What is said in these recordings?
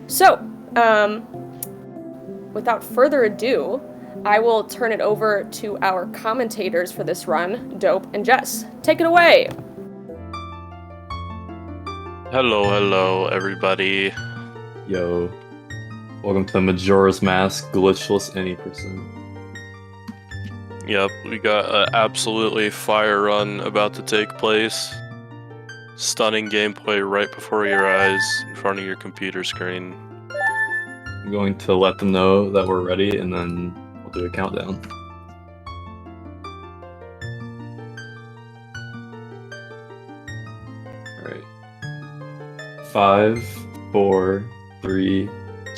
So, without further ado, I will turn it over to our commentators for this run, Dope and Jess. Take it away! Hello, everybody. Yo, welcome to Majora's Mask glitchless any percent. Yep, we got an absolutely fire run about to take place. Stunning gameplay right before your eyes, in front of your computer screen. I'm going to let them know that we're ready, and then we'll do a countdown. Alright. 5, 4, 3,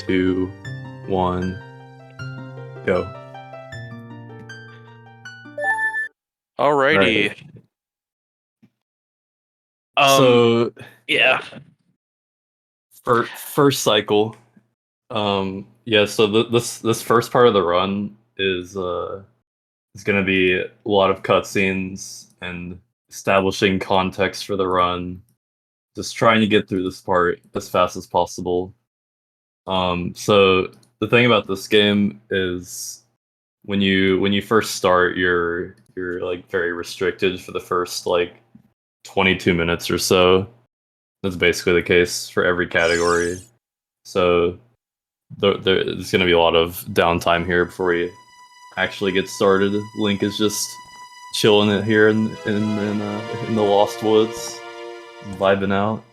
2, 1, go. Alrighty. Right. So yeah. First cycle. Yeah, so this first part of the run is gonna be a lot of cutscenes and establishing context for the run. Just trying to get through this part as fast as possible. So the thing about this game is when you first start, you're like very restricted for the first like 22 minutes or so. That's basically the case for every category. So there's going to be a lot of downtime here before we actually get started. Link is just chilling it here in the Lost Woods, vibing out.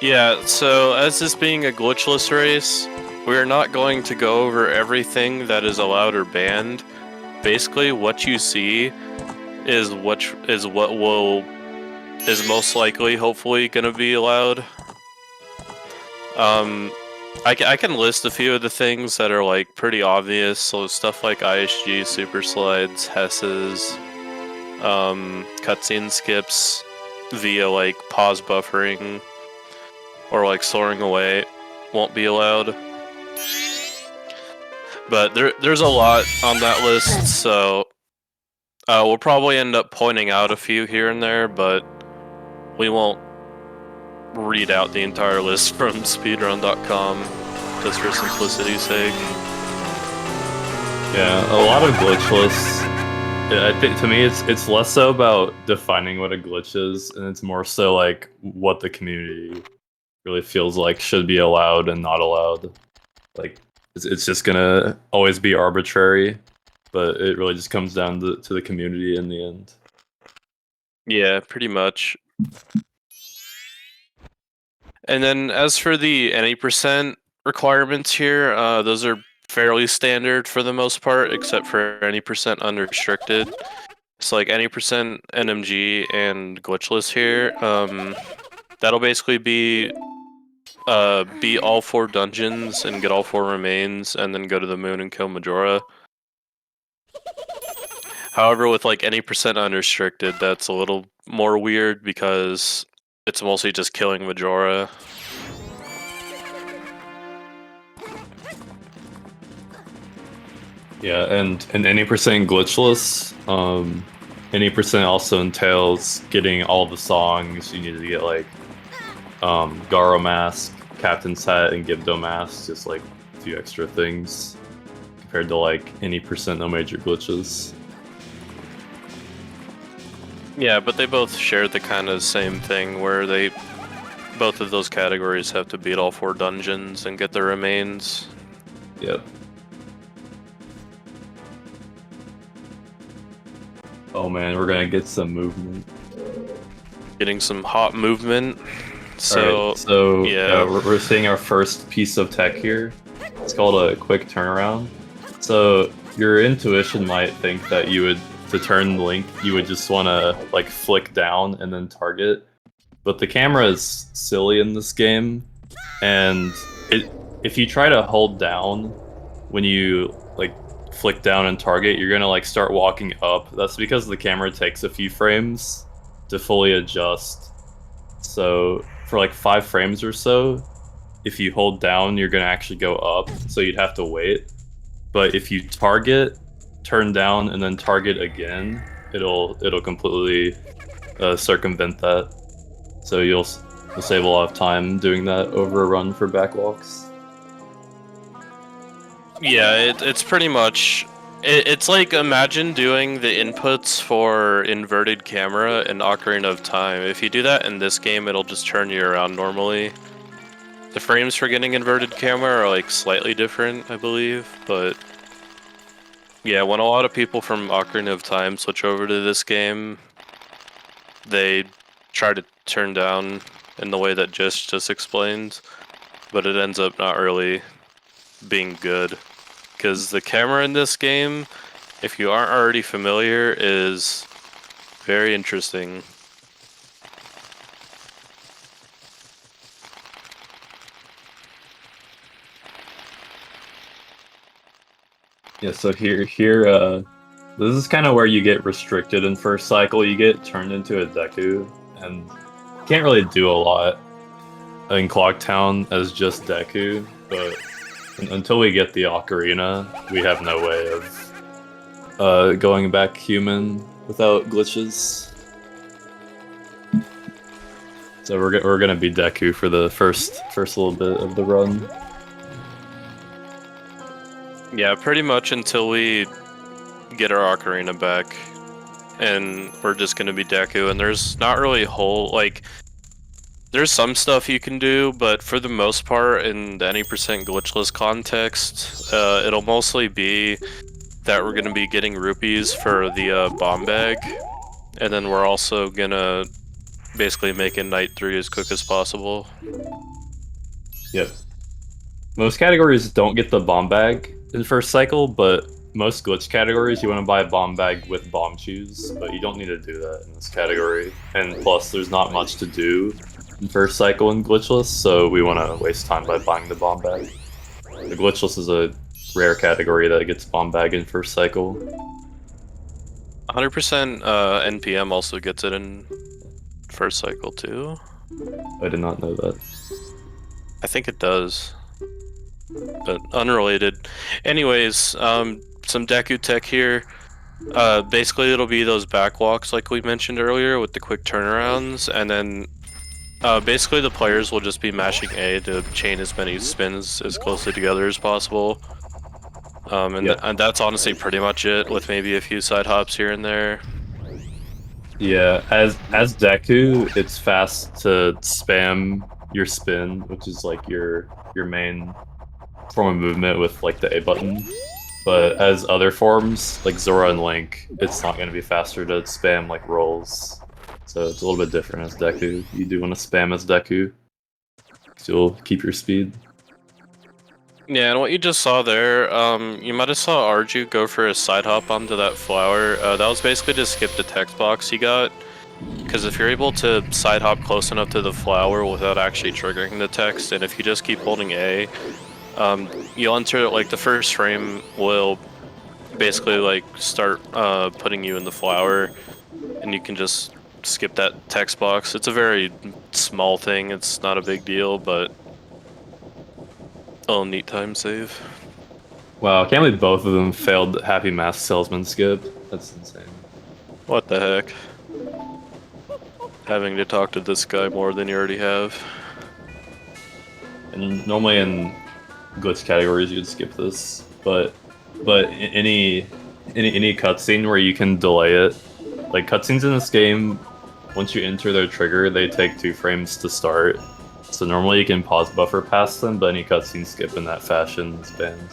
Yeah, so as this being a glitchless race, we're not going to go over everything that is allowed or banned. Basically, what you see is what is most likely, hopefully, gonna be allowed. I can list a few of the things that are like pretty obvious. So stuff like ISG, super slides, Hesses, cutscene skips via like pause buffering or like soaring away won't be allowed. But there's a lot on that list, so we'll probably end up pointing out a few here and there, but we won't read out the entire list from speedrun.com just for simplicity's sake. Yeah, a lot of glitchless. I think to me it's less so about defining what a glitch is, and it's more so like what the community really feels like should be allowed and not allowed. Like it's just gonna always be arbitrary, but it really just comes down to the community in the end. Yeah, pretty much. And then as for the any percent requirements here, those are fairly standard for the most part, except for any percent unrestricted. It's like any percent NMG and glitchless here. That'll basically be beat all 4 dungeons and get all 4 remains, and then go to the moon and kill Majora. However, with like any percent unrestricted, that's a little more weird because it's mostly just killing Majora. Yeah, and any percent glitchless, any percent also entails getting all the songs. You need to get like Garo Mask, Captain's Hat, and Gibdo Mask, just like a few extra things compared to like any percent no major glitches. Yeah, but they both share the kind of same thing where both of those categories have to beat all 4 dungeons and get the remains. Yep. Oh man, we're gonna get some movement. Getting some hot movement. So, yeah, we're seeing our first piece of tech here. It's called a quick turnaround. So your intuition might think that to turn Link, you would just want to like flick down and then target. But the camera is silly in this game, and if you try to hold down when you like flick down and target, you're gonna like start walking up. That's because the camera takes a few frames to fully adjust. So for like 5 frames or so, if you hold down, you're gonna actually go up. So you'd have to wait. But if you target, turn down, and then target again, it'll completely circumvent that. So you'll We'll save a lot of time doing that over a run for backwalks. Yeah, it's pretty much. It's like imagine doing the inputs for inverted camera in Ocarina of Time. If you do that in this game, it'll just turn you around normally. The frames for getting inverted camera are like slightly different, I believe, but yeah, when a lot of people from Ocarina of Time switch over to this game, they try to turn down in the way that just explained, but it ends up not really being good. Because the camera in this game, if you aren't already familiar, is very interesting. Yeah, so here, this is kind of where you get restricted in first cycle. You get turned into a Deku, and can't really do a lot in Clocktown as just Deku, but until we get the Ocarina, we have no way of going back human without glitches. So we're gonna be Deku for the first little bit of the run. Yeah, pretty much until we get our Ocarina back, and we're just gonna be Deku, and there's not really there's some stuff you can do, but for the most part, in the any percent glitchless context, it'll mostly be that we're gonna be getting rupees for the bomb bag, and then we're also gonna basically make it Night 3 as quick as possible. Yep. Most categories don't get the bomb bag in first cycle, but most glitch categories you want to buy a bomb bag with bomb shoes, but you don't need to do that in this category. And plus, there's not much to do in first cycle in glitchless, so we want to waste time by buying the bomb bag. The glitchless is a rare category that gets bomb bag in first cycle. 100% NPM also gets it in first cycle too. I did not know that. I think it does, but unrelated. Anyways, some Deku tech here. Basically, it'll be those backwalks like we mentioned earlier with the quick turnarounds, and then basically the players will just be mashing A to chain as many spins as closely together as possible. And that's honestly pretty much it, with maybe a few side hops here and there. Yeah, as Deku, it's fast to spam your spin, which is like your main form of movement with like the A button. But as other forms, like Zora and Link, it's not going to be faster to spam like rolls. So it's a little bit different as Deku. You do want to spam as Deku, so you'll keep your speed. Yeah, and what you just saw there, you might have saw Ardju go for a side hop onto that flower. That was basically to skip the text box he got. Because if you're able to side hop close enough to the flower without actually triggering the text, and if you just keep holding A, you'll enter, like, the first frame will basically, like, start putting you in the flower, and you can just skip that text box. It's a very small thing, it's not a big deal, but oh, neat time save. Wow, I can't believe both of them failed Happy Mask Salesman skip. That's insane. What the heck? Having to talk to this guy more than you already have. And normally in glitch categories you'd skip this, but any cutscene where you can delay it, like cutscenes in this game, once you enter their trigger, they take 2 frames to start. So normally you can pause buffer past them, but any cutscene skip in that fashion is banned.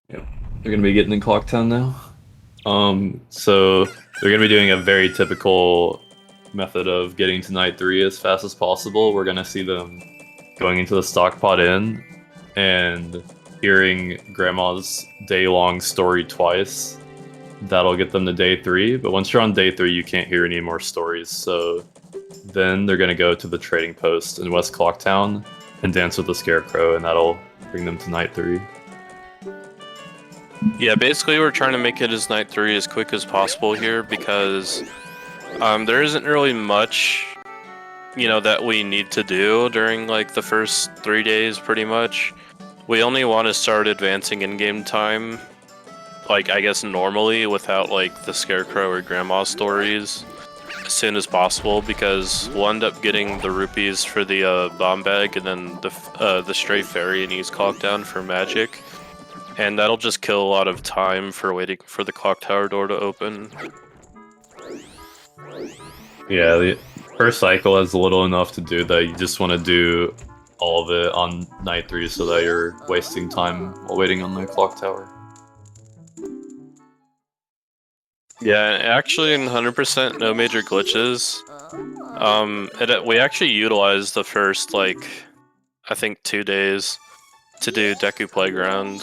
Yep, they're gonna be getting in Clocktown now. So they're gonna be doing a very typical method of getting to Night 3 as fast as possible. We're gonna see them going into the Stockpot Inn and hearing Grandma's day-long story twice. That'll get them to day 3, but once you're on day 3, you can't hear any more stories, so then they're gonna go to the trading post in West Clocktown and dance with the Scarecrow, and that'll bring them to Night 3. Yeah, basically we're trying to make it as Night 3 as quick as possible here because there isn't really much that we need to do during like the first 3 days, pretty much. We only want to start advancing in-game time, like I guess normally, without like the Scarecrow or Grandma stories, as soon as possible, because we'll end up getting the rupees for the bomb bag and then the stray fairy and use clock down for magic, and that'll just kill a lot of time for waiting for the clock tower door to open. Yeah, the first cycle has little enough to do that you just want to do all of it on night 3 so that you're wasting time while waiting on the clock tower. Yeah, actually in 100% no major glitches. We actually utilized the first, like, I think 2 days to do Deku Playground,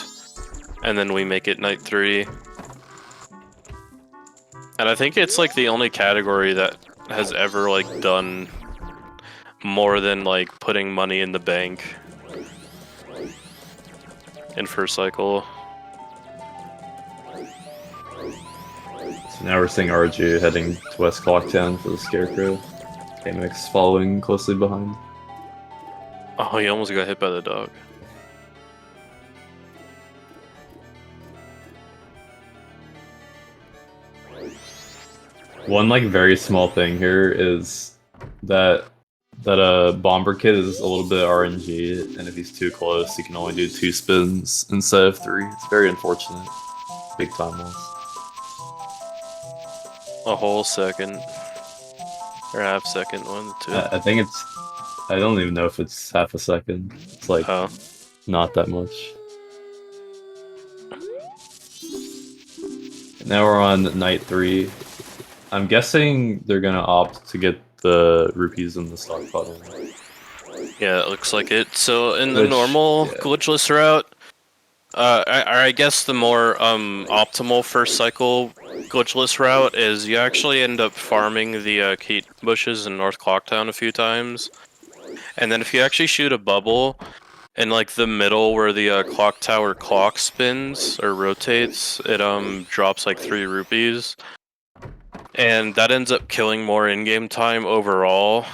and then we make it night 3. And I think it's like the only category that has ever like done more than like putting money in the bank in first cycle. So now we're seeing Ardju heading to West Clocktown for the Scarecrow. Kamex following closely behind. Oh, he almost got hit by the dog. One like very small thing here is that Bomber Kid is a little bit RNG, and if he's too close, he can only do 2 spins instead of 3. It's very unfortunate. Big time loss. A whole second. Or half second, 1, 2. I think it's... I don't even know if it's half a second. It's like, Oh. not that much. Now we're on night 3. I'm guessing they're gonna opt to get the rupees in the stock pot in. Yeah, it looks like it. So in the Which, normal yeah. glitchless route, I guess the more optimal first cycle glitchless route is you actually end up farming the Keat bushes in North Clocktown a few times, and then if you actually shoot a bubble in like the middle where the clock tower clock spins or rotates, it drops like 3 rupees, and that ends up killing more in-game time overall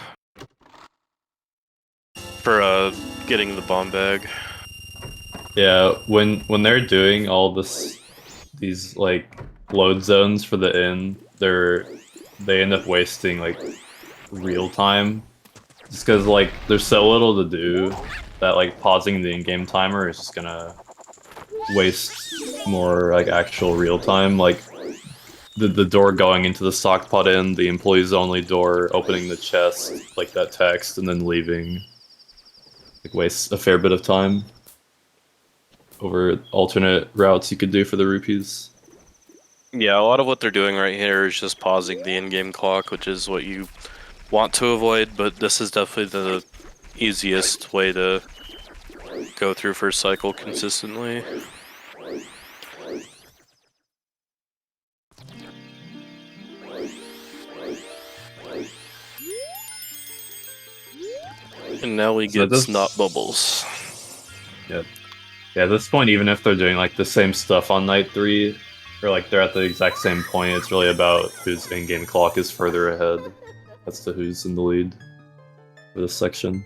for getting the bomb bag. Yeah, when they're doing all these like load zones for the inn, they end up wasting like real time, just because like there's so little to do that like pausing the in-game timer is just gonna waste more like actual real time. Like the door going into the stock pot inn, the employees only door, opening the chest, like that text, and then leaving. Like wastes a fair bit of time over alternate routes you could do for the rupees. Yeah, a lot of what they're doing right here is just pausing the in-game clock, which is what you want to avoid, but this is definitely the easiest way to go through first cycle consistently. And now we So get snot bubbles. Yeah, at this point, even if they're doing like the same stuff on night 3, or like they're at the exact same point, it's really about whose in-game clock is further ahead. That's to who's in the lead for this section.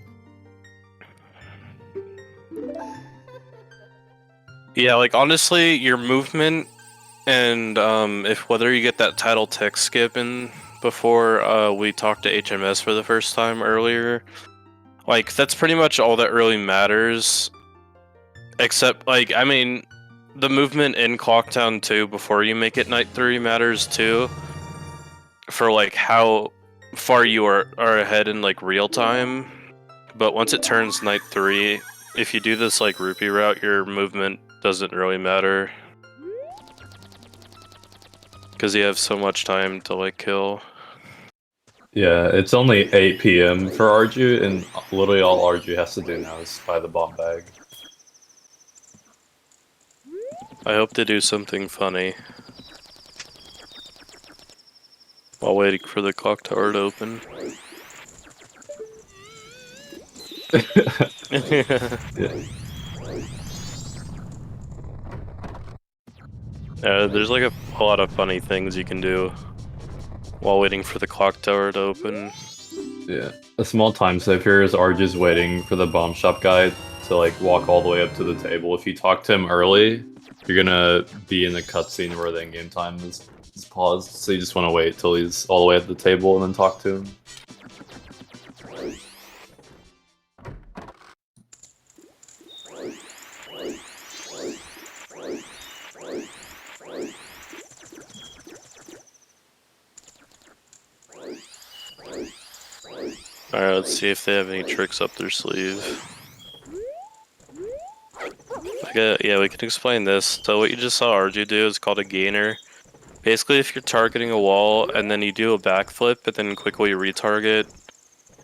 Yeah, like honestly, your movement and if whether you get that title text skip in before we talked to HMS for the first time earlier, like that's pretty much all that really matters. Except, like, I mean, the movement in Clocktown 2 before you make it night 3 matters too. For like how far you are ahead in like real time. But once it turns night 3, if you do this like rupee route, your movement doesn't really matter. Because you have so much time to like kill. Yeah, it's only 8 PM for Ardju, and literally all Ardju has to do now is buy the bomb bag. I hope to do something funny while waiting for the clock tower to open. Yeah. There's like a lot of funny things you can do while waiting for the clock tower to open. Yeah. A small time save here is Ardju's waiting for the bomb shop guy to like walk all the way up to the table. If you talk to him early, you're gonna be in a cutscene where the in-game time is paused. So you just want to wait till he's all the way at the table and then talk to him. Alright, let's see if they have any tricks up their sleeve. Yeah, we can explain this. So what you just saw Ardju do is called a gainer. Basically, if you're targeting a wall and then you do a backflip and then quickly retarget,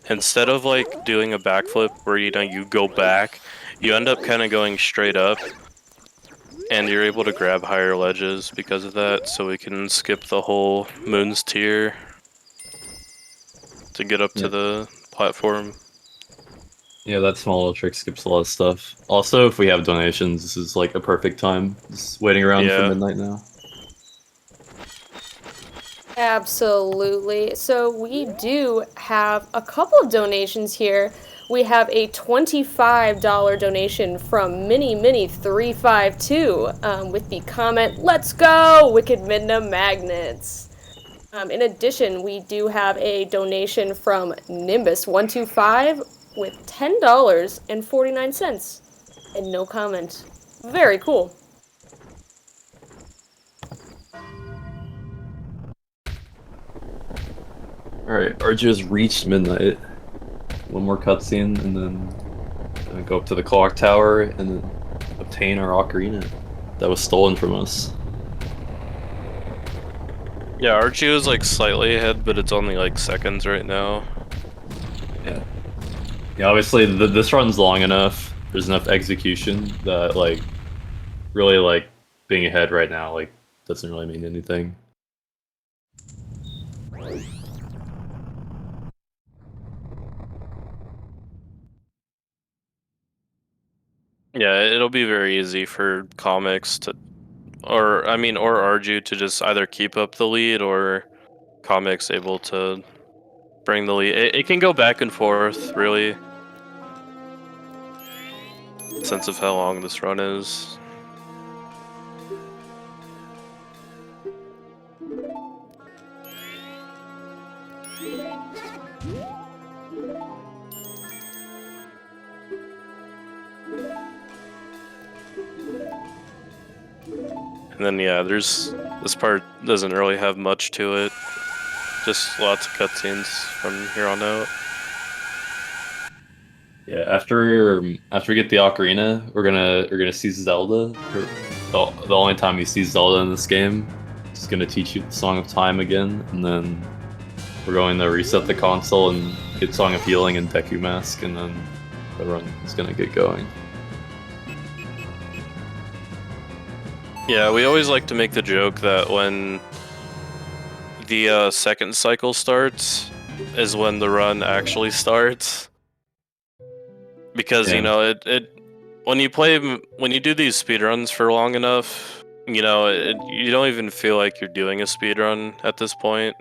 instead of like doing a backflip where you go back, you end up kind of going straight up, and you're able to grab higher ledges because of that. So we can skip the whole Moon's tier to get up to the platform. Yeah, that small little trick skips a lot of stuff. Also, if we have donations, this is like a perfect time. Just waiting around for midnight now. Absolutely. So we do have a couple of donations here. We have a $25 donation from Mini352 with the comment, "Let's go, Wicked Midna Magnets." In addition, we do have a donation from Nimbus125 with $10.49 and no comment. Very cool. Alright, Ardju has reached midnight. One more cutscene, and then go up to the clock tower and then obtain our ocarina that was stolen from us. Yeah, Ardju is like slightly ahead, but it's only like seconds right now. Yeah. Yeah, obviously this run's long enough. There's enough execution that like really like being ahead right now like doesn't really mean anything. Yeah, it'll be very easy for Kamex to, or Ardju to just either keep up the lead or Kamex able to bring the lead. It can go back and forth, really. Sense of how long this run is. And then yeah, this part doesn't really have much to it. Just lots of cutscenes from here on out. Yeah, after we get the ocarina, we're gonna see Zelda. The only time you see Zelda in this game. She's gonna teach you the Song of Time again, and then we're going to reset the console and get Song of Healing and Deku Mask, and then the run is gonna get going. Yeah, we always like to make the joke that when the second cycle starts is when the run actually starts. Because, Yeah. you know, when you do these speedruns for long enough, you know, you don't even feel like you're doing a speedrun at this point.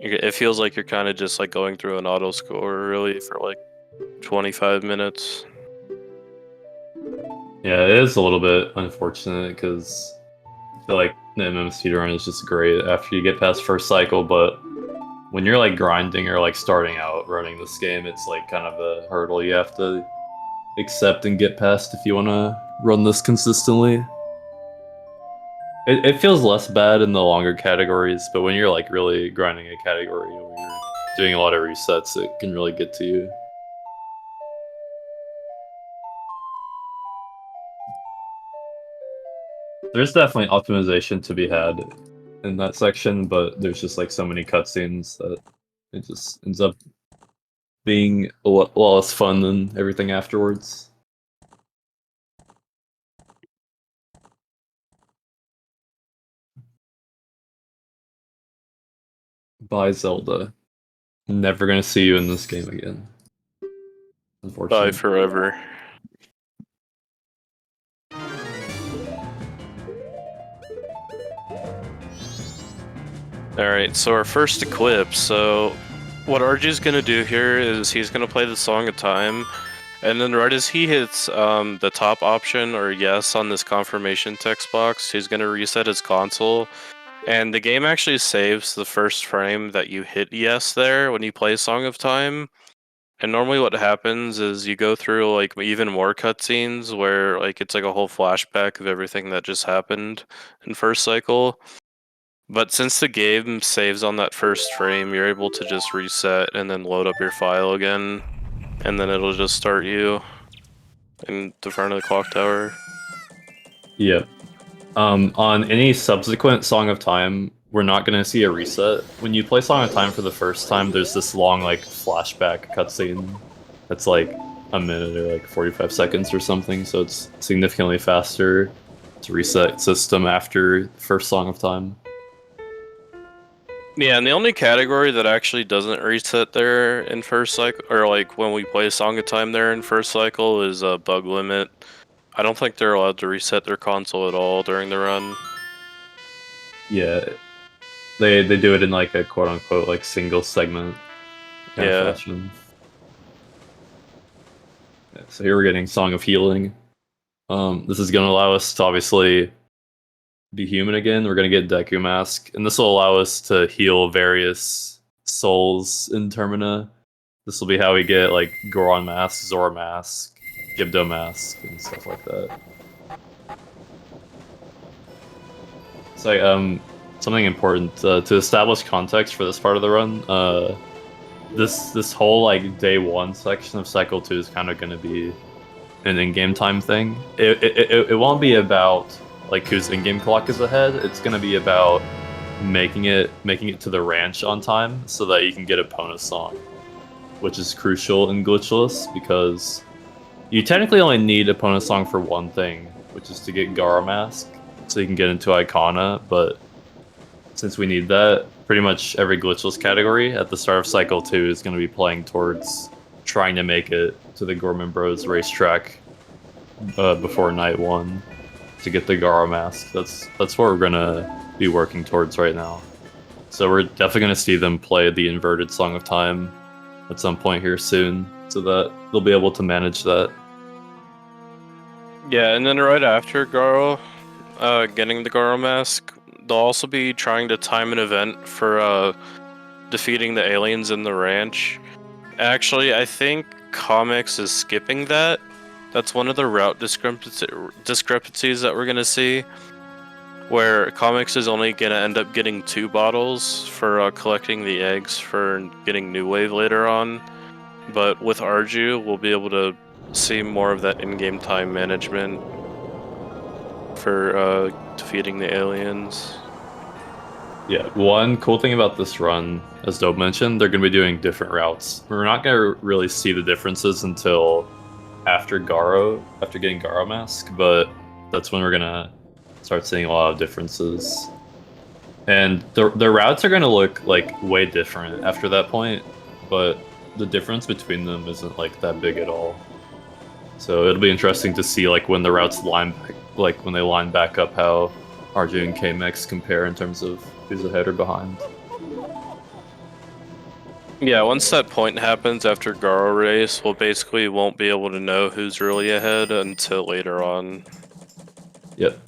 It feels like you're kind of just like going through an auto score really for like 25 minutes. Yeah, it is a little bit unfortunate because I feel like the MM speedrun is just great after you get past first cycle, but when you're like grinding or like starting out running this game, it's like kind of a hurdle you have to accept and get past if you want to run this consistently. It feels less bad in the longer categories, but when you're like really grinding a category where you're doing a lot of resets, it can really get to you. There's definitely optimization to be had in that section, but there's just like so many cutscenes that it just ends up being a lot less fun than everything afterwards. Bye, Zelda. Never gonna see you in this game again. Unfortunately. Bye forever. Alright, so our first equip, so What Ardju's gonna do here is he's gonna play the Song of Time, and then right as he hits the top option or yes on this confirmation text box, he's gonna reset his console. And the game actually saves the first frame that you hit yes there when you play Song of Time. And normally what happens is you go through like even more cutscenes where like it's like a whole flashback of everything that just happened in first cycle. But since the game saves on that first frame, you're able to just reset and then load up your file again, and then it'll just start you in the front of the clock tower. Yep. On any subsequent Song of Time, we're not going to see a reset. When you play Song of Time for the first time, there's this long, like, flashback cutscene that's like a minute or like 45 seconds or something, so it's significantly faster to reset system after first Song of Time. Yeah, and the only category that actually doesn't reset there in first cycle, or like when we play Song of Time there in first cycle, is a bug limit. I don't think they're allowed to reset their console at all during the run. Yeah, they do it in like a quote unquote like single segment kind of Yeah. fashion. Yeah, so here we're getting Song of Healing. This is going to allow us to obviously be human again. We're going to get Deku Mask, and this will allow us to heal various souls in Termina. This will be how we get like Goron Mask, Zora Mask, Gibdo Mask, and stuff like that. It's like something important to establish context for this part of the run. This whole like day one section of cycle 2 is kind of going to be an in-game time thing. It won't be about like whose in-game clock is ahead. It's going to be about making it to the ranch on time so that you can get a bonus song, which is crucial in glitchless because you technically only need a bonus song for one thing, which is to get Gara Mask, so you can get into Icona. But since we need that, pretty much every glitchless category at the start of cycle 2 is going to be playing towards trying to make it to the Gorman Bros racetrack before night 1 to get the Gara Mask. That's what we're going to be working towards right now. So we're definitely going to see them play the inverted Song of Time at some point here soon, so that they'll be able to manage that. Yeah, and then right after Garo, getting the Garo Mask, they'll also be trying to time an event for defeating the aliens in the ranch. Actually, I think Kamex is skipping that. That's one of the route discrepancies that we're gonna see, where Kamex is only gonna end up getting 2 bottles for collecting the eggs for getting New Wave later on. But with Ardju, we'll be able to see more of that in-game time management for defeating the aliens. Yeah, one cool thing about this run, as Dope mentioned, they're going to be doing different routes. We're not going to really see the differences until after getting Garo Mask, but that's when we're going to start seeing a lot of differences. And the routes are going to look like way different after that point, but the difference between them isn't like that big at all. So it'll be interesting to see like when the routes line back, like when they line back up, how Ardju and Kamex compare in terms of who's ahead or behind. Yeah, once that point happens after Garo race, we'll basically won't be able to know who's really ahead until later on. Yep.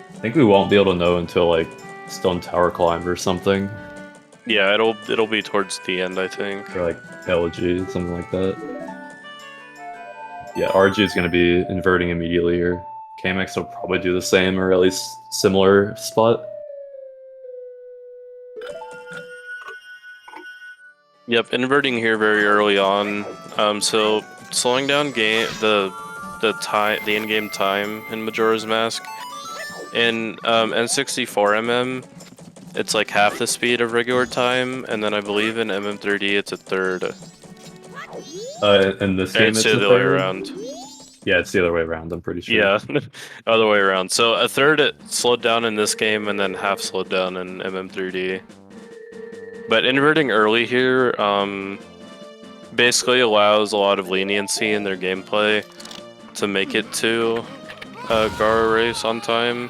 I think we won't be able to know until like Stone Tower Climb or something. Yeah, it'll be towards the end, I think. Or like LG, something like that. Yeah, Ardju is going to be inverting immediately here. Kamex will probably do the same, or at least similar spot. Yep, inverting here very early on. So slowing down the in-game time in Majora's Mask. In N64MM, it's like half the speed of regular time, and then I believe in MM3D it's a third. In this game, It's it's the a other way third. around. Yeah, it's the other way around. I'm pretty sure. Yeah, other way around. So a third it slowed down in this game, and then half slowed down in MM3D. But inverting early here basically allows a lot of leniency in their gameplay to make it to Gara race on time.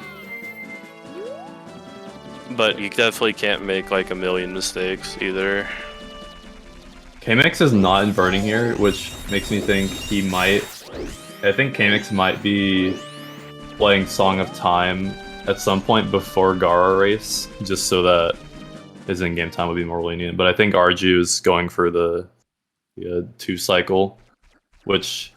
but you definitely can't make like a million mistakes either. Kamex is not inverting here, which makes me think he might. I think Kamex might be playing Song of Time at some point before Gara race, just so that his in-game time would be more lenient. But I think Ardju is going for the 2 cycle, which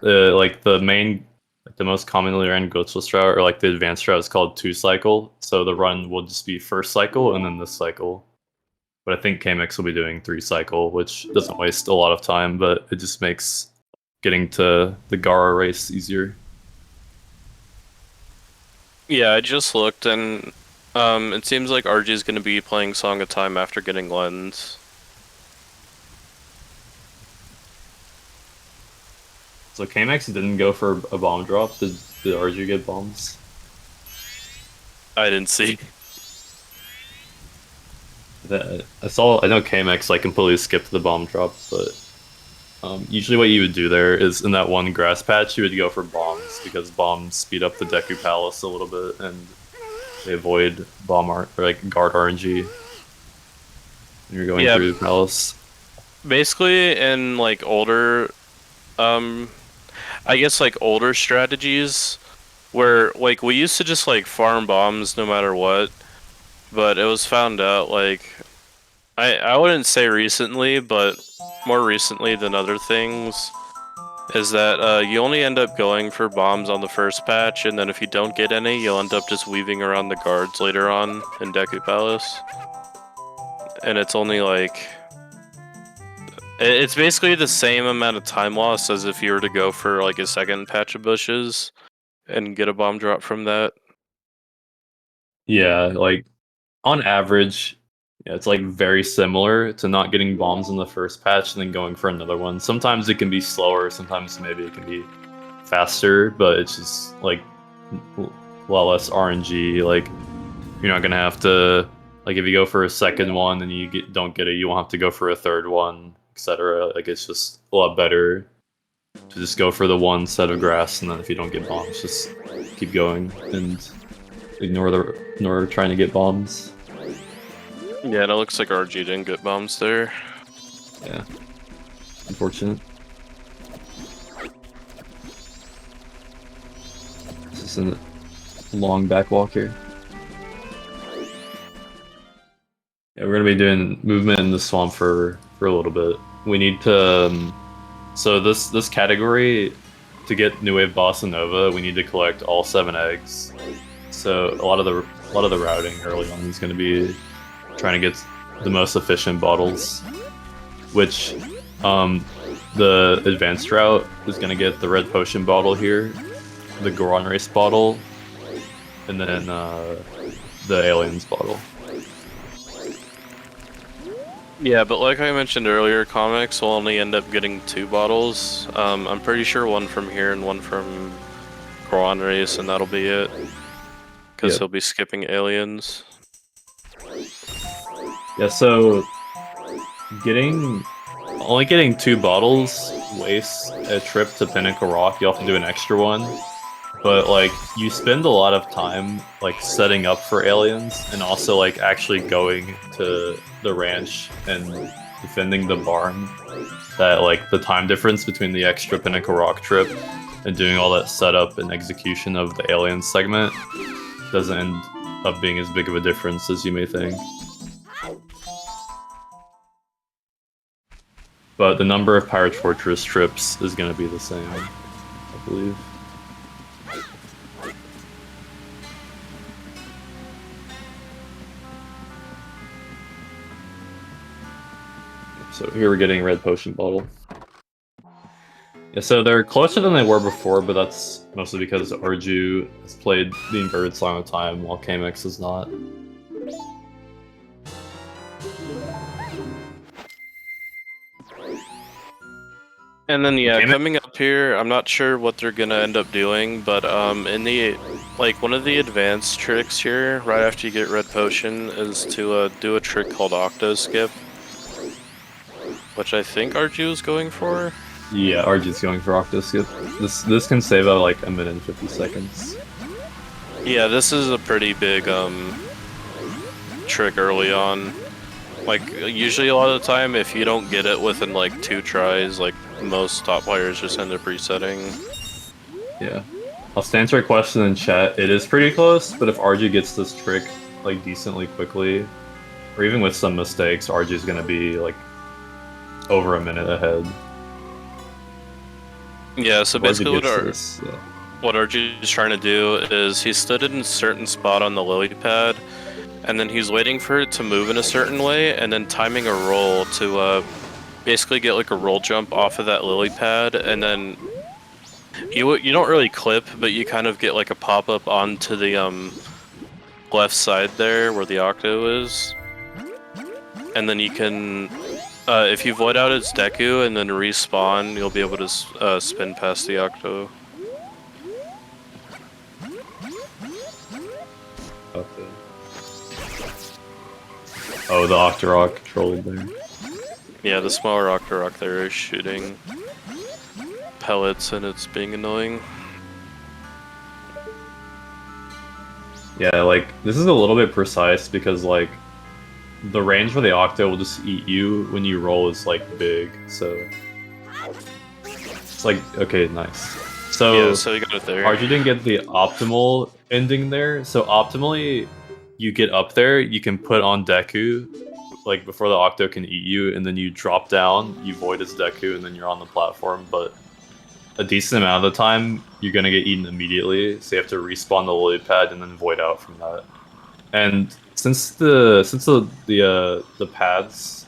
like the main, like the most commonly ran glitchless route or like the advanced route is called 2 cycle. So the run will just be first cycle and then this cycle. But I think Kamex will be doing 3 cycle, which doesn't waste a lot of time, but it just makes getting to the Gara race easier. Yeah, I just looked and it seems like RG is going to be playing Song of Time after getting Lens. So Kamex didn't go for a bomb drop. Did Ardju get bombs? I didn't see. I know Kamex like completely skipped the bomb drop, but usually what you would do there is in that one grass patch you would go for bombs because bombs speed up the Deku Palace a little bit and they avoid bomb art or like guard RNG when you're going through the palace. Basically, in like older, I guess like older strategies where like we used to just like farm bombs no matter what, but it was found out like I wouldn't say recently, but more recently than other things, is that you only end up going for bombs on the first patch, and then if you don't get any, you'll end up just weaving around the guards later on in Deku Palace. And it's only like... It's basically the same amount of time loss as if you were to go for like a second patch of bushes and get a bomb drop from that. Yeah, like on average, yeah, it's like very similar to not getting bombs in the first patch and then going for another one. Sometimes it can be slower, sometimes maybe it can be faster, but it's just like a lot less RNG. Like you're not gonna have to, like if you go for a second one and you don't get it, you won't have to go for a third one, etc. Like it's just a lot better to just go for the one set of grass, and then if you don't get bombs, just keep going and ignore trying to get bombs. Yeah, and it looks like RG didn't get bombs there. Yeah. Unfortunate. This is a long back walk here. Yeah, we're gonna be doing movement in the swamp for a little bit. We need to so this category, to get New Wave Bossa Nova, we need to collect all 7 eggs. So a lot of the routing early on is gonna be trying to get the most efficient bottles, which the advanced route is going to get the red potion bottle here, the Goron race bottle, and then the aliens bottle. Yeah, but like I mentioned earlier, Kamex will only end up getting 2 bottles. I'm pretty sure one from here and one from Goron race, and that'll be it. Because he'll be skipping aliens. Yeah, so only getting 2 bottles wastes a trip to Pinnacle Rock. You have to do an extra one, but like you spend a lot of time like setting up for aliens and also like actually going to the ranch and defending the barn. That like the time difference between the extra Pinnacle Rock trip and doing all that setup and execution of the alien segment doesn't end up being as big of a difference as you may think. But the number of Pirate Fortress trips is going to be the same, I believe. So here we're getting red potion bottle. Yeah, so they're closer than they were before, but that's mostly because Ardju has played the inverted Song of Time while Kamex is not. And then yeah, coming up here, I'm not sure what they're gonna end up doing, but in the like one of the advanced tricks here, right after you get red potion, is to do a trick called Octo Skip, which I think Ardju is going for. Yeah, Ardju's going for Octo Skip. This can save out like 1 minute and 50 seconds. Yeah, this is a pretty big trick early on. Like, usually a lot of the time, if you don't get it within like 2 tries, like most top players just end up resetting. Yeah. I'll answer a question in chat. It is pretty close, but if Ardju gets this trick like decently quickly, or even with some mistakes, Ardju's gonna be like over a minute ahead. Yeah, so If basically Ardju what Ardju is trying to do is he stood in a certain spot on the lily pad, and then he's waiting for it to move in a certain way, and then timing a roll to basically get like a roll jump off of that lily pad, and then you don't really clip, but you kind of get like a pop up onto the left side there where the Octo is, and then you can if you void out its Deku and then respawn, you'll be able to spin past the Octo. Okay. Oh, the Octorok controlled there. Yeah, the smaller Octorok there is shooting pellets and it's being annoying. Yeah, like, this is a little bit precise because, like, the range for the Octo will just eat you when you roll is, like, big, so... It's like, okay, nice. So, Yeah, so you got it there. Ardju didn't get the optimal ending there, so optimally, you get up there, you can put on Deku, like, before the Octo can eat you, and then you drop down, you void its Deku, and then you're on the platform, but a decent amount of the time, you're gonna get eaten immediately, so you have to respawn the lily pad and then void out from that. And since the pads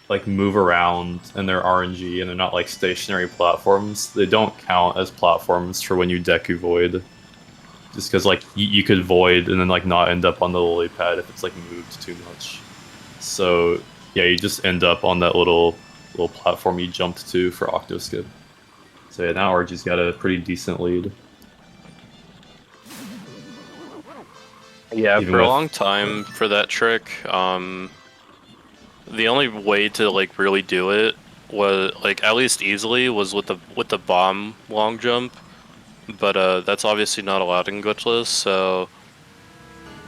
like move around and they're RNG and they're not like stationary platforms, they don't count as platforms for when you Deku void. Just because like you could void and then like not end up on the lily pad if it's like moved too much. So yeah, you just end up on that little platform you jumped to for Octo Skip. So yeah, now Ardju's got a pretty decent lead. Yeah, Even for a with- long time for that trick, the only way to like really do it was like at least easily was with the bomb long jump, but that's obviously not allowed in glitchless. So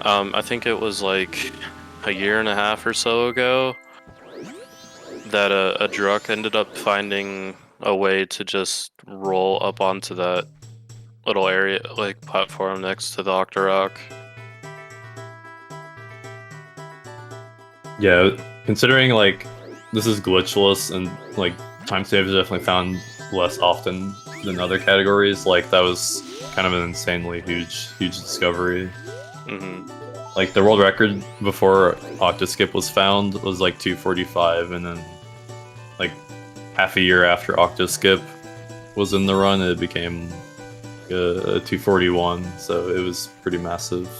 I think it was like a year and a half or so ago that a Druk ended up finding a way to just roll up onto that little area, like platform next to the Octorok. Yeah, considering like this is glitchless and like time saves are definitely found less often than other categories, like that was kind of an insanely huge discovery. Mm-hmm. Like the world record before Octoskip was found was like 245, and then like half a year after Octoskip was in the run, it became 241. So it was pretty massive.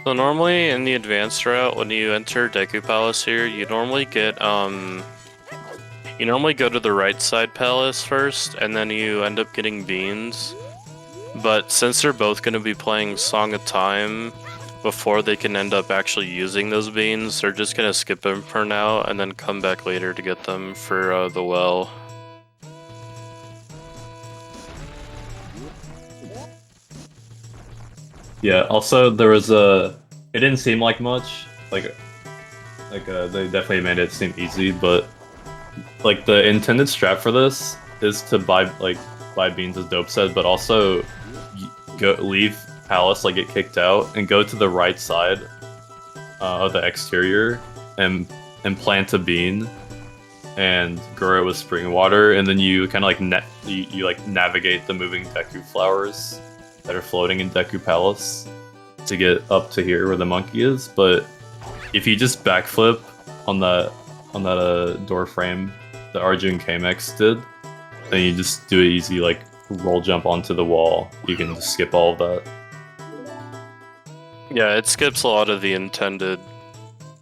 So normally in the advanced route, when you enter Deku Palace here, you normally get you normally go to the right side palace first, and then you end up getting beans. But since they're both going to be playing Song of Time before they can end up actually using those beans, they're just going to skip them for now and then come back later to get them for the well. Yeah. Also, there was a. It didn't seem like much. Like they definitely made it seem easy, but like the intended strat for this is to buy beans, as Dope said, but also leave Palace, like get kicked out, and go to the right side of the exterior and plant a bean and grow it with spring water, and then you kind of like you like navigate the moving Deku flowers that are floating in Deku Palace to get up to here where the monkey is. But if you just backflip on that door frame that Ardju and Kamex did, then you just do it easy, like roll jump onto the wall. You can just skip all of that. Yeah, it skips a lot of the intended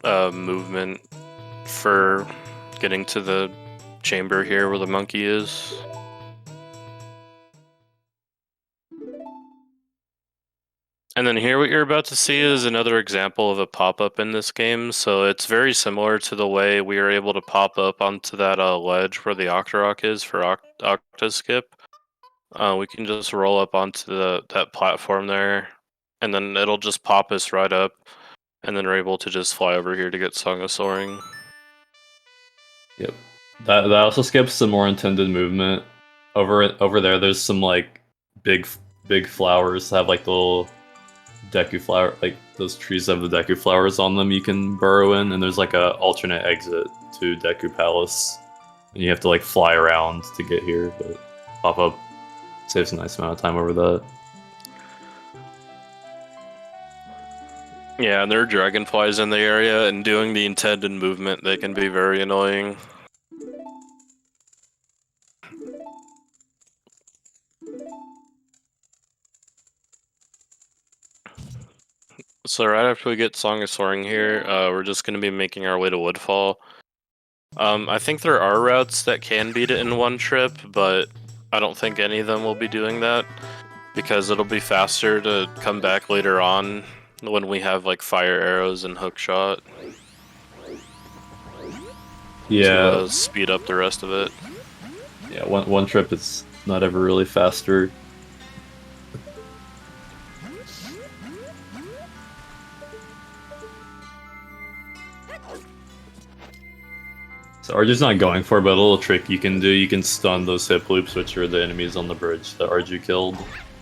movement for getting to the chamber here where the monkey is. And then here what you're about to see is another example of a pop-up in this game. So it's very similar to the way we were able to pop up onto that ledge where the Octorok is for Octoskip. We can just roll up onto that platform there and then it'll just pop us right up, and then we're able to just fly over here to get Song of Soaring. Yep. That also skips some more intended movement. Over there, there's some like big flowers that have like the little Deku flower, like those trees have the Deku flowers on them you can burrow in, and there's like a alternate exit to Deku Palace. And you have to like fly around to get here, but pop up saves a nice amount of time over that. Yeah, and there are dragonflies in the area, and doing the intended movement, they can be very annoying. So right after we get Song of Soaring here, we're just going to be making our way to Woodfall. I think there are routes that can beat it in one trip, but I don't think any of them will be doing that, because it'll be faster to come back later on when we have like fire arrows and hook shot. Yeah. To speed up the rest of it. Yeah, one trip is not ever really faster. So Ardju's not going for it, but a little trick you can do, you can stun those hip loops, which are the enemies on the bridge that Ardju killed.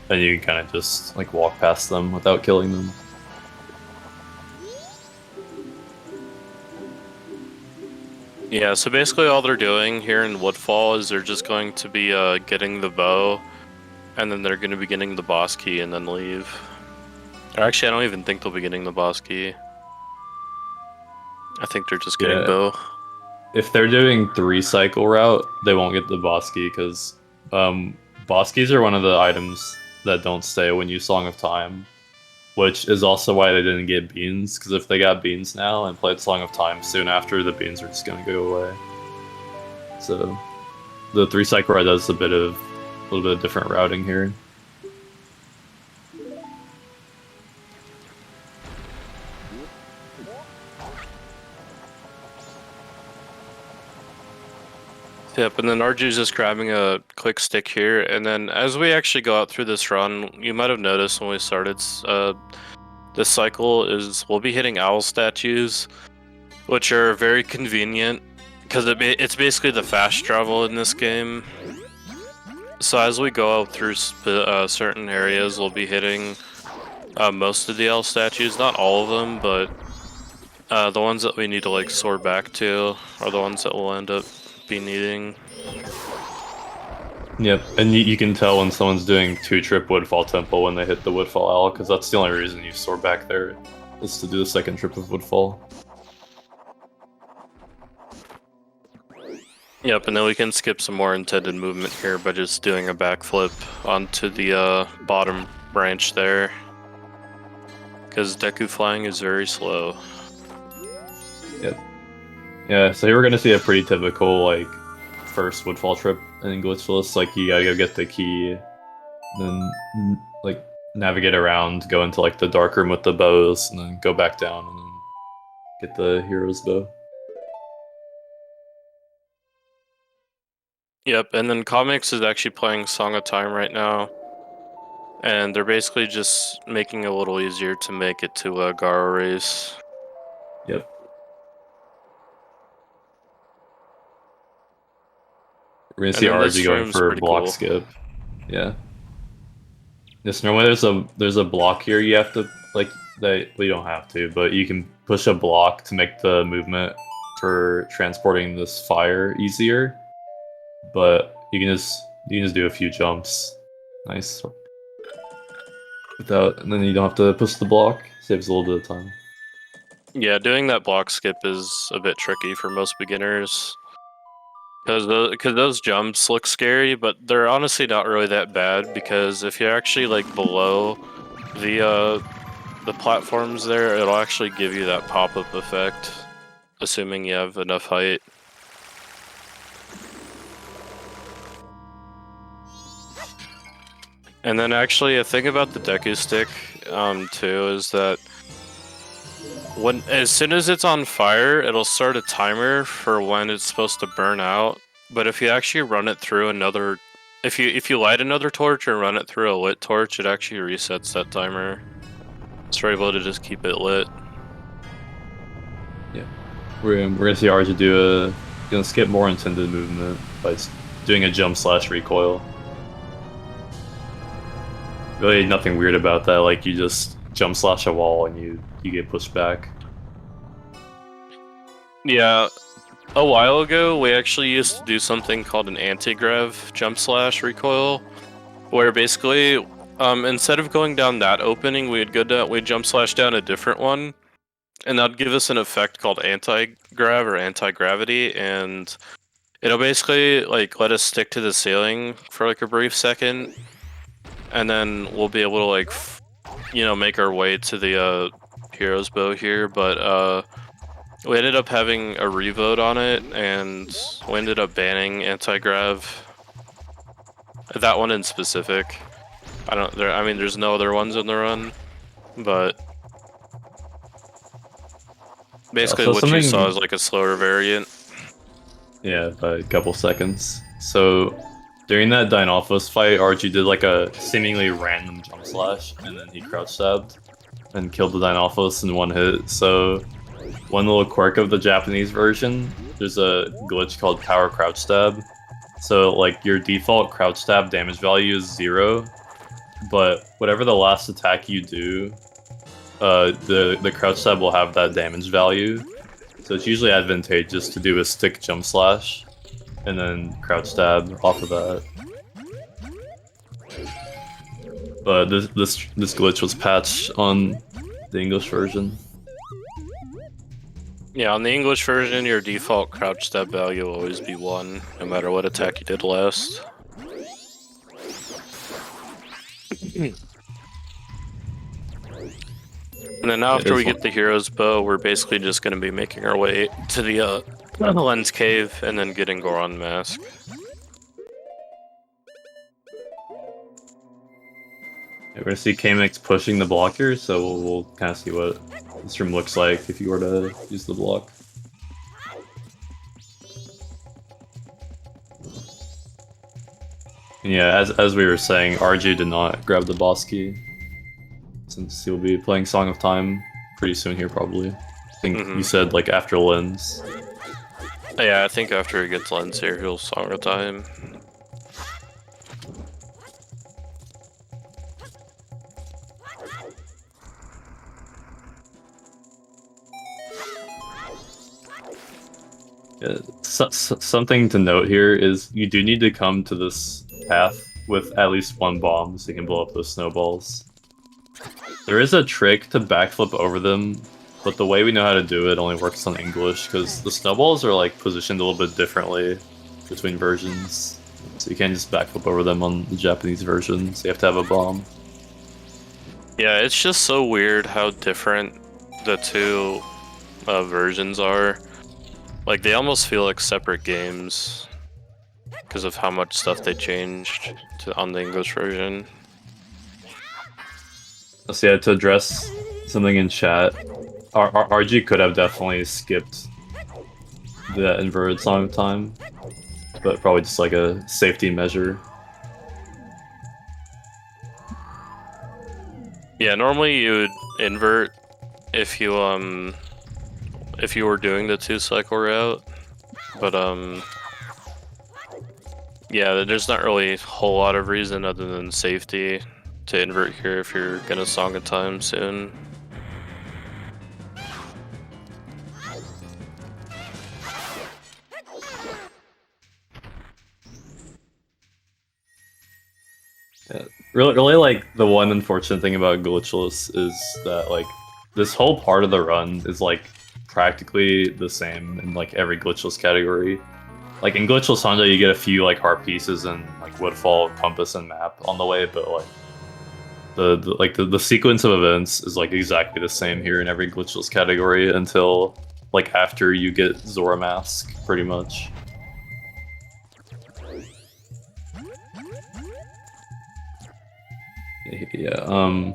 And you can kind of just like walk past them without killing them. Yeah, so basically all they're doing here in Woodfall is they're just going to be getting the bow, and then they're going to be getting the boss key and then leave. Or actually, I don't even think they'll be getting the boss key. I think they're just getting bow. If they're doing 3-cycle route, they won't get the boss key, because boss keys are one of the items that don't stay when you Song of Time, which is also why they didn't get beans, because if they got beans now and played Song of Time soon after, the beans are just going to go away. So the 3-cycle route does a little bit of different routing here. Yep, and then Ardju's just grabbing a quick stick here, and then as we actually go out through this run, you might have noticed when we started this cycle is we'll be hitting owl statues, which are very convenient, because it's basically the fast travel in this game. So as we go out through certain areas, we'll be hitting most of the owl statues, not all of them, but the ones that we need to like soar back to are the ones that we'll end up be needing. Yep, and you can tell when someone's doing 2-trip Woodfall Temple when they hit the Woodfall Owl, because that's the only reason you soar back there, is to do the 2nd trip of Woodfall. Yep, and then we can skip some more intended movement here by just doing a backflip onto the bottom branch there, because Deku flying is very slow. Yep. Yeah, so here we're gonna see a pretty typical like first Woodfall trip in Glitchless. Like you gotta go get the key, then like navigate around, go into like the dark room with the bows, and then go back down and then get the hero's bow. Yep, and then Kamex is actually playing Song of Time right now, and they're basically just making it a little easier to make it to a Garo race. Yep. We're gonna see Ardju going for a block skip. Yeah. Yes, normally there's a block here you have to like well, you don't have to, but you can push a block to make the movement for transporting this fire easier. But you can just do a few jumps. Nice. And then you don't have to push the block. Saves a little bit of time. Yeah, doing that block skip is a bit tricky for most beginners, because those jumps look scary, but they're honestly not really that bad, because if you're actually like below the platforms there, it'll actually give you that pop-up effect, assuming you have enough height. And then actually a thing about the Deku stick too is that as soon as it's on fire, it'll start a timer for when it's supposed to burn out. But if you actually run it through if you light another torch or run it through a lit torch, it actually resets that timer. So we're able to just keep it lit. Yeah, we're gonna see Ardju do gonna skip more intended movement by doing a jump slash recoil. Really nothing weird about that, like you just jump slash a wall and you get pushed back. Yeah, a while ago we actually used to do something called an anti-grav jump slash recoil, where basically instead of going down that opening, we'd jump slash down a different one, and that'd give us an effect called anti-grav or anti-gravity, and it'll basically like let us stick to the ceiling for like a brief second, and then we'll be able to like make our way to the hero's bow here. But we ended up having a revote on it, and we ended up banning anti-grav. That one in specific. I mean, there's no other ones in the run, but basically what you saw is like a slower variant. Yeah, by a couple seconds. So during that Dynalphos fight, Ardju did like a seemingly random jump slash, and then he crouch stabbed and killed the Dynalphos in one hit. So one little quirk of the Japanese version, there's a glitch called power crouch stab. So like your default crouch stab damage value is 0, but whatever the last attack you do, the crouch stab will have that damage value. So it's usually advantageous to do a stick jump slash and then crouch stab off of that. But this glitch was patched on the English version. Yeah, on the English version, your default crouch stab value will always be 1, no matter what attack you did last. And then after we get the hero's bow, we're basically just going to be making our way to the lens cave and then getting Goron mask. We're gonna see Kamex pushing the blockers, so we'll kind of see what this room looks like if you were to use the block. And yeah, as we were saying, Ardju did not grab the boss key, since he'll be playing Song of Time pretty soon here probably. I think you said like after Lens. Yeah, I think after he gets Lens here, he'll Song of Time. Yeah, something to note here is you do need to come to this path with at least one bomb so you can blow up those snowballs. There is a trick to backflip over them, but the way we know how to do it only works on English because the snowballs are like positioned a little bit differently between versions. So you can't just backflip over them on the Japanese version, so you have to have a bomb. Yeah, it's just so weird how different the two versions are. Like, they almost feel like separate games because of how much stuff they changed on the English version. So yeah, to address something in chat, RG could have definitely skipped the inverted Song of Time, but probably just like a safety measure. Yeah, normally you would invert if you were doing the 2-cycle route, but yeah, there's not really a whole lot of reason other than safety to invert here if you're gonna Song of Time soon. Yeah, really, like the one unfortunate thing about glitchless is that like this whole part of the run is like practically the same in like every glitchless category. Like in glitchless Honda, you get a few like heart pieces and like woodfall, compass, and map on the way, but like the sequence of events is like exactly the same here in every glitchless category until like after you get Zora Mask, pretty much. Yeah,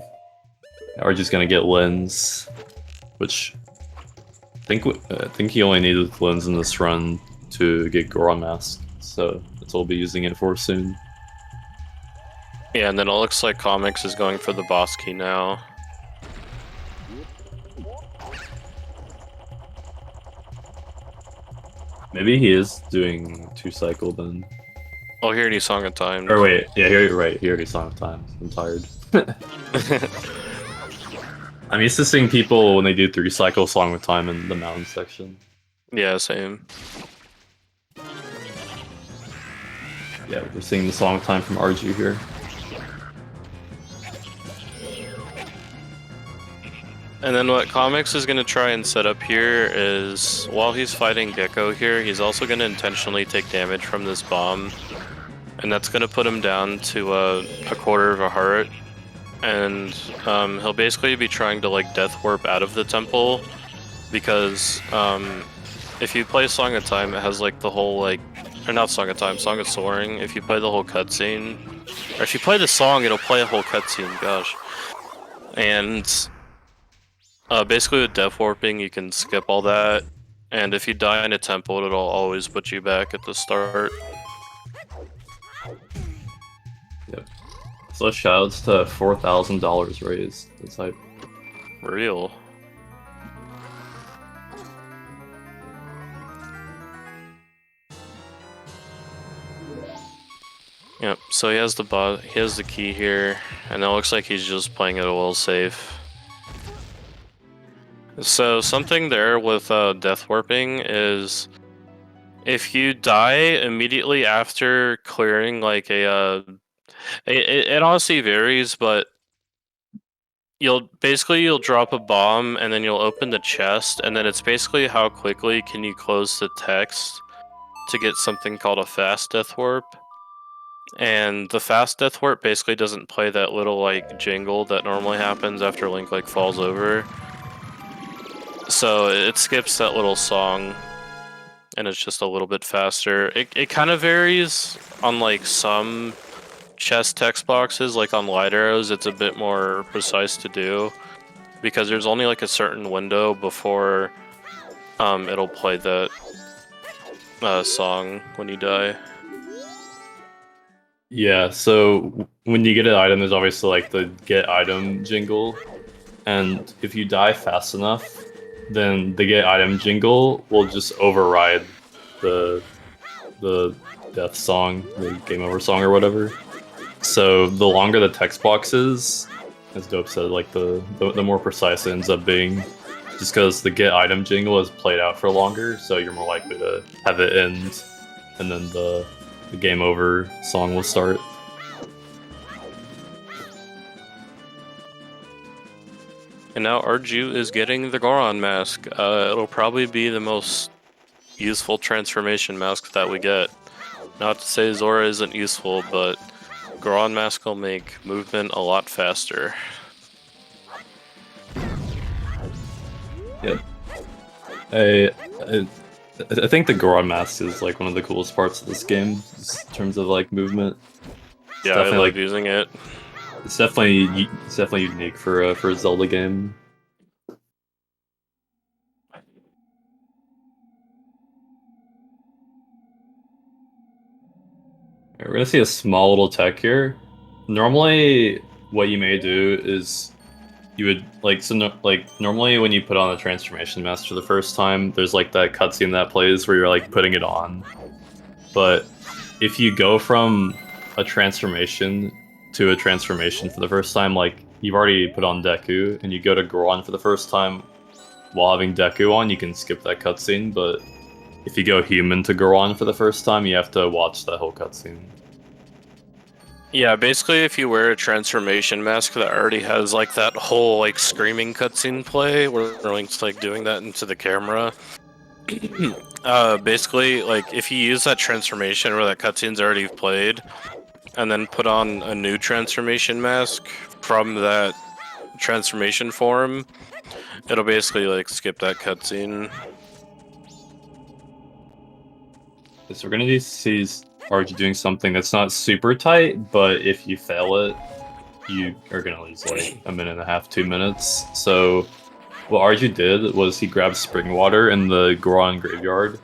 we're just gonna get Lens, which I think he only needed Lens in this run to get Goron Mask, so that's what we'll be using it for soon. Yeah, and then it looks like Kamex is going for the boss key now. Maybe he is doing 2-cycle then. I'll hear any song of time. Or wait, yeah, you're right. He already Song of Time. I'm tired. I'm used to seeing people when they do 3-cycle Song of Time in the mountain section. Yeah, same. Yeah, we're seeing the Song of Time from Ardju here. And then what Kamex is going to try and set up here is, while he's fighting Gecko here, he's also going to intentionally take damage from this bomb. And that's going to put him down to a quarter of a heart. And he'll basically be trying to like death warp out of the temple. Because if you play Song of Time, it has like the whole like, or not Song of Time, Song of Soaring. If you play the whole cutscene, or if you play the song, it'll play a whole cutscene, gosh. And basically with death warping, you can skip all that, and if you die in a temple, it'll always put you back at the start. Yep. So shoutouts to $4,000 raised. That's hype. Real. Yep. So he has the key here, and it looks like he's just playing it a little safe. So something there with death warping is if you die immediately after clearing like a it honestly varies, but you'll drop a bomb and then you'll open the chest, and then it's basically how quickly can you close the text to get something called a fast death warp. And the fast death warp basically doesn't play that little like jingle that normally happens after Link like falls over. So it skips that little song, and it's just a little bit faster. It kind of varies on like some chest text boxes, like on light arrows, it's a bit more precise to do because there's only like a certain window before it'll play that song when you die. Yeah, so when you get an item, there's obviously like the get item jingle, and if you die fast enough, then the get item jingle will just override the death song, the game over song or whatever. So the longer the text box is, as Dope said, like the more precise it ends up being, just because the get item jingle is played out for longer, so you're more likely to have it end, and then the game over song will start. And now Ardju is getting the Goron mask. It'll probably be the most useful transformation mask that we get. Not to say Zora isn't useful, but Goron mask will make movement a lot faster. Yep. I think the Goron mask is like one of the coolest parts of this game, just in terms of like movement. Yeah, I love using it. It's definitely unique for a Zelda game. We're gonna see a small little tech here. Normally, what you may do is you would normally when you put on a transformation mask for the first time, there's like that cutscene that plays where you're like putting it on. But if you go from a transformation to a transformation for the first time, like you've already put on Deku, and you go to Goron for the first time while having Deku on, you can skip that cutscene, but if you go human to Goron for the first time, you have to watch that whole cutscene. Yeah, basically if you wear a transformation mask that already has like that whole like screaming cutscene play where Link's like doing that into the camera, basically like if you use that transformation where that cutscene's already played and then put on a new transformation mask from that transformation form, it'll basically like skip that cutscene. So we're gonna see Ardju doing something that's not super tight, but if you fail it, you are gonna lose like a minute and a half, 2 minutes. So what Ardju did was he grabbed spring water in the Goron graveyard,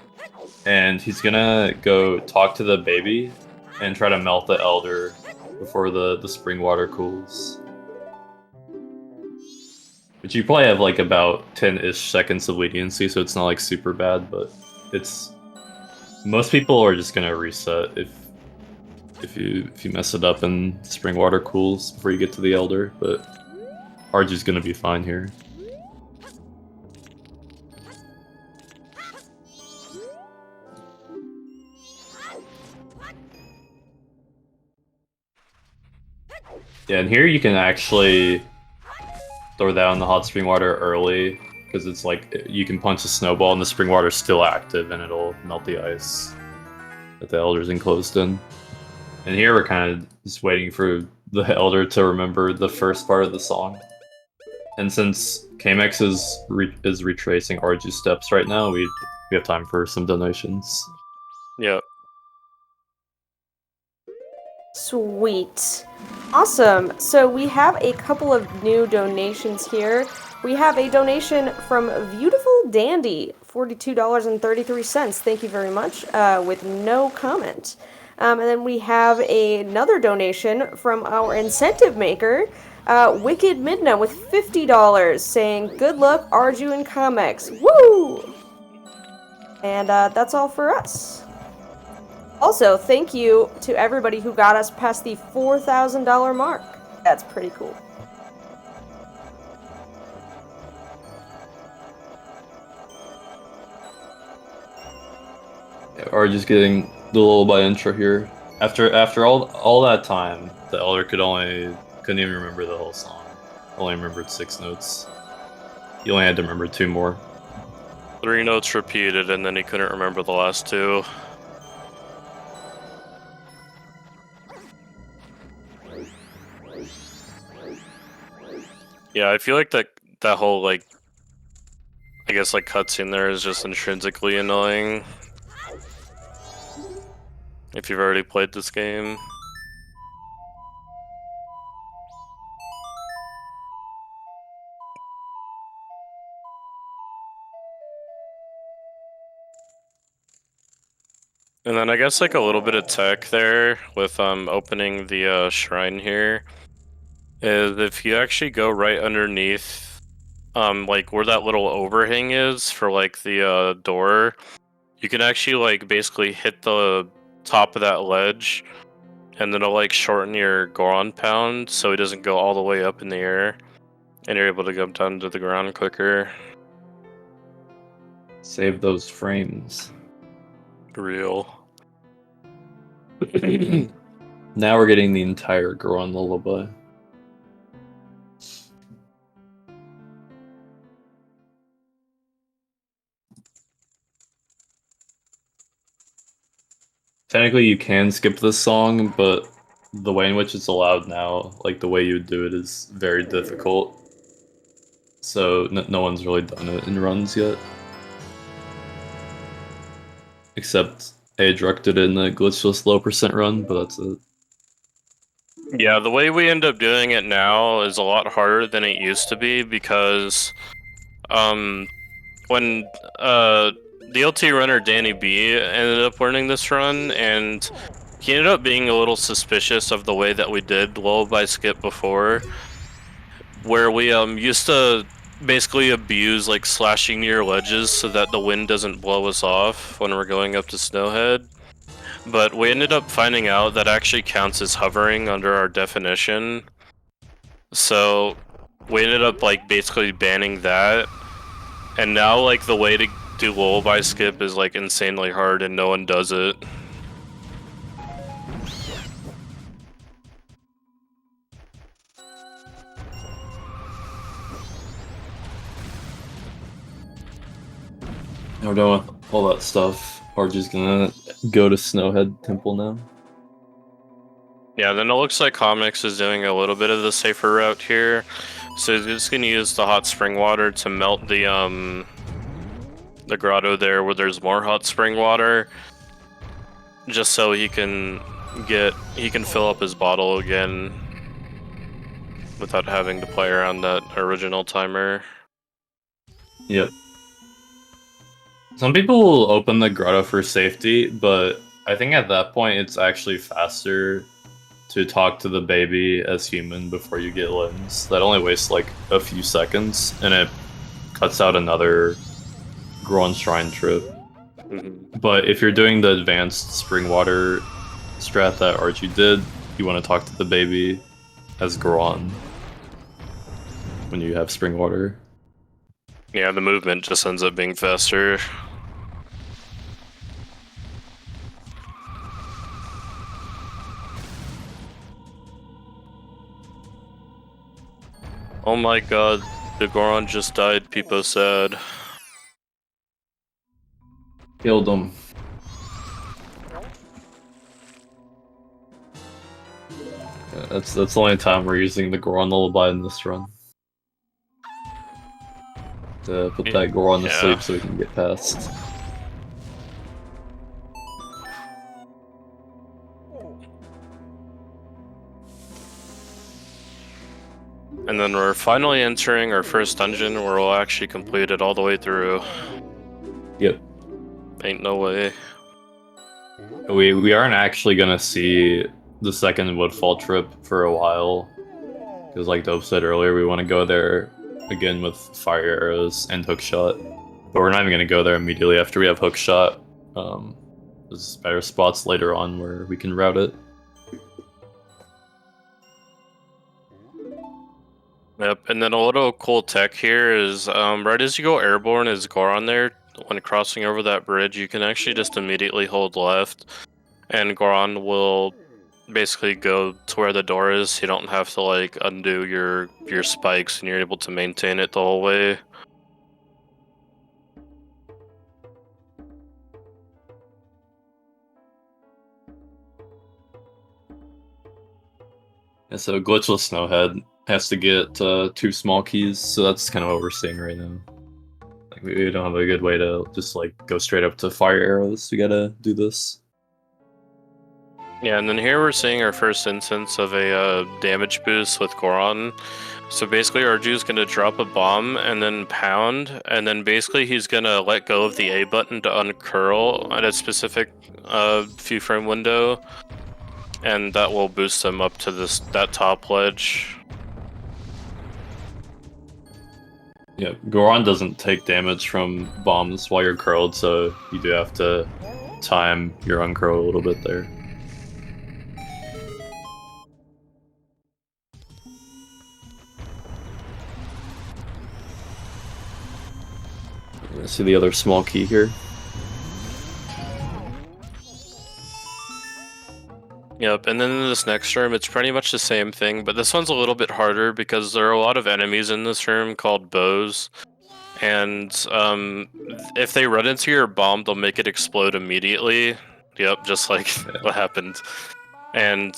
and he's gonna go talk to the baby and try to melt the elder before the spring water cools. But you probably have like about 10-ish seconds of leniency, so it's not like super bad, but it's most people are just gonna reset if you mess it up and spring water cools before you get to the Elder, but Ardju's gonna be fine here. Yeah, and here you can actually throw down the hot spring water early, because it's like you can punch a snowball and the spring water's still active and it'll melt the ice that the Elder's enclosed in. And here we're kind of just waiting for the Elder to remember the first part of the song. And since Kamex is retracing Ardju's steps right now, we have time for some donations. Yep. Sweet. Awesome. So we have a couple of new donations here. We have a donation from Beautiful Dandy, $42.33. Thank you very much, with no comment. And then we have another donation from our incentive maker, Wicked Midna, with $50, saying, "Good luck, Ardju and Kamex. Woo!" And that's all for us. Also, thank you to everybody who got us past the $4,000 mark. That's pretty cool. Ardju's getting the lullaby intro here. After all that time, the Elder couldn't even remember the whole song. Only remembered 6 notes. He only had to remember 2 more. 3 notes repeated, and then he couldn't remember the last 2. Yeah, I feel like that whole, like, I guess, like, cutscene there is just intrinsically annoying. If you've already played this game. And then I guess, like, a little bit of tech there with opening the shrine here is if you actually go right underneath like where that little overhang is for like the door, you can actually like basically hit the top of that ledge and then it'll like shorten your ground pound so it doesn't go all the way up in the air and you're able to go down to the ground quicker. Save those frames. Real. Now we're getting the entire Goron lullaby. Technically, you can skip this song, but the way in which it's allowed now, like the way you would do it, is very difficult. So no one's really done it in runs yet. Except Aedruk did it in the glitchless low percent run, but that's it. Yeah, the way we end up doing it now is a lot harder than it used to be because when DLT runner Danny B ended up learning this run, and he ended up being a little suspicious of the way that we did lullaby skip before, where we used to basically abuse like slashing near ledges so that the wind doesn't blow us off when we're going up to Snowhead. But we ended up finding out that actually counts as hovering under our definition. So we ended up like basically banning that. And now like the way to do lullaby skip is like insanely hard and no one does it. We're done with all that stuff. Ardju's gonna go to Snowhead Temple now. Yeah, then it looks like Kamex is doing a little bit of the safer route here. So he's just gonna use the hot spring water to melt the grotto there where there's more hot spring water. Just so he can fill up his bottle again without having to play around that original timer. Yep. Some people will open the grotto for safety, but I think at that point it's actually faster to talk to the baby as human before you get limbs. That only wastes like a few seconds, and it cuts out another Goron Shrine trip. But if you're doing the advanced spring water strat that Ardju did, you want to talk to the baby as Goron when you have spring water. Yeah, the movement just ends up being faster. Oh my god, the Goron just died, people said. Killed him. Yeah, that's the only time we're using the Goron lullaby in this run. To put that Goron to sleep so we can get past. And then we're finally entering our first dungeon where we'll actually complete it all the way through. Yep. Ain't no way. We aren't actually gonna see the second Woodfall trip for a while. Because like Dope said earlier, we want to go there again with fire arrows and hookshot. But we're not even gonna go there immediately after we have hookshot. There's better spots later on where we can route it. Yep, and then a little cool tech here is right as you go airborne is Goron there. When crossing over that bridge, you can actually just immediately hold left, and Goron will basically go to where the door is. You don't have to like undo your spikes, and you're able to maintain it the whole way. And so Glitchless Snowhead has to get 2 small keys, so that's kind of what we're seeing right now. Like we don't have a good way to just like go straight up to fire arrows. We gotta do this. Yeah, and then here we're seeing our first instance of a damage boost with Goron. So basically Ardju's going to drop a bomb and then pound, and then basically he's going to let go of the A button to uncurl at a specific few frame window, and that will boost him up to that top ledge. Yeah, Goron doesn't take damage from bombs while you're curled, so you do have to time your uncurl a little bit there. See the other small key here. Yep, and then in this next room, it's pretty much the same thing, but this one's a little bit harder because there are a lot of enemies in this room called bows. And if they run into your bomb, they'll make it explode immediately. Yep, just like what happened. And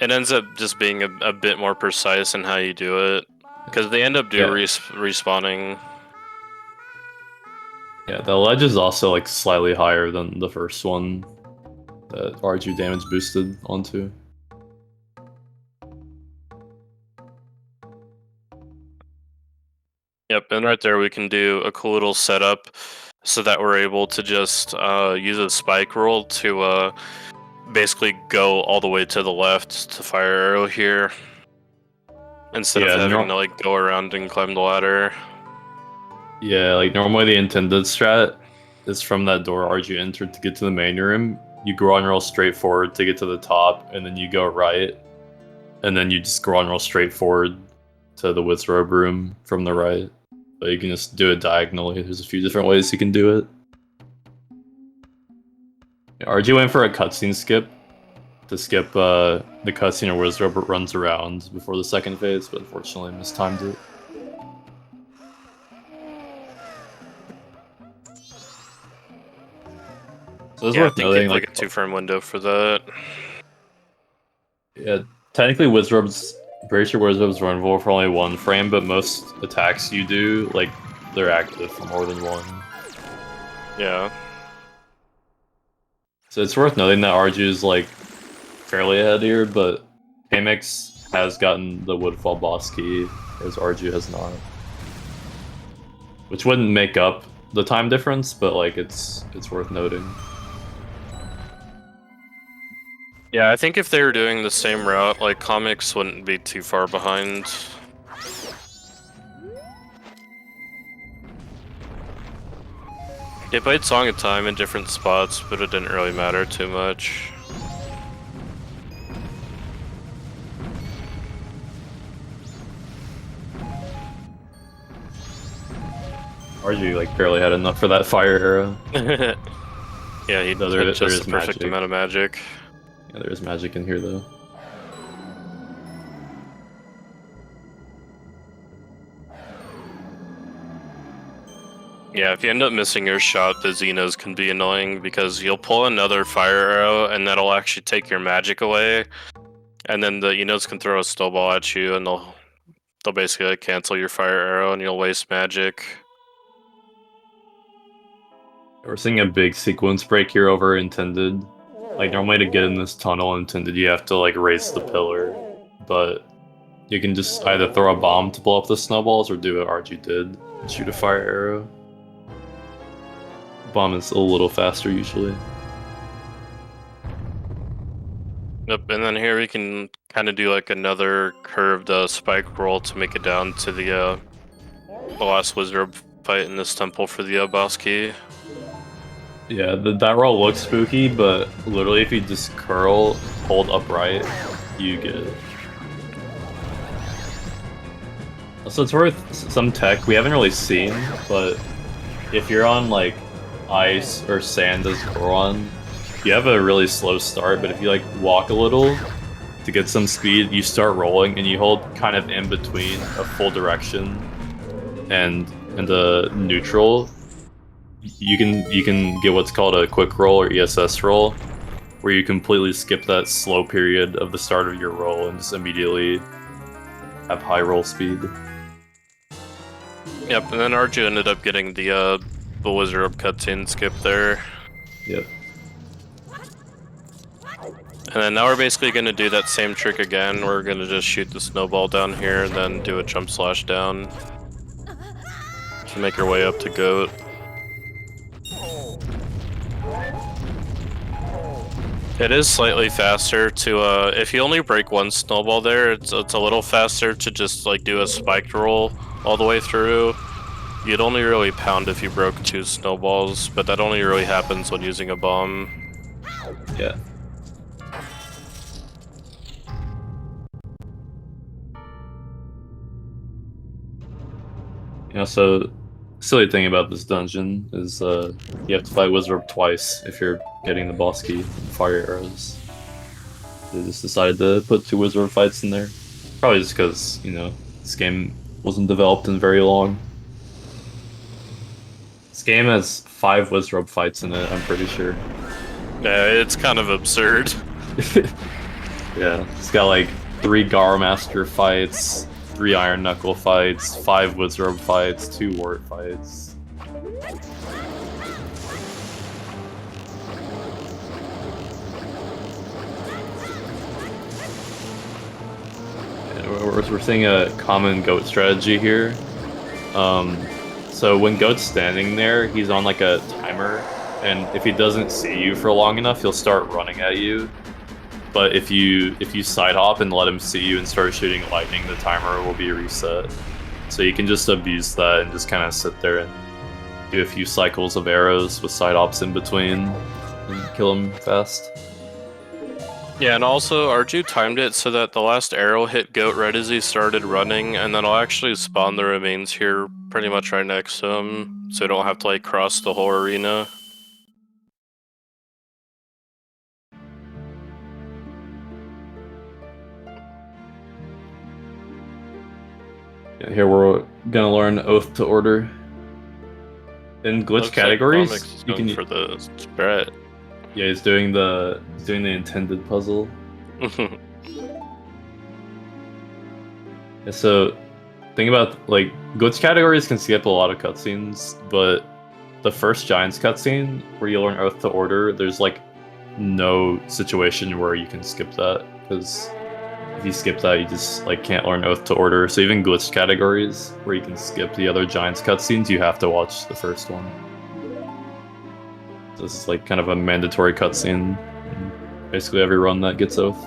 it ends up just being a bit more precise in how you do it. Because they end up respawning. Yeah, the ledge is also like slightly higher than the first one that Ardju damage boosted onto. Yep, and right there we can do a cool little setup so that we're able to just use a spike roll to basically go all the way to the left to fire arrow here. Instead of having to like go around and climb the ladder. Yeah, like normally the intended strat is from that door Ardju entered to get to the main room. You go on roll straight forward to get to the top, and then you go right, and then you just go on roll straight forward to the Wizrobe room from the right. But you can just do it diagonally. There's a few different ways you can do it. Yeah, Ardju went for a cutscene skip to skip the cutscene where Wizrobe runs around before the second phase, but unfortunately mistimed it. So it's worth noting, like a 2 frame window for that. Yeah, technically Wizrobe's pretty sure Wizrobe's vulnerable for only 1 frame, but most attacks you do, like, they're active for more than 1. Yeah. So it's worth noting that Ardju's like fairly ahead here, but Kamex has gotten the Woodfall boss key, whereas Ardju has not. Which wouldn't make up the time difference, but like it's worth noting. Yeah, I think if they were doing the same route, like Kamex wouldn't be too far behind. They played Song of Time in different spots, but it didn't really matter too much. Ardju like barely had enough for that fire arrow. Yeah, he Though had there just is the perfect magic. amount of magic. Yeah, there is magic in here though. Yeah, if you end up missing your shot, the Xenos can be annoying because you'll pull another fire arrow and that'll actually take your magic away. And then the Xenos can throw a snowball at you and they'll basically like, cancel your fire arrow and you'll waste magic. We're seeing a big sequence break here over intended. Like normally to get in this tunnel intended you have to like race the pillar, but you can just either throw a bomb to blow up the snowballs or do what Ardju did and shoot a fire arrow. Bomb is a little faster usually. Yep, and then here we can kind of do like another curved spike roll to make it down to the last wizard fight in this temple for the boss key. Yeah, that roll looks spooky, but literally if you just curl, hold upright, you get it. So it's worth some tech we haven't really seen, but if you're on like ice or sand as Goron, you have a really slow start, but if you like walk a little to get some speed, you start rolling and you hold kind of in between a full direction and a neutral. You can get what's called a quick roll or ESS roll, where you completely skip that slow period of the start of your roll and just immediately have high roll speed. Yep, and then Ardju ended up getting the wizard cutscene skip there. Yep. And then now we're basically going to do that same trick again. We're going to just shoot the snowball down here and then do a jump slash down to make our way up to Goat. It is slightly faster to, if you only break one snowball there, it's a little faster to just like do a spiked roll all the way through. You'd only really pound if you broke 2 snowballs, but that only really happens when using a bomb. Yeah. You know, so silly thing about this dungeon is you have to fight Wizard twice if you're getting the boss key fire arrows. They just decided to put 2 Wizard fights in there. Probably just because, you know, this game wasn't developed in very long. This game has 5 Wizard fights in it, I'm pretty sure. Yeah, it's kind of absurd. Yeah, it's got like 3 Gar Master fights, 3 Iron Knuckle fights, 5 Wizard fights, 2 Wart fights. And we're seeing a common Goat strategy here. So when Goat's standing there, he's on like a timer, and if he doesn't see you for long enough, he'll start running at you. But if you side hop and let him see you and start shooting lightning, the timer will be reset. So you can just abuse that and just kind of sit there and do a few cycles of arrows with side hops in between and kill him fast. Yeah, and also Ardju timed it so that the last arrow hit Goat right as he started running, and then I'll actually spawn the remains here pretty much right next to him, so you don't have to like cross the whole arena. Yeah, here we're gonna learn Oath to Order. In glitch Looks categories, like Kamex is you going can. for the spread. Yeah, he's doing the intended puzzle. Yeah, so think about like glitch categories can skip a lot of cutscenes, but the first Giants cutscene where you learn Oath to Order, there's like no situation where you can skip that, because if you skip that, you just like can't learn Oath to Order. So even glitch categories where you can skip the other Giants cutscenes, you have to watch the first one. This is like kind of a mandatory cutscene in basically every run that gets Oath.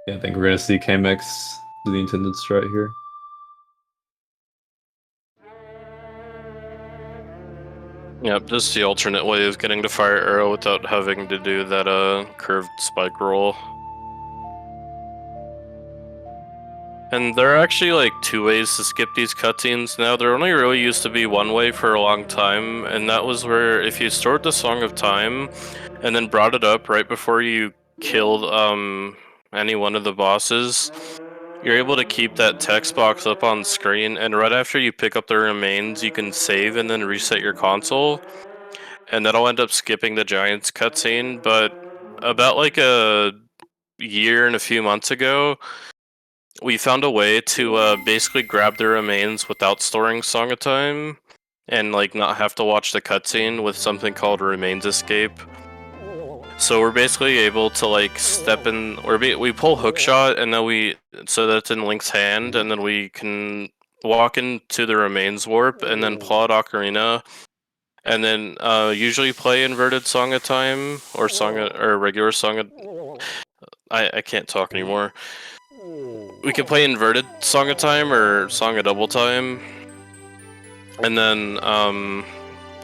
Yeah, I think we're gonna see Kamex do the intended strat here. Yep, just the alternate way of getting to fire arrow without having to do that curved spike roll. And there are actually like 2 ways to skip these cutscenes now. There only really used to be one way for a long time, and that was where if you stored the Song of Time and then brought it up right before you killed any one of the bosses, you're able to keep that text box up on screen, and right after you pick up the remains, you can save and then reset your console, and that'll end up skipping the Giants cutscene. But about like a year and a few months ago, we found a way to basically grab the remains without storing Song of Time, and like not have to watch the cutscene with something called Remains Escape. So we're basically able to like step in, or we pull hookshot, and then so that's in Link's hand, and then we can walk into the Remains Warp, and then pull out Ocarina, and then usually play Inverted Song of Time or regular Song of. I can't talk anymore. We can play Inverted Song of Time or Song of Double Time, and then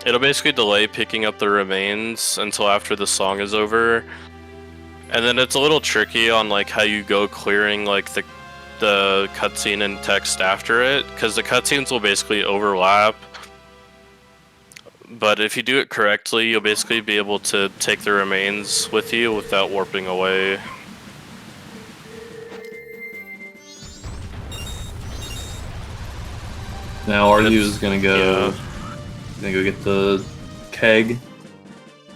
it'll basically delay picking up the remains until after the song is over. And then it's a little tricky on like how you go clearing like the cutscene and text after it, because the cutscenes will basically overlap. But if you do it correctly, you'll basically be able to take the remains with you without warping away. Now Ardju's gonna go get the keg,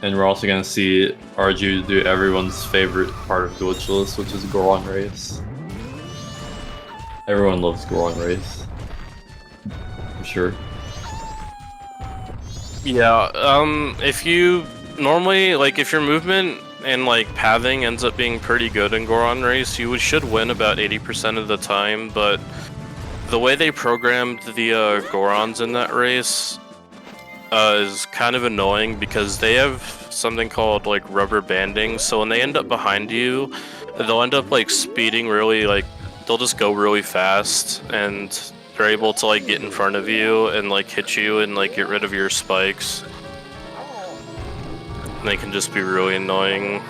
and we're also gonna see Ardju do everyone's favorite part of Glitchless, which is Goron Race. Everyone loves Goron Race, I'm sure. Yeah, if you normally, like, if your movement and like pathing ends up being pretty good in Goron Race, you should win about 80% of the time, but the way they programmed the Gorons in that race is kind of annoying, because they have something called like rubber banding, so when they end up behind you, they'll end up like speeding really, like they'll just go really fast, and they're able to like get in front of you and like hit you and like get rid of your spikes. And they can just be really annoying.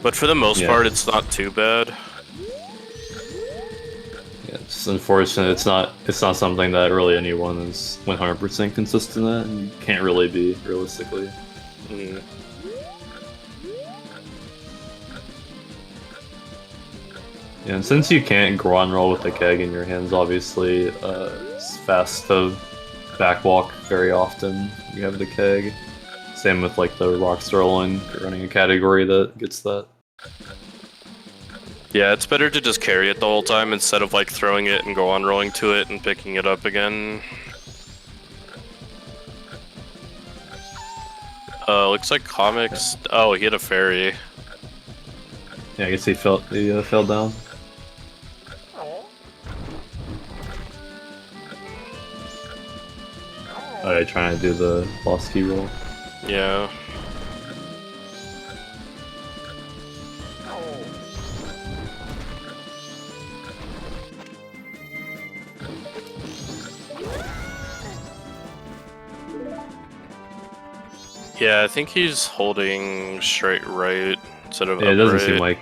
But for the most part, it's not too bad. Yeah, it's unfortunate. It's not something that really anyone is 100% consistent at, and you can't really be realistically. Mm. Yeah, and since you can't Goron roll with the keg in your hands, obviously, it's fast to backwalk very often. You have the keg. Same with like the Rockstar line, you're running a category that gets that. Yeah, it's better to just carry it the whole time instead of like throwing it and go on rolling to it and picking it up again. Looks like Kamex. Oh, he had a fairy. Yeah, I guess he fell down. Alright, trying to do the boss key roll. Yeah. Yeah, I think he's holding straight right instead of Yeah, it doesn't upright. seem like...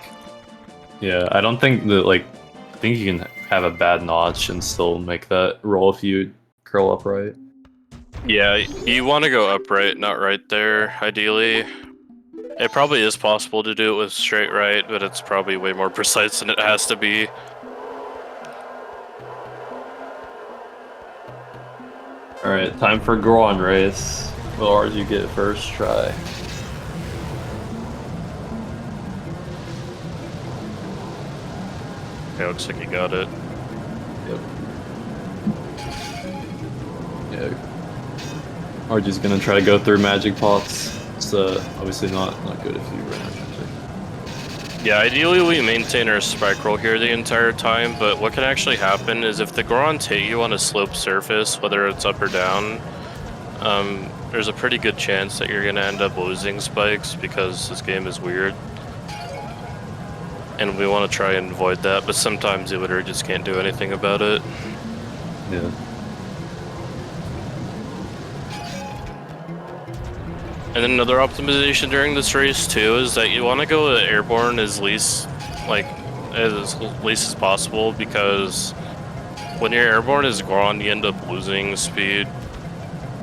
Yeah, I don't think that, like... I think you can have a bad notch and still make that roll if you curl upright. Yeah, you want to go upright, not right there, ideally. It probably is possible to do it with straight right, but it's probably way more precise than it has to be. Alright, time for Goron Race. Will Ardju get first try? Okay, looks like he got it. Yep. Yeah. Ardju's gonna try to go through magic pots. It's obviously not good if you run out of magic. Yeah, ideally we maintain our spike roll here the entire time, but what can actually happen is if the Gorons hit you on a sloped surface, whether it's up or down, there's a pretty good chance that you're gonna end up losing spikes because this game is weird. and we want to try and avoid that, but sometimes you literally just can't do anything about it. Yeah. And then another optimization during this race too is that you want to go airborne as least as possible, because when you're airborne as Goron, you end up losing speed,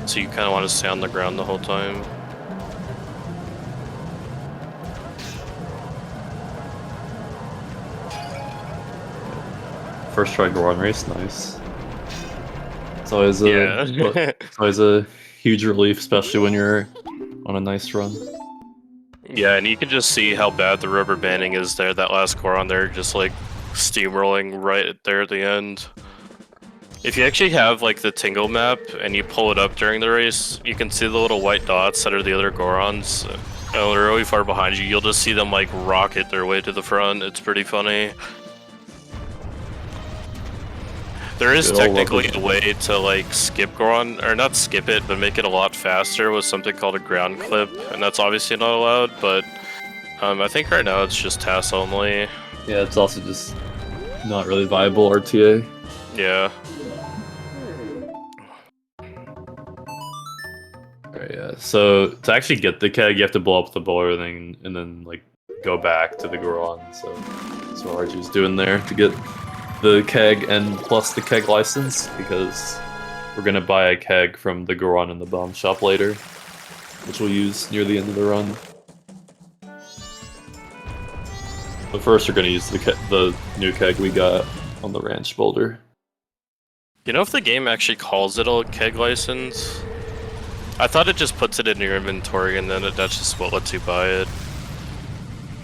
so you kind of want to stay on the ground the whole time. First try Goron race, nice. It's always it's always a huge relief, especially when you're on a nice run. Yeah, and you can just see how bad the rubber banding is there. That last Goron there, just like steamrolling right there at the end. If you actually have like the Tingle map and you pull it up during the race, you can see the little white dots that are the other Gorons. And they're really far behind you. You'll just see them like rocket their way to the front. It's pretty funny. There is technically a way to like skip Goron, or not skip it, but make it a lot faster with something called a ground clip, and that's obviously not allowed, but I think right now it's just TAS only. Yeah, it's also just not really viable RTA. Yeah. Alright, yeah. So to actually get the keg, you have to blow up the boiler thing and then like go back to the Goron. So that's what Ardju's doing there to get the keg and plus the keg license, because we're gonna buy a keg from the Goron in the bomb shop later, which we'll use near the end of the run. But first, we're gonna use the new keg we got on the ranch boulder. You know if the game actually calls it a keg license? I thought it just puts it in your inventory and then that's just what lets you buy it.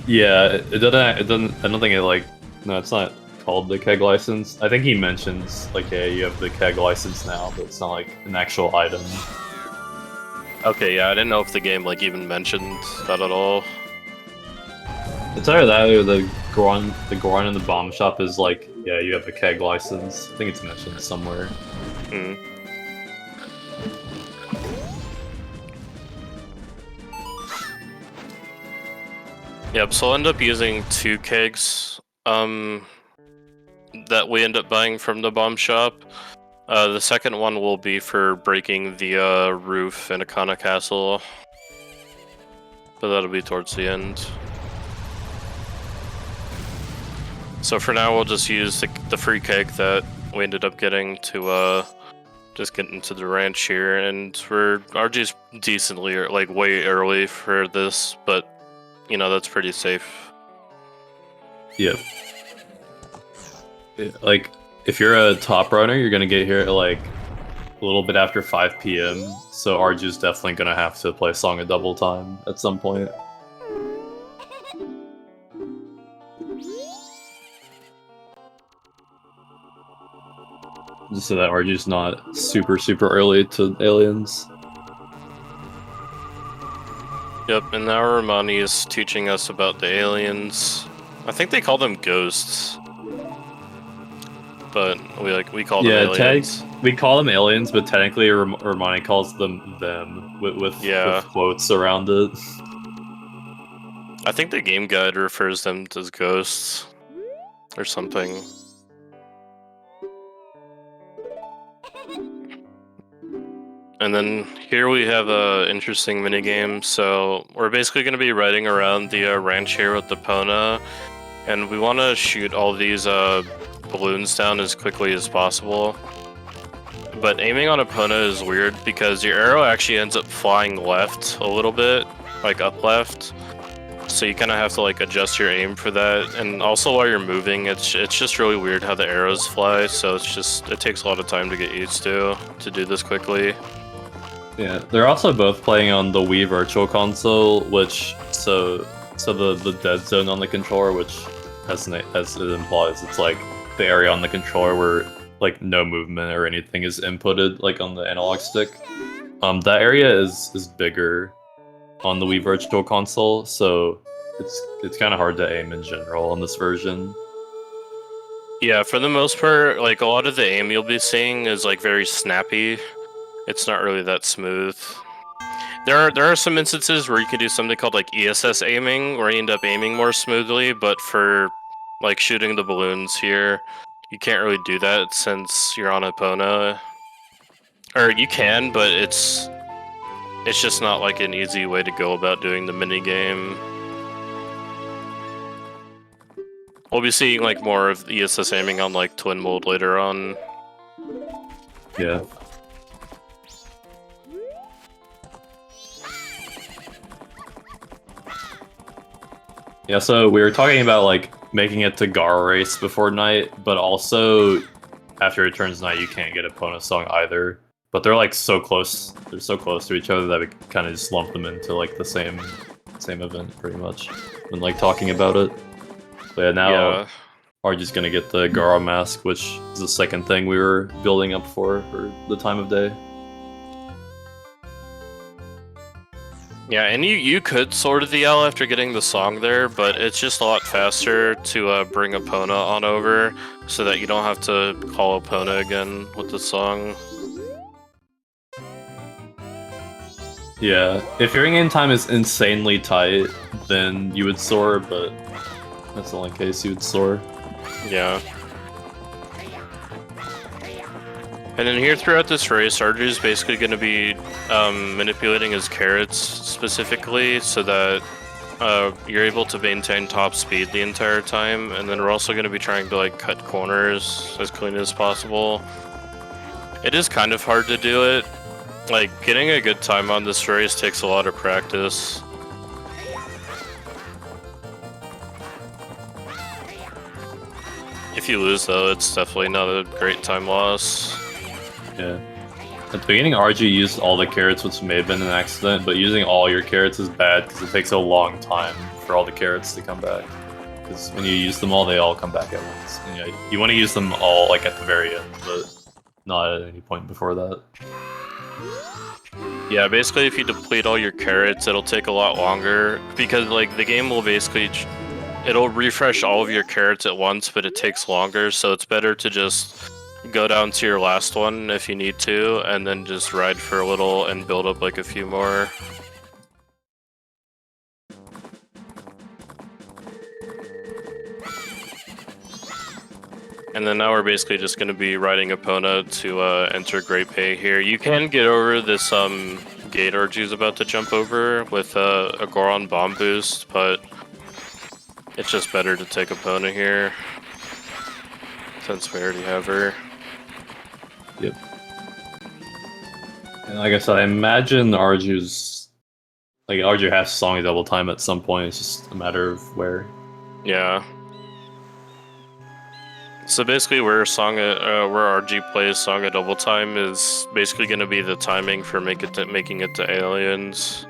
Yeah, it doesn't. It doesn't. I don't think it like. No, it's not called the keg license. I think he mentions like, hey, you have the keg license now, but it's not like an actual item. Okay, yeah, I didn't know if the game like even mentioned that at all. It's either that or the Goron in the bomb shop is like, yeah, you have a keg license. I think it's mentioned somewhere. Hmm. Yep, so I'll end up using 2 kegs that we end up buying from the bomb shop. The second one will be for breaking the roof in Akana Castle, but that'll be towards the end. So for now, we'll just use the free keg that we ended up getting to just get into the ranch here, and we're Ardju's decently, like way early for this, but you know, that's pretty safe. Yep. Yeah, like, if you're a top runner, you're gonna get here at like a little bit after 5 p.m. So Ardju's definitely gonna have to play Song of Double Time at some point. Just so that Ardju's not super early to aliens. Yep, and now Romani is teaching us about the aliens. I think they call them ghosts, but we call them aliens. We call them aliens, but technically Romani calls them with quotes around it. I think the game guide refers them as ghosts or something. And then here we have a interesting minigame. So we're basically going to be riding around the ranch here with the Pona, and we want to shoot all these balloons down as quickly as possible. But aiming on a Pona is weird because your arrow actually ends up flying left a little bit, like up left. So you kind of have to like adjust your aim for that. And also while you're moving, it's just really weird how the arrows fly. So it takes a lot of time to get used to do this quickly. Yeah, they're also both playing on the Wii Virtual Console, which so the dead zone on the controller, which as it implies, it's like the area on the controller where like no movement or anything is inputted, like on the analog stick. That area is bigger on the Wii Virtual Console, so it's kind of hard to aim in general on this version. Yeah, for the most part, like a lot of the aim you'll be seeing is like very snappy. It's not really that smooth. There are some instances where you can do something called like ESS aiming, where you end up aiming more smoothly, but for like shooting the balloons here. You can't really do that since you're on Epona. Or you can, but it's just not like an easy way to go about doing the mini game. We'll be seeing like more of ESS aiming on like twin mode later on. Yeah. Yeah, so we were talking about like making it to Gar race before night, but also after it turns night you can't get a Pona song either. But they're like so close, they're so close to each other that we kind of just lump them into like the same event pretty much when like talking about it. But yeah, now Yeah. Ardju's gonna get the Gara mask, which is the second thing we were building up for the time of day. Yeah, and you could Sword of the L after getting the song there, but it's just a lot faster to bring Epona on over so that you don't have to call Epona again with the song. Yeah, if your in-game time is insanely tight, then you would soar, but that's the only case you would soar. Yeah. And then here throughout this race, Ardju is basically going to be manipulating his carrots specifically so that you're able to maintain top speed the entire time. And then we're also going to be trying to like cut corners as clean as possible. It is kind of hard to do it. Like, getting a good time on this race takes a lot of practice. If you lose though, it's definitely not a great time loss. Yeah. At the beginning, Ardju used all the carrots, which may have been an accident, but using all your carrots is bad because it takes a long time for all the carrots to come back. Because when you use them all, they all come back at once. And, yeah, you want to use them all like at the very end, but not at any point before that. Yeah, basically if you deplete all your carrots, it'll take a lot longer, because like the game will basically, it'll refresh all of your carrots at once, but it takes longer, so it's better to just go down to your last one if you need to, and then just ride for a little and build up like a few more. And then now we're basically just going to be riding Epona to enter Great Bay here. You can get over this gate Ardju's about to jump over with a Goron bomb boost, but it's just better to take Epona here since we already have her. Yep. And like I said, I imagine Ardju has song double time at some point. It's just a matter of where. Yeah. So basically, where Ardju plays Song of Double Time is basically going to be the timing for making it to Aliens.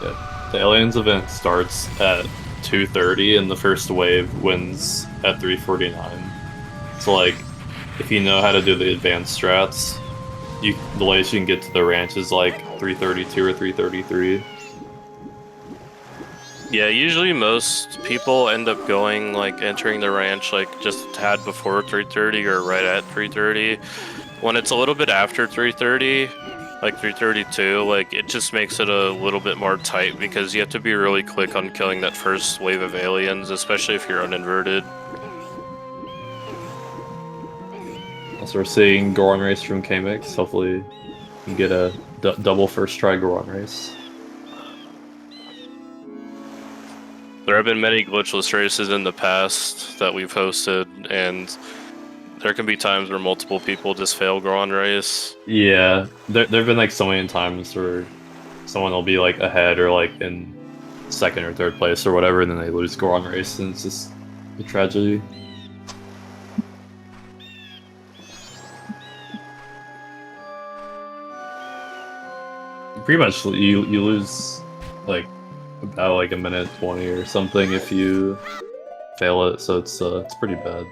Yeah. The Aliens event starts at 2:30, and the first wave wins at 3:49. So like, if you know how to do the advanced strats, the latest you can get to the ranch is like 3:32 or 3:33. Yeah, usually most people end up going, like, entering the ranch, like, just a tad before 3:30 or right at 3:30. When it's a little bit after 3:30, like 3:32, like, it just makes it a little bit more tight because you have to be really quick on killing that first wave of aliens, especially if you're uninverted. Also, we're seeing Goron race from Kamex. Hopefully, you can get a double first try Goron race. There have been many glitchless races in the past that we've hosted, and there can be times where multiple people just fail Goron race. Yeah, there've been like so many times where someone will be like ahead or like in second or third place or whatever, and then they lose Goron race, and it's just a tragedy. Pretty much, you lose like about like a minute 20 or something if you fail it, so it's pretty bad.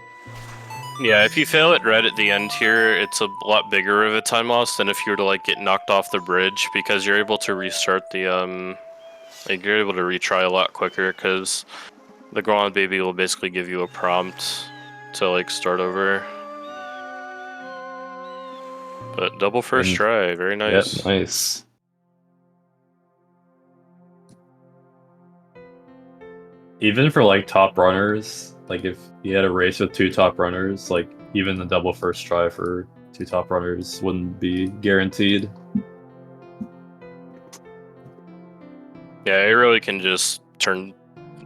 Yeah, if you fail it right at the end here, it's a lot bigger of a time loss than if you were to like get knocked off the bridge, because you're able to restart the like you're able to retry a lot quicker because the Grand Baby will basically give you a prompt to like start over. But double first try, very nice. Yep, nice. even for like top runners, like if you had a race with 2 top runners, like even the double first try for 2 top runners wouldn't be guaranteed. Yeah, it really can just turn,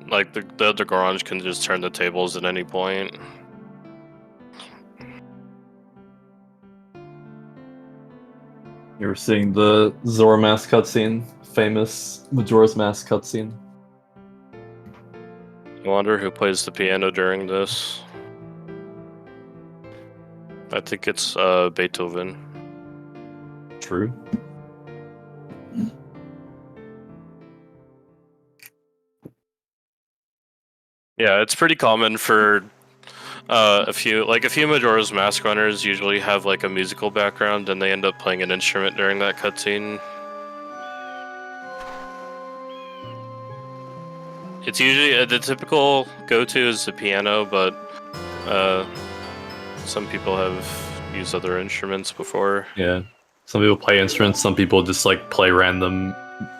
like the other garage can just turn the tables at any point. You were seeing the Zora mask cutscene, famous Majora's Mask cutscene. I wonder who plays the piano during this. I think it's Beethoven. True. Yeah, it's pretty common for a few Majora's Mask runners usually have like a musical background and they end up playing an instrument during that cutscene. It's usually the typical go-to is the piano, but some people have used other instruments before. Yeah. Some people play instruments, some people just like play random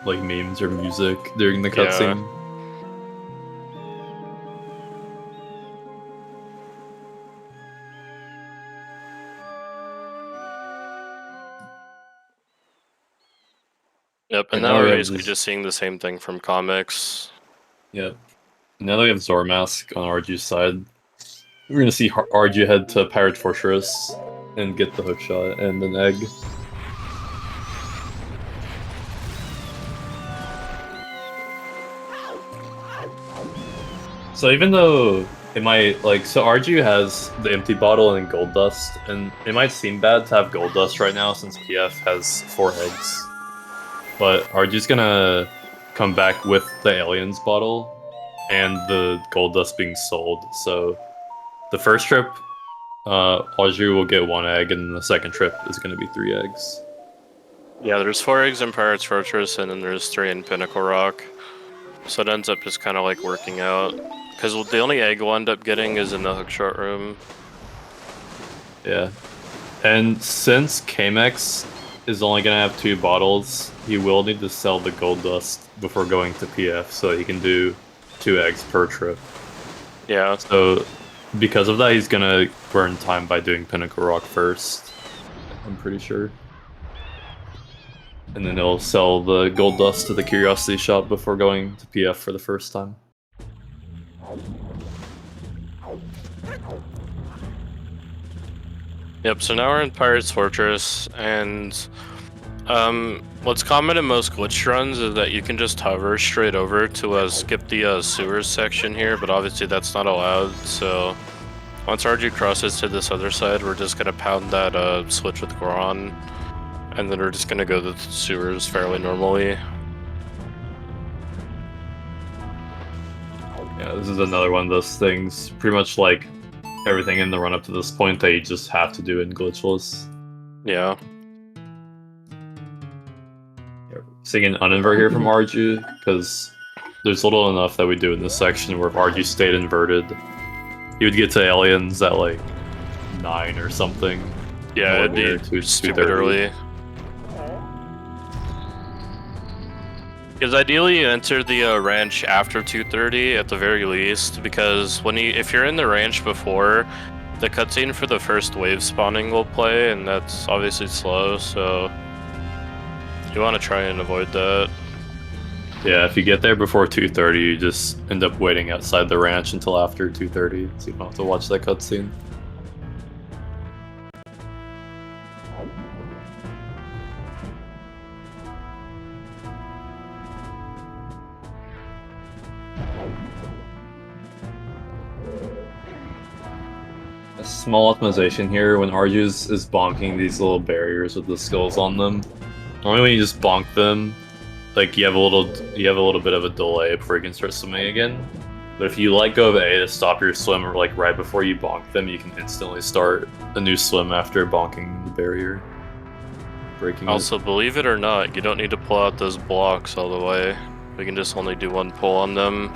like memes or music during the cutscene. Yeah. Yep, and now we're basically just seeing the same thing from Kamex8. Yep. Now that we have Zora Mask on Ardju's side, we're gonna see Ardju head to Pirate Fortress and get the hookshot and an egg. So even though it might, like, so Ardju has the empty bottle and gold dust, and it might seem bad to have gold dust right now since PF has 4 eggs. But Ardju's gonna come back with the aliens bottle and the gold dust being sold. So the first trip, Ardju will get 1 egg, and the second trip is gonna be 3 eggs. Yeah, there's 4 eggs in Pirate's Fortress, and then there's 3 in Pinnacle Rock. So it ends up just kind of like working out. Because the only egg we'll end up getting is in the hookshot room. Yeah. And since Kamex is only going to have 2 bottles, he will need to sell the gold dust before going to PF, so he can do 2 eggs per trip. Yeah. So because of that, he's going to burn time by doing Pinnacle Rock first, I'm pretty sure. And then he'll sell the gold dust to the Curiosity Shop before going to PF for the first time. Yep, so now we're in Pirate's Fortress, and what's common in most glitch runs is that you can just hover straight over to skip the sewers section here, but obviously that's not allowed, so once Ardju crosses to this other side, we're just going to pound that switch with Goron, and then we're just going to go to the sewers fairly normally. Yeah, this is another one of those things, pretty much like everything in the run-up to this point that you just have to do in glitchless. Yeah. Seeing an uninvert here from Ardju, because there's little enough that we do in this section where if Ardju stayed inverted, he would get to aliens at like 9 or something. Yeah, it'd be stupid early. Because ideally you enter the ranch after 2:30 at the very least, because if you're in the ranch before, the cutscene for the first wave spawning will play, and that's obviously slow, so you want to try and avoid that. Yeah, if you get there before 2:30, you just end up waiting outside the ranch until after 2:30, so you don't have to watch that cutscene. A small optimization here, when Ardju is bonking these little barriers with the skulls on them. Normally when you just bonk them, like you have a little bit of a delay before you can start swimming again. But if you let go of A to stop your swim, or like right before you bonk them, you can instantly start a new swim after bonking the barrier. Breaking Also, believe it or not, you don't need to pull out those blocks all the way. We can just only do 1 pull on them.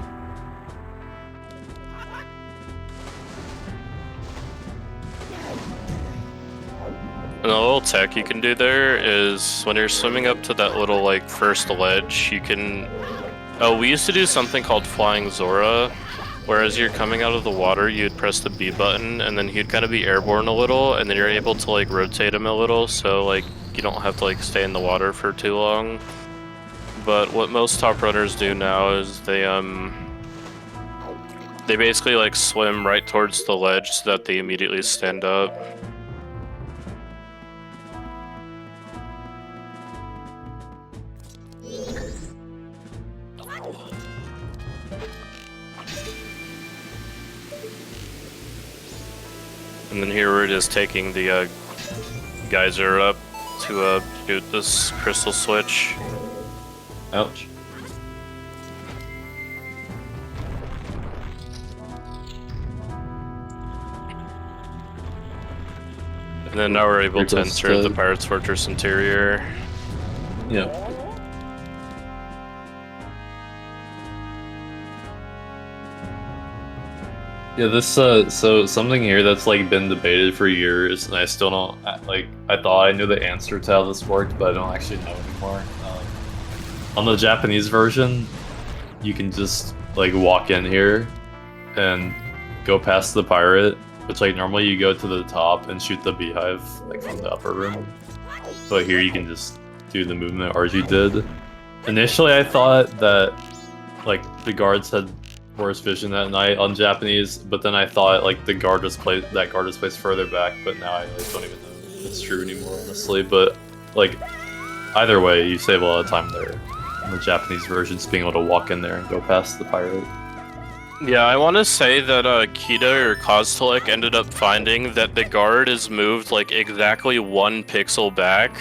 And a little tech you can do there is when you're swimming up to that little like first ledge, you can Oh, we used to do something called Flying Zora, where as you're coming out of the water, you'd press the B button, and then he'd kind of be airborne a little, and then you're able to like rotate him a little, so like you don't have to like stay in the water for too long. But what most top runners do now is they basically like swim right towards the ledge so that they immediately stand up. And then here we're just taking the geyser up to shoot this crystal switch. Ouch. And then now we're able Here to goes enter the the- Pirate's Fortress interior. Yeah. Yeah, this so something here that's like been debated for years, and I still don't I thought I knew the answer to how this worked, but I don't actually know anymore. On the Japanese version, you can just like walk in here and go past the pirate, which like normally you go to the top and shoot the beehive like from the upper room, but here you can just do the movement Ardju did. Initially, I thought that like the guards had worse vision that night on Japanese, but then I thought like that guard was placed further back, but now I like, don't even know if it's true anymore, honestly. But like either way, you save a lot of time there. On the Japanese version, just being able to walk in there and go past the pirate. Yeah, I want to say that Kita or Koztelek ended up finding that the guard is moved like exactly 1 pixel back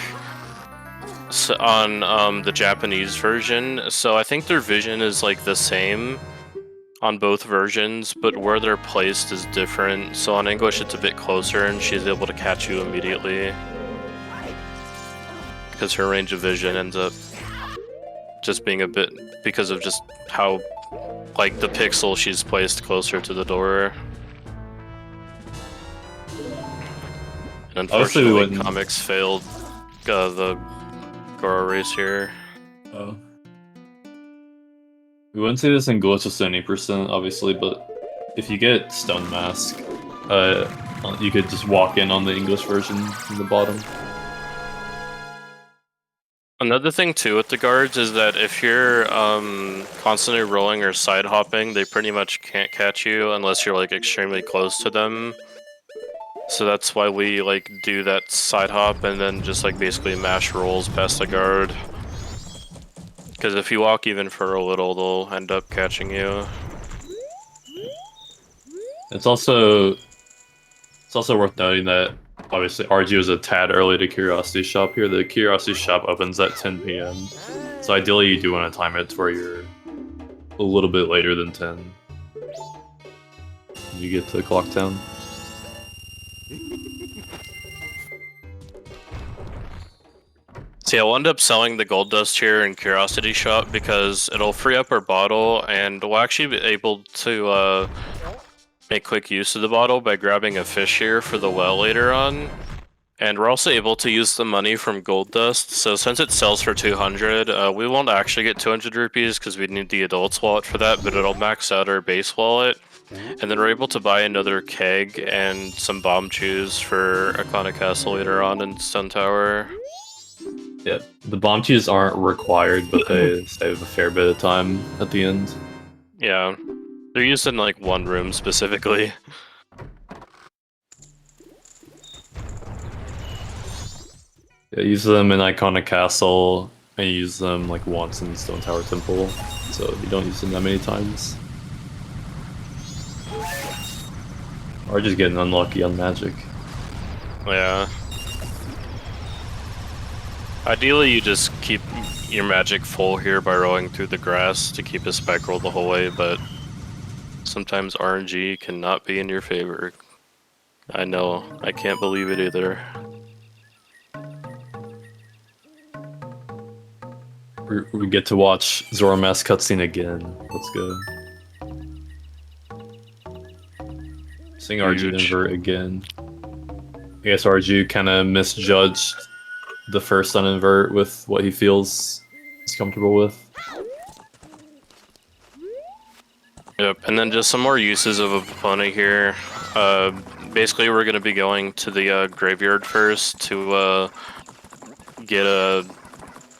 on the Japanese version. So I think their vision is like the same on both versions, but where they're placed is different. So on English it's a bit closer and she's able to catch you immediately. Because her range of vision ends up just being a bit, because of just how, like, the pixel she's placed closer to the door. And unfortunately, Kamex failed the Goro race here. Oh. We wouldn't say this in glitch to 70%, obviously, but if you get Stone Mask, you could just walk in on the English version from the bottom. Another thing too with the guards is that if you're constantly rolling or side hopping, they pretty much can't catch you unless you're like extremely close to them. So that's why we like do that side hop and then just like basically mash rolls past the guard. Because if you walk even for a little, they'll end up catching you. It's also worth noting that obviously Ardju is a tad early to Curiosity Shop here. The Curiosity Shop opens at 10 p.m. So ideally you do want to time it to where you're a little bit later than 10. When you get to Clock Town. So yeah, we'll end up selling the gold dust here in Curiosity Shop because it'll free up our bottle and we'll actually be able to make quick use of the bottle by grabbing a fish here for the well later on. And we're also able to use the money from gold dust. So since it sells for 200, we won't actually get 200 rupees because we need the adult's wallet for that, but it'll max out our base wallet. And then we're able to buy another keg and some bomb chews for Akana Castle later on in Stone Tower. Yeah, the bomb chews aren't required, but they save a fair bit of time at the end. Yeah, they're used in like one room specifically. Yeah, use them in Iconic Castle, and use them like once in Stone Tower Temple, so you don't use them that many times. Or just getting unlucky on magic. Yeah. Ideally, you just keep your magic full here by rolling through the grass to keep a spike roll the whole way, but sometimes RNG cannot be in your favor. I know, I can't believe it either. We get to watch Zoromask cutscene again. Let's go. Seeing Ardju invert again. I guess Ardju kind of misjudged the first uninvert with what he feels he's comfortable with. Yep, and then just some more uses of Epona here. Basically, we're going to be going to the graveyard first to get a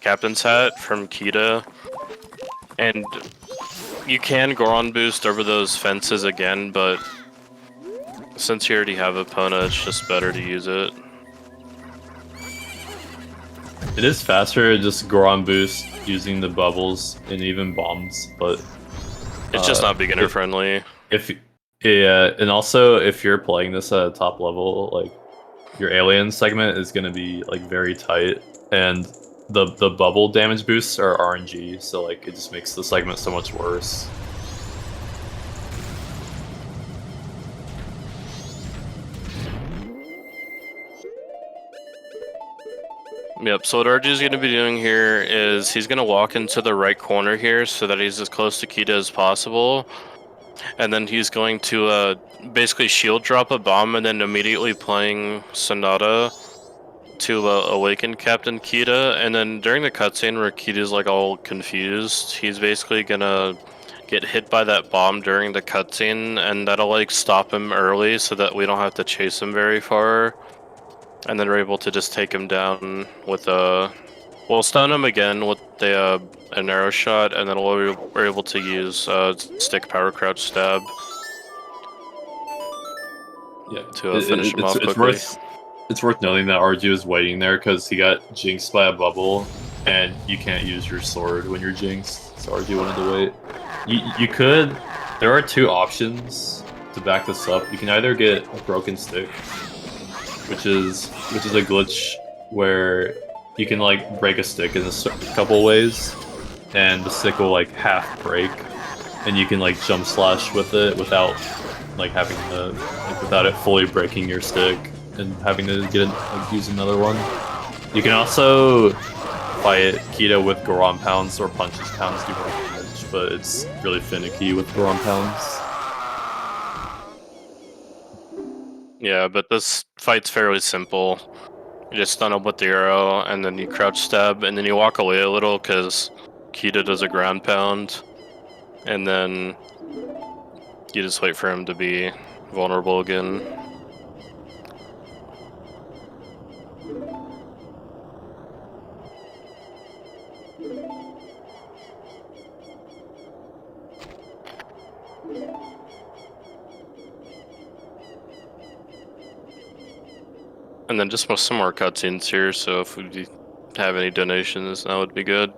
captain's hat from Kita. And you can Goron boost over those fences again, but since you already have Epona, it's just better to use it. It is faster to just Goron boost using the bubbles and even bombs, but It's just not beginner friendly. Yeah, and also if you're playing this at a top level, like your alien segment is gonna be like very tight, and the bubble damage boosts are RNG, so like it just makes the segment so much worse. Yep, so what Ardju's going to be doing here is he's going to walk into the right corner here so that he's as close to Kita as possible. And then he's going to basically shield drop a bomb and then immediately playing Sonata to awaken Captain Kita. And then during the cutscene where Kita's like all confused, he's basically going to get hit by that bomb during the cutscene, and that'll like stop him early so that we don't have to chase him very far. And then we're able to just take him down with we'll stun him again with an arrow shot, and then we're able to use stick power crouch stab. Yeah, to finish him off quickly. It's worth noting that Ardju is waiting there because he got jinxed by a bubble, and you can't use your sword when you're jinxed, so Ardju wanted to wait. You could. There are two options to back this up. You can either get a broken stick, which is a glitch where you can like break a stick in a couple ways, and the stick will like half break, and you can like jump slash with it without like having to without it fully breaking your stick and having to use another one. You can also fight Kita with Goron pounds or punches. Pounds do more damage, but it's really finicky with Goron pounds. Yeah, but this fight's fairly simple. You just stun him with the arrow, and then you crouch stab, and then you walk away a little because Kita does a ground pound, and then you just wait for him to be vulnerable again. And then just some more cutscenes here, so if we have any donations, that would be good.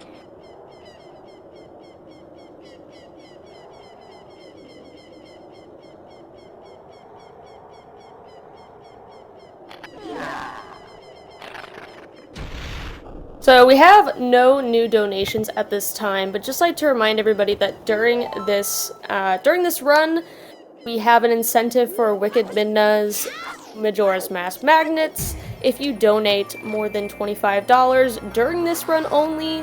So we have no new donations at this time, but just like to remind everybody that during this run, we have an incentive for Wicked Midna's Majora's Mask magnets. If you donate more than $25 during this run only,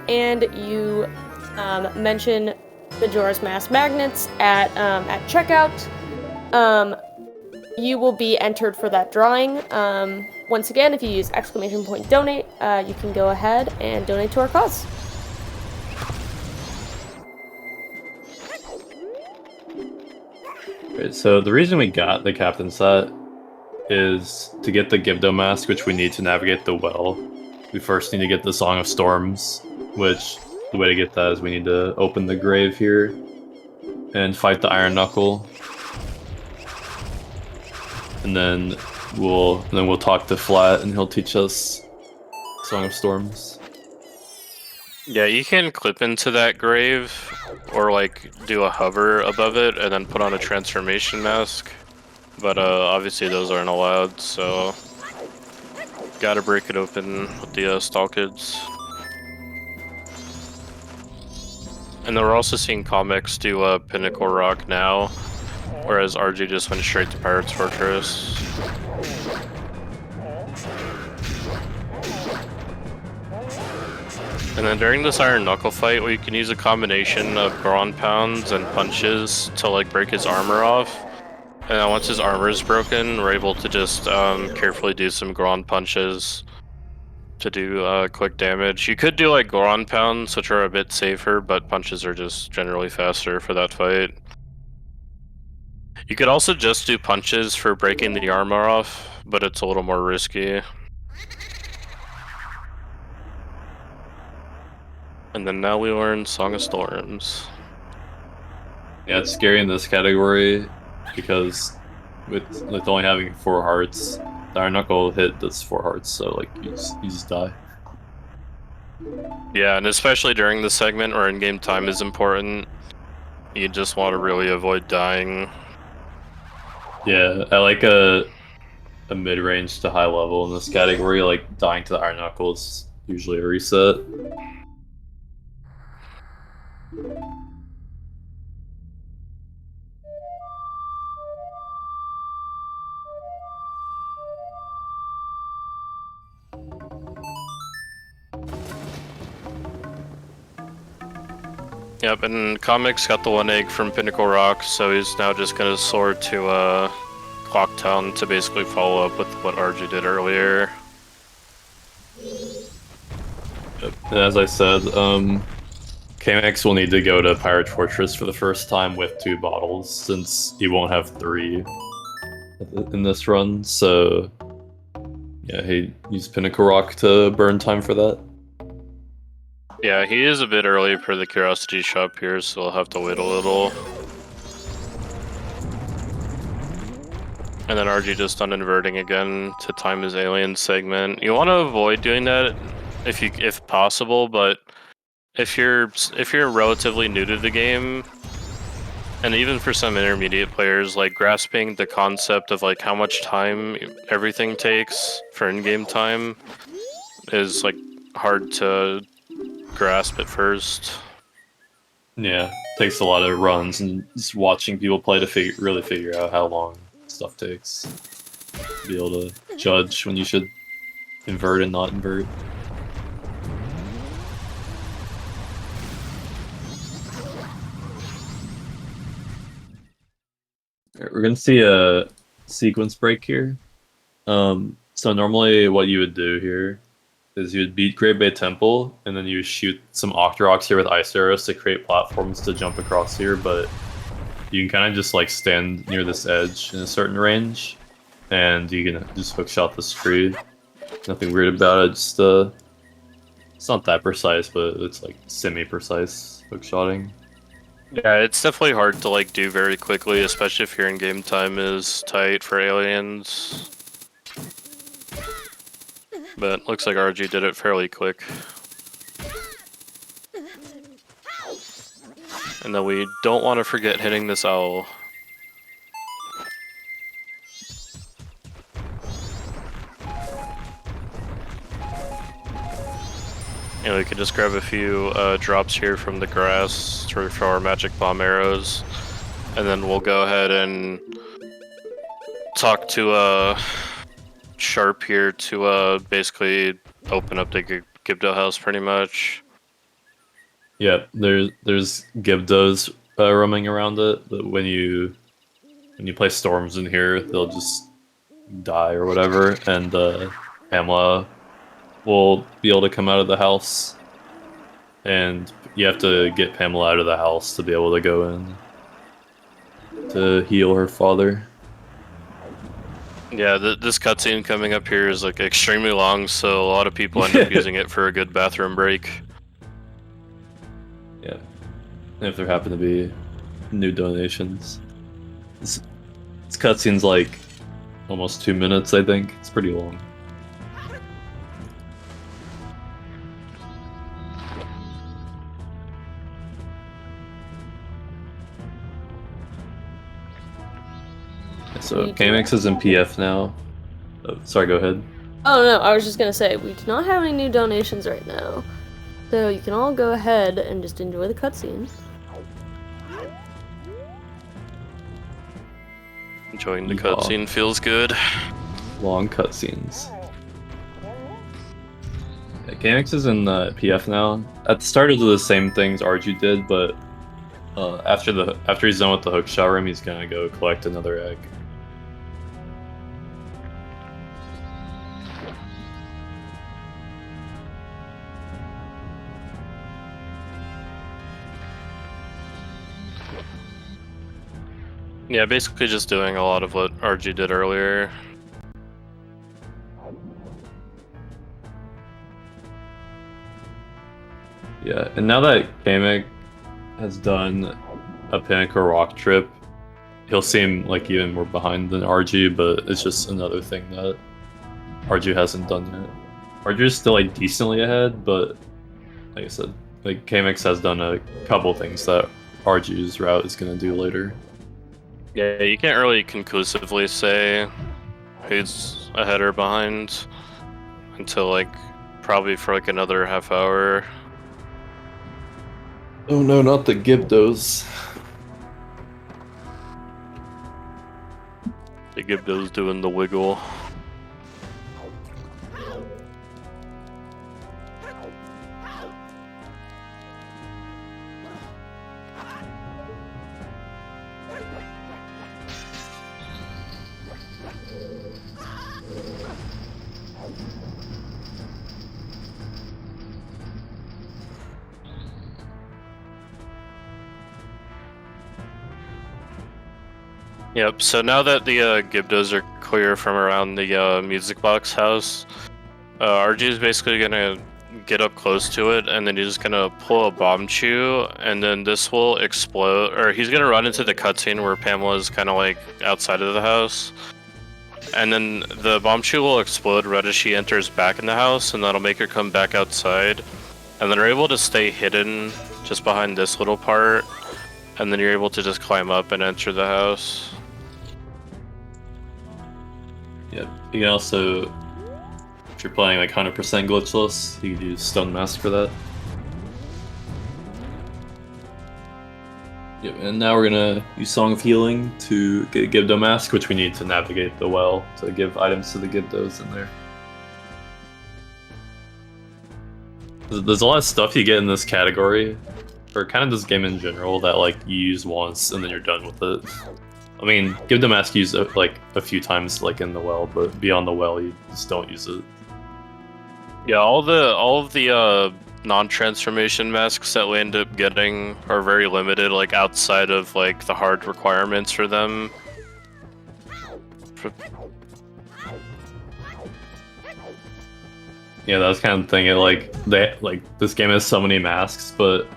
and you mention Majora's Mask magnets at checkout, you will be entered for that drawing. Once again, if you use !donate, you can go ahead and donate to our cause. Right, so the reason we got the captain set is to get the Gibdo mask, which we need to navigate the well. We first need to get the Song of Storms, which the way to get that is we need to open the grave here and fight the Iron Knuckle. And then we'll talk to Flat, and he'll teach us Song of Storms. Yeah, you can clip into that grave, or like do a hover above it, and then put on a transformation mask. But obviously those aren't allowed, so gotta break it open with the Stalkids. And then we're also seeing Kamex do Pinnacle Rock now, whereas Ardju just went straight to Pirate's Fortress. And then during this Iron Knuckle fight, we can use a combination of ground pounds and punches to like break his armor off. And then once his armor is broken, we're able to just carefully do some ground punches to do quick damage. You could do like Goron pounds, which are a bit safer, but punches are just generally faster for that fight. You could also just do punches for breaking the armor off, but it's a little more risky. And then now we learn Song of Storms. Yeah, it's scary in this category because with only having 4 hearts, the Iron Knuckle hit does 4 hearts, so like you just die. Yeah, and especially during the segment where in-game time is important, you just want to really avoid dying. Yeah, I like a mid-range to high level in this category, like dying to the Iron Knuckle is usually a reset. Yep, and Kamex got the 1 egg from Pinnacle Rock, so he's now just gonna soar to Clock Town to basically follow up with what Ardju did earlier. Yep. And as I said, Kamex will need to go to Pirate Fortress for the first time with 2 bottles, since he won't have 3 in this run, so yeah, he used Pinnacle Rock to burn time for that. Yeah, he is a bit early for the Curiosity Shop here, so we'll have to wait a little. And then RG just on inverting again to time his alien segment. You want to avoid doing that if possible, but if you're relatively new to the game, and even for some intermediate players, like grasping the concept of like how much time everything takes for in-game time is like hard to grasp at first. Yeah, takes a lot of runs and just watching people play to really figure out how long stuff takes. Be able to judge when you should invert and not invert. Alright, we're gonna see a sequence break here. So normally what you would do here is you would beat Great Bay Temple, and then you would shoot some Octoroks here with ice arrows to create platforms to jump across here, but you can kind of just like stand near this edge in a certain range, and you can just hookshot this tree. Nothing weird about it, just it's not that precise, but it's like semi-precise hookshotting. Yeah, it's definitely hard to like do very quickly, especially if your in-game time is tight for aliens. But looks like RG did it fairly quick. And then we don't want to forget hitting this owl. And we can just grab a few drops here from the grass for our magic bomb arrows. And then we'll go ahead and talk to Sharp here to basically open up the Gibdo house pretty much. Yeah, there's Gibdos roaming around it, but when you play storms in here, they'll just die or whatever, and Pamela will be able to come out of the house, and you have to get Pamela out of the house to be able to go in to heal her father. Yeah, this cutscene coming up here is like extremely long, so a lot of people end up using it for a good bathroom break. Yeah, and if there happen to be new donations. This cutscene's like almost 2 minutes, I think. It's pretty long. So Kamex is in PF now. Oh, sorry, go ahead. Oh no, I was just gonna say, we do not have any new donations right now. So you can all go ahead and just enjoy the cutscene. Enjoying the cutscene feels good. Long cutscenes. Yeah, Kamex is in PF now. At the start, it was the same things Ardju did, but after he's done with the hookshot room, he's gonna go collect another egg. Yeah, basically just doing a lot of what Ardju did earlier. Yeah, and now that Kamex has done a Pinnacle Rock trip, he'll seem like even more behind than Ardju, but it's just another thing that Ardju hasn't done yet. Ardju's still like decently ahead, but like I said, like Kamex has done a couple things that Ardju's route is gonna do later. Yeah, you can't really conclusively say who's ahead or behind until like probably for like another half hour. Oh no, not the Gibdos. They give those doing the wiggle. Yep, so now that the Gibdos are clear from around the music box house, RG is basically gonna get up close to it, and then he's just gonna pull a bomb chew, and then this will explode, or he's gonna run into the cutscene where Pamela's kind of like outside of the house, and then the bomb chew will explode right as she enters back in the house, and that'll make her come back outside, and then they're able to stay hidden just behind this little part, and then you're able to just climb up and enter the house. Yeah, you can also, if you're playing like 100% glitchless, you can use Stone Mask for that. Yep, and now we're gonna use Song of Healing to get Gibdo Mask, which we need to navigate the well to give items to the Gibdos in there. There's a lot of stuff you get in this category, or kind of this game in general, that like you use once and then you're done with it. I mean, Gibdo Mask use like a few times like in the well, but beyond the well you just don't use it. Yeah, all of the non-transformation masks that we end up getting are very limited, like outside of like the hard requirements for them. Yeah, that's kind of the thing. This game has so many masks, but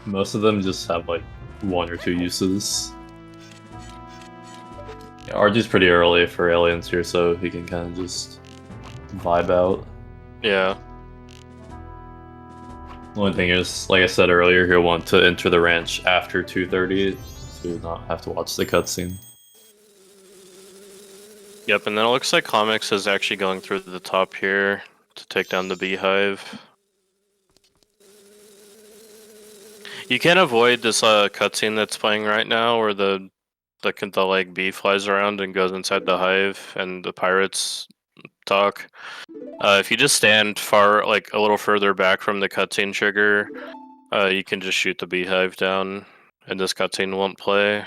most of them just have like 1 or 2 uses. Yeah, Ardju's pretty early for aliens here, so he can kind of just vibe out. Yeah. The only thing is, like I said earlier, he'll want to enter the ranch after 2:30 to not have to watch the cutscene. Yep, and then it looks like Kamex is actually going through the top here to take down the beehive. You can't avoid this cutscene that's playing right now, where the like bee flies around and goes inside the hive, and the pirates talk. If you just stand far, like a little further back from the cutscene trigger, you can just shoot the beehive down, and this cutscene won't play.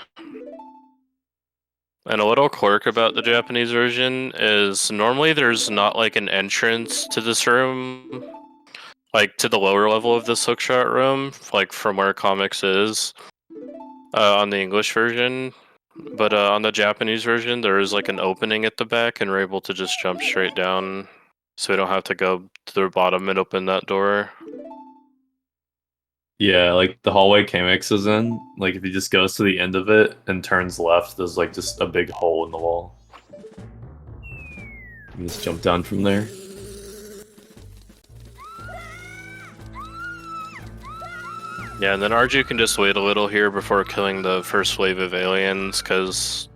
And a little quirk about the Japanese version is normally there's not like an entrance to this room, like to the lower level of this hookshot room, like from where Kamex is on the English version. But on the Japanese version, there is like an opening at the back, and we're able to just jump straight down, so we don't have to go to the bottom and open that door. Yeah, like the hallway Kamex is in, like if he just goes to the end of it and turns left, there's like just a big hole in the wall. You can just jump down from there. Yeah, and then Ardju can just wait a little here before killing the first wave of aliens, because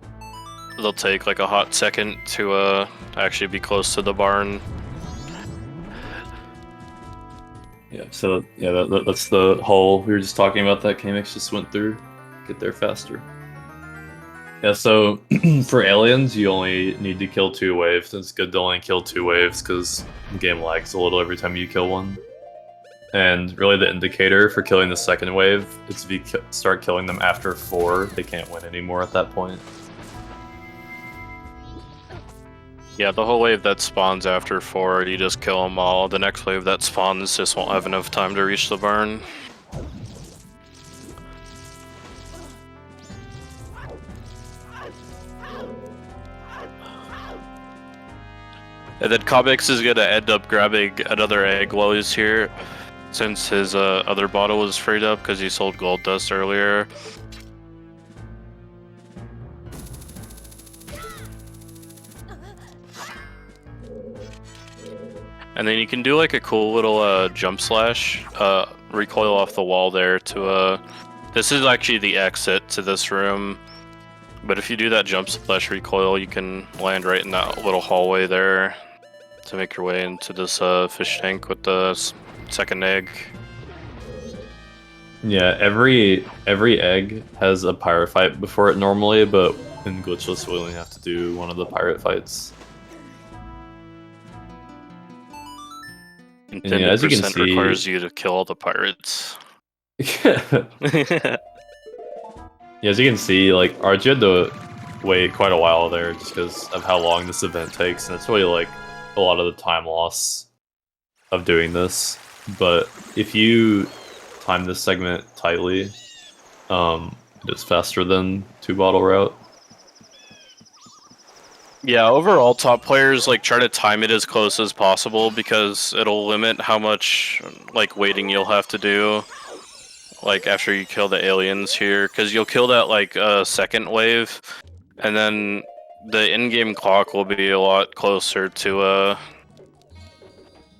they'll take like a hot second to actually be close to the barn. Yeah, so yeah, that's the hole we were just talking about that Kamex just went through. Get there faster. Yeah, so for aliens, you only need to kill 2 waves. It's good to only kill 2 waves because the game lags a little every time you kill one. And really the indicator for killing the second wave is if you start killing them after 4, they can't win anymore at that point. Yeah, the whole wave that spawns after 4, you just kill them all. The next wave that spawns just won't have enough time to reach the barn. And then Kamex is gonna end up grabbing another egg while he's here, since his other bottle was freed up because he sold gold dust earlier. And then you can do like a cool little jump slash, recoil off the wall there to this is actually the exit to this room. But if you do that jump slash recoil, you can land right in that little hallway there to make your way into this fish tank with the second egg. Yeah, every egg has a pirate fight before it normally, but in Glitchless we only have to do one of the pirate fights. And yeah, as you can see, requires you to kill all the pirates. Yeah, as you can see, like Ardju had to wait quite a while there just because of how long this event takes, and it's really like a lot of the time loss of doing this. But if you time this segment tightly, it's faster than 2-bottle route. Yeah, overall, top players like try to time it as close as possible because it'll limit how much like waiting you'll have to do. Like after you kill the aliens here, because you'll kill that like second wave, and then the in-game clock will be a lot closer to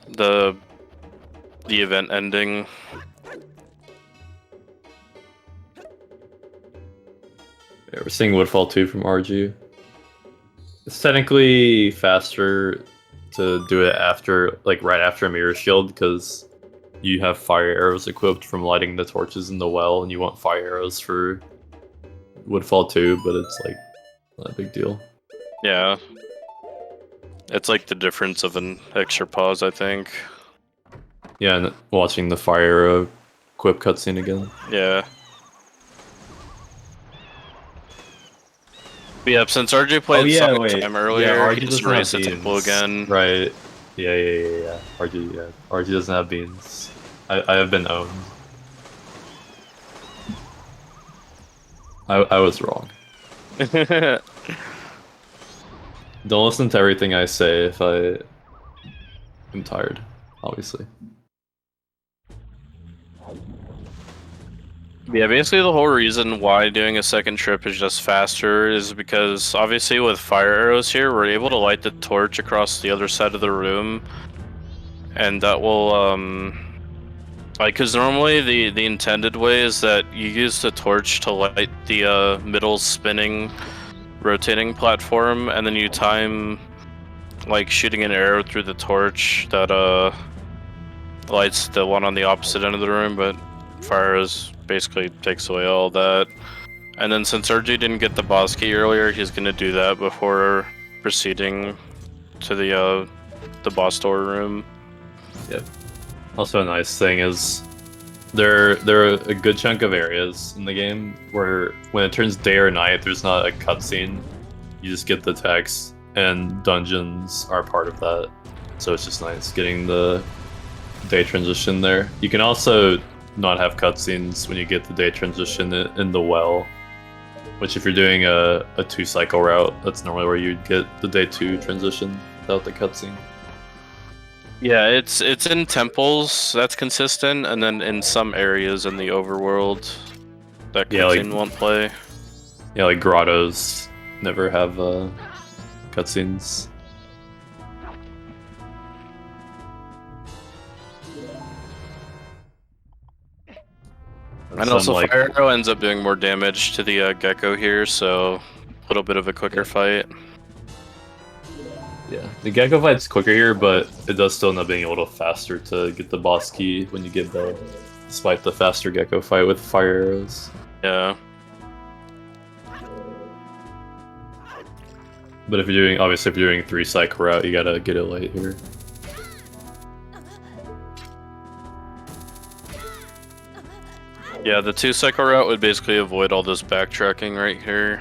the event ending. Yeah, we're seeing Woodfall 2 from Ardju. It's technically faster to do it after, like right after a mirror shield, because you have fire arrows equipped from lighting the torches in the well, and you want fire arrows for Woodfall 2, but it's like not a big deal. Yeah. It's like the difference of an extra pause, I think. Yeah, and watching the fire arrow equip cutscene again. Yeah. But yeah, since Ardju played second time earlier, he just raised the tempo again. Right. Yeah. Ardju doesn't have beans. I have been owned. I was wrong. Don't listen to everything I say if I am tired, obviously. Yeah, basically the whole reason why doing a second trip is just faster is because obviously with fire arrows here, we're able to light the torch across the other side of the room. And that will, like, because normally the intended way is that you use the torch to light the middle spinning, rotating platform, and then you time, like, shooting an arrow through the torch that, lights the one on the opposite end of the room, but fire arrows basically takes away all that. And then since Ardju didn't get the boss key earlier, he's gonna do that before proceeding to the boss door room. Yep. Also a nice thing is there are a good chunk of areas in the game where when it turns day or night, there's not a cutscene. You just get the text, and dungeons are part of that. So it's just nice getting the day transition there. You can also not have cutscenes when you get the day transition in the well, which if you're doing a 2-cycle route, that's normally where you'd get the day 2 transition without the cutscene. Yeah, it's in temples, that's consistent, and then in some areas in the overworld, that cutscene won't play. Yeah, like grottos never have cutscenes. And also, fire arrow ends up doing more damage to the gecko here, so a little bit of a quicker fight. Yeah, the gecko fight's quicker here, but it does still end up being a little faster to get the boss key when you get there, despite the faster gecko fight with fire arrows. Yeah. But if you're doing, obviously, if you're doing 3-cycle route, you gotta get it late here. Yeah, the 2-cycle route would basically avoid all this backtracking right here.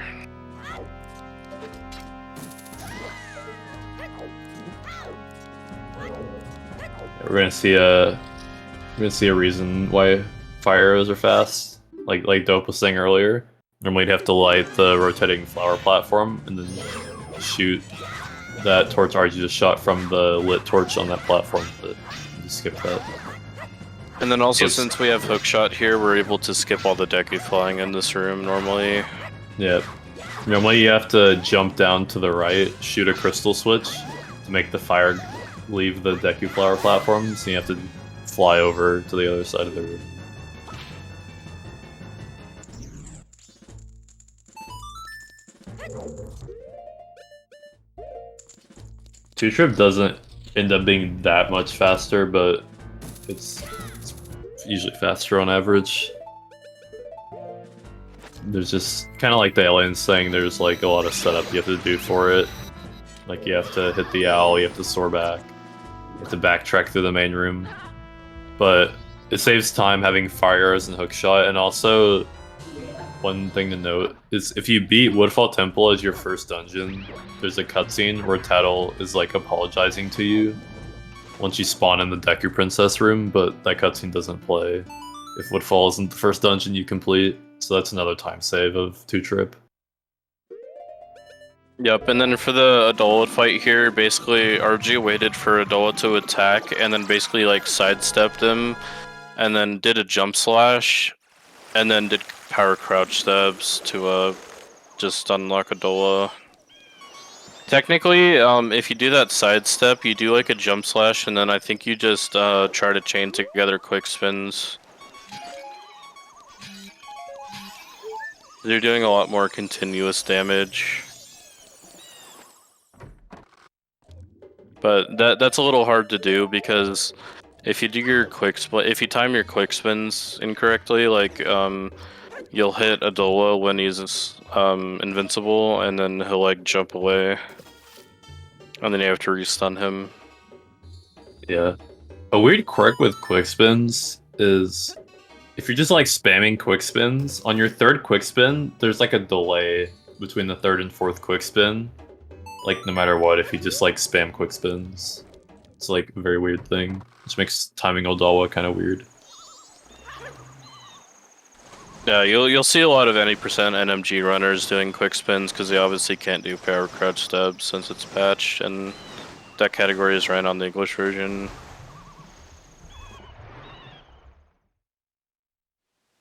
We're gonna see a reason why fire arrows are fast. Like Dope was saying earlier. Normally you'd have to light the rotating flower platform and then shoot that torch Ardju just shot from the lit torch on that platform, but just skip that. And then also, Yes. since we have hookshot here, we're able to skip all the Deku flying in this room normally. Yeah. Normally you have to jump down to the right, shoot a crystal switch to make the fire leave the Deku flower platforms, and you have to fly over to the other side of the room. Two-trip doesn't end up being that much faster, but it's usually faster on average. There's just kind of like the aliens saying, there's like a lot of setup you have to do for it. Like you have to hit the owl, you have to soar back, you have to backtrack through the main room. But it saves time having fire arrows and hookshot, and also one thing to note is if you beat Woodfall Temple as your first dungeon, there's a cutscene where Tattle is like apologizing to you once you spawn in the Deku Princess room, but that cutscene doesn't play if Woodfall isn't the first dungeon you complete, so that's another time save of two-trip. Yep, and then for the Adola fight here, basically Ardju waited for Adola to attack and then basically like sidestepped him and then did a jump slash and then did power crouch stabs to just unlock Adola. Technically, if you do that sidestep, you do like a jump slash and then I think you just try to chain together quick spins. You're doing a lot more continuous damage. But that's a little hard to do because if you do your if you time your quick spins incorrectly, like you'll hit Adola when he's invincible, and then he'll like jump away, and then you have to restun him. Yeah. A weird quirk with quick spins is if you're just like spamming quick spins, on your third quick spin, there's like a delay between the third and fourth quick spin. Like, no matter what, if you just, like, spam quick spins. It's, like, a very weird thing. Which makes timing Odawa kind of weird. Yeah, you'll see a lot of any % NMG runners doing quick spins, because they obviously can't do power crouch stabs since it's patched, and that category is ran on the English version.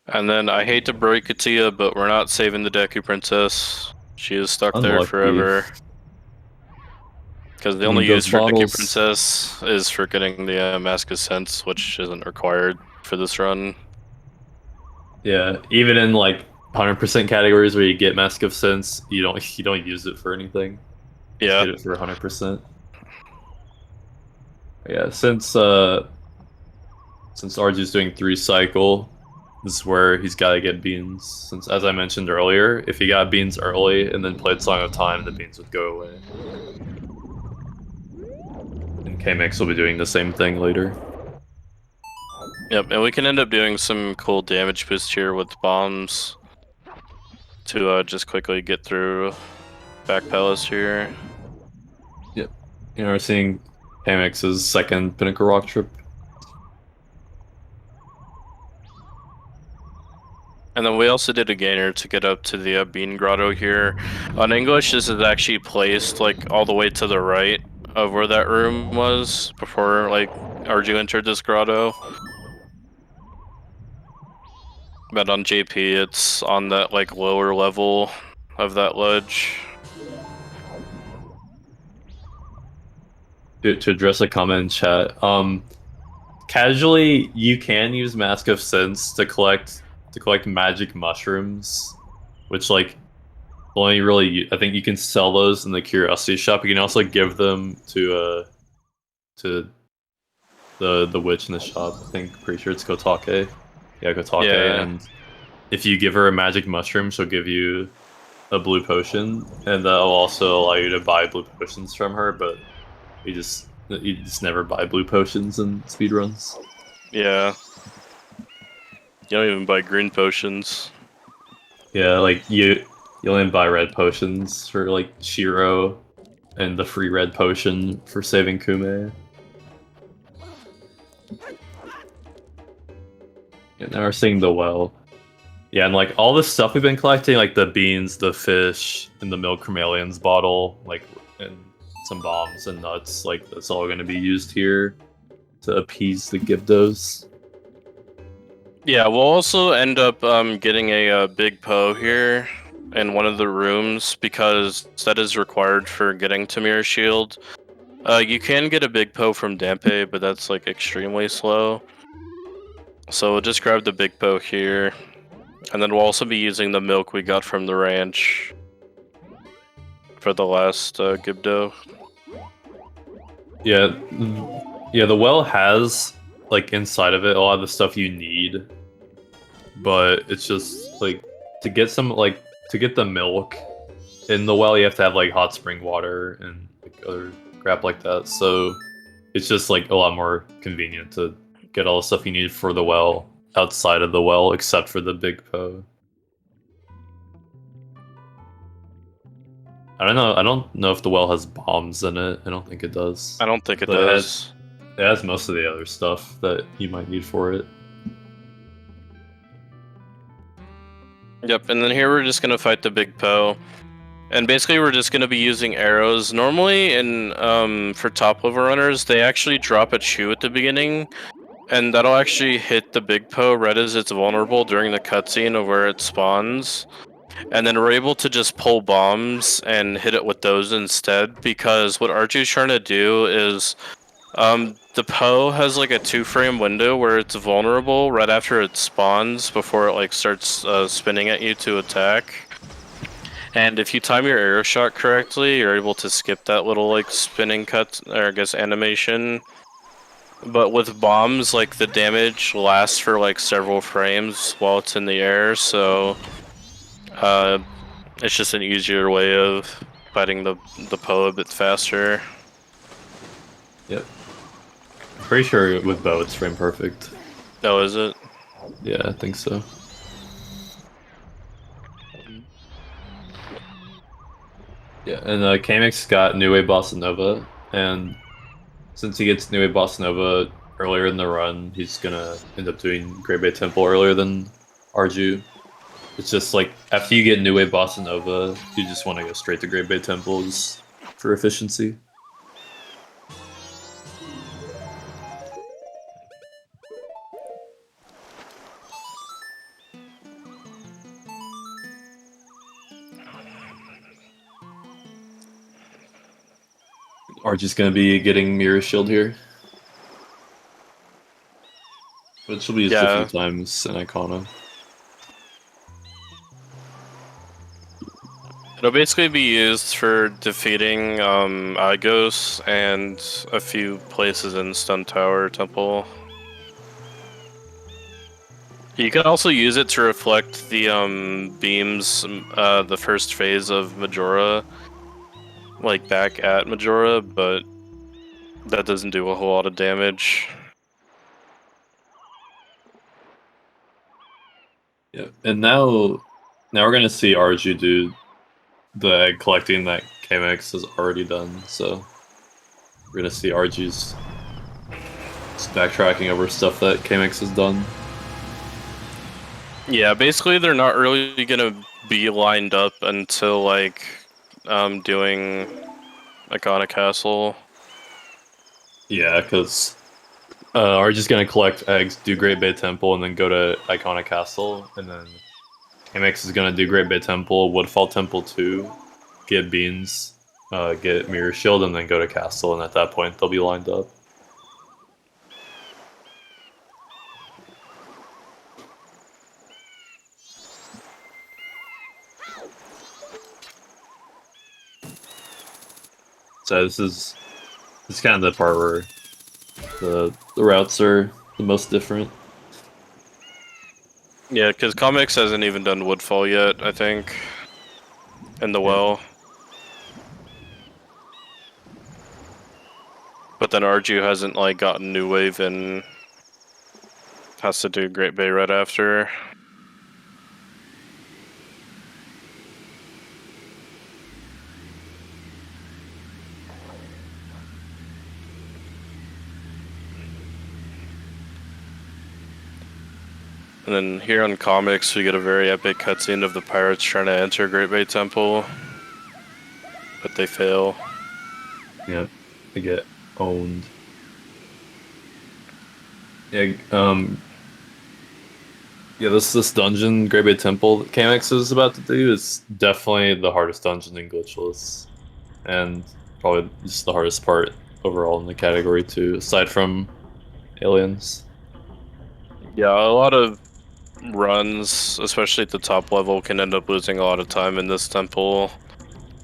And then, I hate to break it to you, but we're not saving the Deku Princess. She is stuck there Unlucky. forever. Because the only those use for bottles- Deku Princess is for getting the Mask of Sense, which isn't required for this run. Yeah, even in, like, 100% categories where you get Mask of Sense, you don't use it for anything. Yeah. Just get it for 100%. Yeah, since Ardju's doing 3 cycle, this is where he's got to get beans. Since, as I mentioned earlier, if he got beans early and then played Song of Time, the beans would go away. And Kamex will be doing the same thing later. Yep, and we can end up doing some cool damage boost here with bombs to just quickly get through back palace here. Yep. You know, we're seeing Kamex's second Pinnacle Rock trip. And then we also did a gainer to get up to the Bean Grotto here. On English, this is actually placed like all the way to the right of where that room was before like Ardju entered this grotto. But on JP, it's on that like lower level of that ledge. To address a comment in chat, casually you can use Mask of Sense to collect magic mushrooms, which like only really I think you can sell those in the Curiosity Shop. You can also give them to the witch in the shop. I think pretty sure it's Kotake. Yeah, Kotake. Yeah. And if you give her a magic mushroom, she'll give you a blue potion, and that'll also allow you to buy blue potions from her. But you just never buy blue potions in speedruns. Yeah. You don't even buy green potions. Yeah, like you only buy red potions for like Shiro, and the free red potion for saving Kume. Yeah, now we're seeing the well. Yeah, and like all the stuff we've been collecting, like the beans, the fish, and the milk from Alien's bottle, like, and some bombs and nuts. Like that's all going to be used here to appease the Gibdos. Yeah, we'll also end up getting a big Poe here in one of the rooms because that is required for getting to Mirror Shield. You can get a big Poe from Dampe, but that's like extremely slow. So we'll just grab the big Poe here, and then we'll also be using the milk we got from the ranch for the last Gibdo. Yeah, yeah. The well has like inside of it a lot of the stuff you need, but it's just like to get the milk in the well, you have to have like hot spring water and like other crap like that. So it's just like a lot more convenient to get all the stuff you need for the well outside of the well, except for the big Poe. I don't know. I don't know if the well has bombs in it. I don't think it does. I don't think it But does. it has most of the other stuff that you might need for it. Yep, and then here we're just gonna fight the big Poe. And basically we're just gonna be using arrows. Normally in for top level runners, they actually drop a chew at the beginning, and that'll actually hit the big Poe right as it's vulnerable during the cutscene of where it spawns. And then we're able to just pull bombs and hit it with those instead, because what Ardju's trying to do is the Poe has like a 2-frame window where it's vulnerable right after it spawns before it like starts spinning at you to attack. And if you time your arrow shot correctly, you're able to skip that little like spinning cut, or I guess animation. But with bombs, like the damage lasts for like several frames while it's in the air, so it's just an easier way of fighting the Poe a bit faster. Yep. I'm pretty sure with bow it's frame perfect. Oh, is it? Yeah, I think so. Yeah, and Kamex got New Way Bossa Nova, and since he gets New Way Bossa Nova earlier in the run, he's gonna end up doing Great Bay Temple earlier than Ardju. It's just like after you get New Way Bossa Nova, you just want to go straight to Great Bay Temples for efficiency. Ardju's gonna be getting Mirror Shield here, which will be used a few times in Icona. It'll basically be used for defeating Igos and a few places in Stun Tower Temple. You can also use it to reflect the beams, the first phase of Majora, like back at Majora, but that doesn't do a whole lot of damage. Yeah, and now we're gonna see Ardju do the egg collecting that Kamex has already done. So we're gonna see Ardju's just backtracking over stuff that Kamex has done. Yeah, basically they're not really gonna be lined up until like doing Icona Castle. Yeah, because Ardju's gonna collect eggs, do Great Bay Temple, and then go to Icona Castle, and then Kamex is gonna do Great Bay Temple, Woodfall Temple 2, get beans, get Mirror Shield, and then go to Castle, and at that point they'll be lined up. So this is kind of the part where the routes are the most different. Yeah, because Kamex hasn't even done Woodfall yet, I think, in the well. But then Ardju hasn't like gotten New Wave and has to do Great Bay right after. And then here on Comics, we get a very epic cutscene of the pirates trying to enter Great Bay Temple, but they fail. Yeah, they get owned. Yeah, yeah. This dungeon, Great Bay Temple, that Kamex is about to do is definitely the hardest dungeon in Glitchless, and probably just the hardest part overall in the category too, aside from aliens. Yeah, a lot of runs, especially at the top level, can end up losing a lot of time in this temple.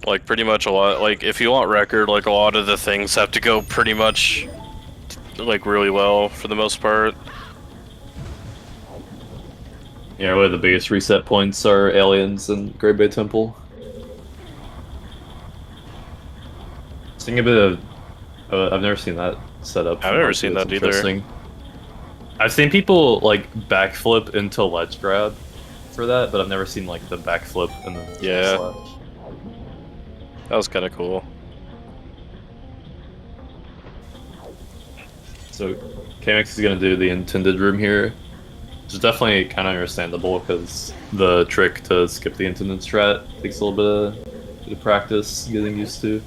Like, pretty much a lot. Like, if you want record, like, a lot of the things have to go pretty much, like, really well for the most part. Yeah, really the biggest reset points are aliens and Great Bay Temple. Seeing a bit of, I've never seen that setup I've from never Ardju. seen It's that either. interesting. I've seen people like backflip into ledge grab for that, but I've never seen like the backflip and then Yeah. slash. That was kind of cool. So Kamex is gonna do the intended room here, which is definitely kind of understandable because the trick to skip the intended strat takes a little bit of practice getting used to.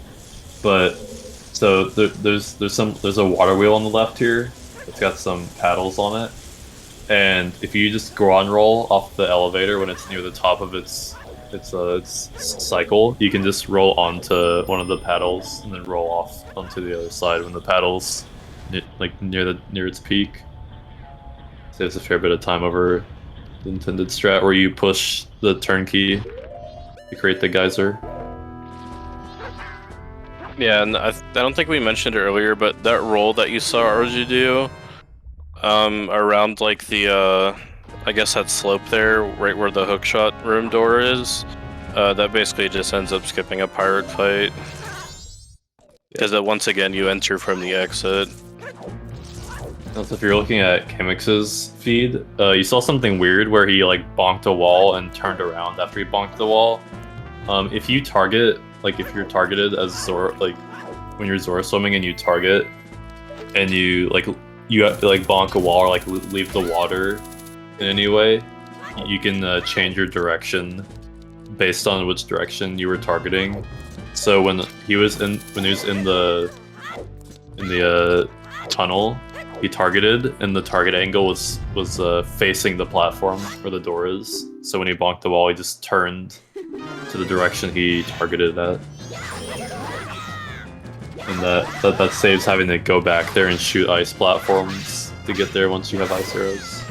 But so there's a water wheel on the left here. It's got some paddles on it, and if you just ground roll off the elevator when it's near the top of its cycle, you can just roll onto one of the paddles and then roll off onto the other side when the paddles like near its peak. Saves a fair bit of time over the intended strat where you push the turnkey to create the geyser. Yeah, and I don't think we mentioned it earlier, but that roll that you saw Ardju do, around like the, I guess that slope there, right where the hookshot room door is, that basically just ends up skipping a pirate fight. Because once again, you enter from the exit. Also, if you're looking at Kamex's feed, you saw something weird where he like bonked a wall and turned around after he bonked the wall. If you target, like if you're targeted as Zora, like when you're Zora swimming and you target, and you have to like bonk a wall or like leave the water in any way, you can change your direction based on which direction you were targeting. So when he was in the tunnel, he targeted, and the target angle was facing the platform where the door is. So when he bonked the wall, he just turned to the direction he targeted at, and that saves having to go back there and shoot ice platforms to get there once you have ice arrows.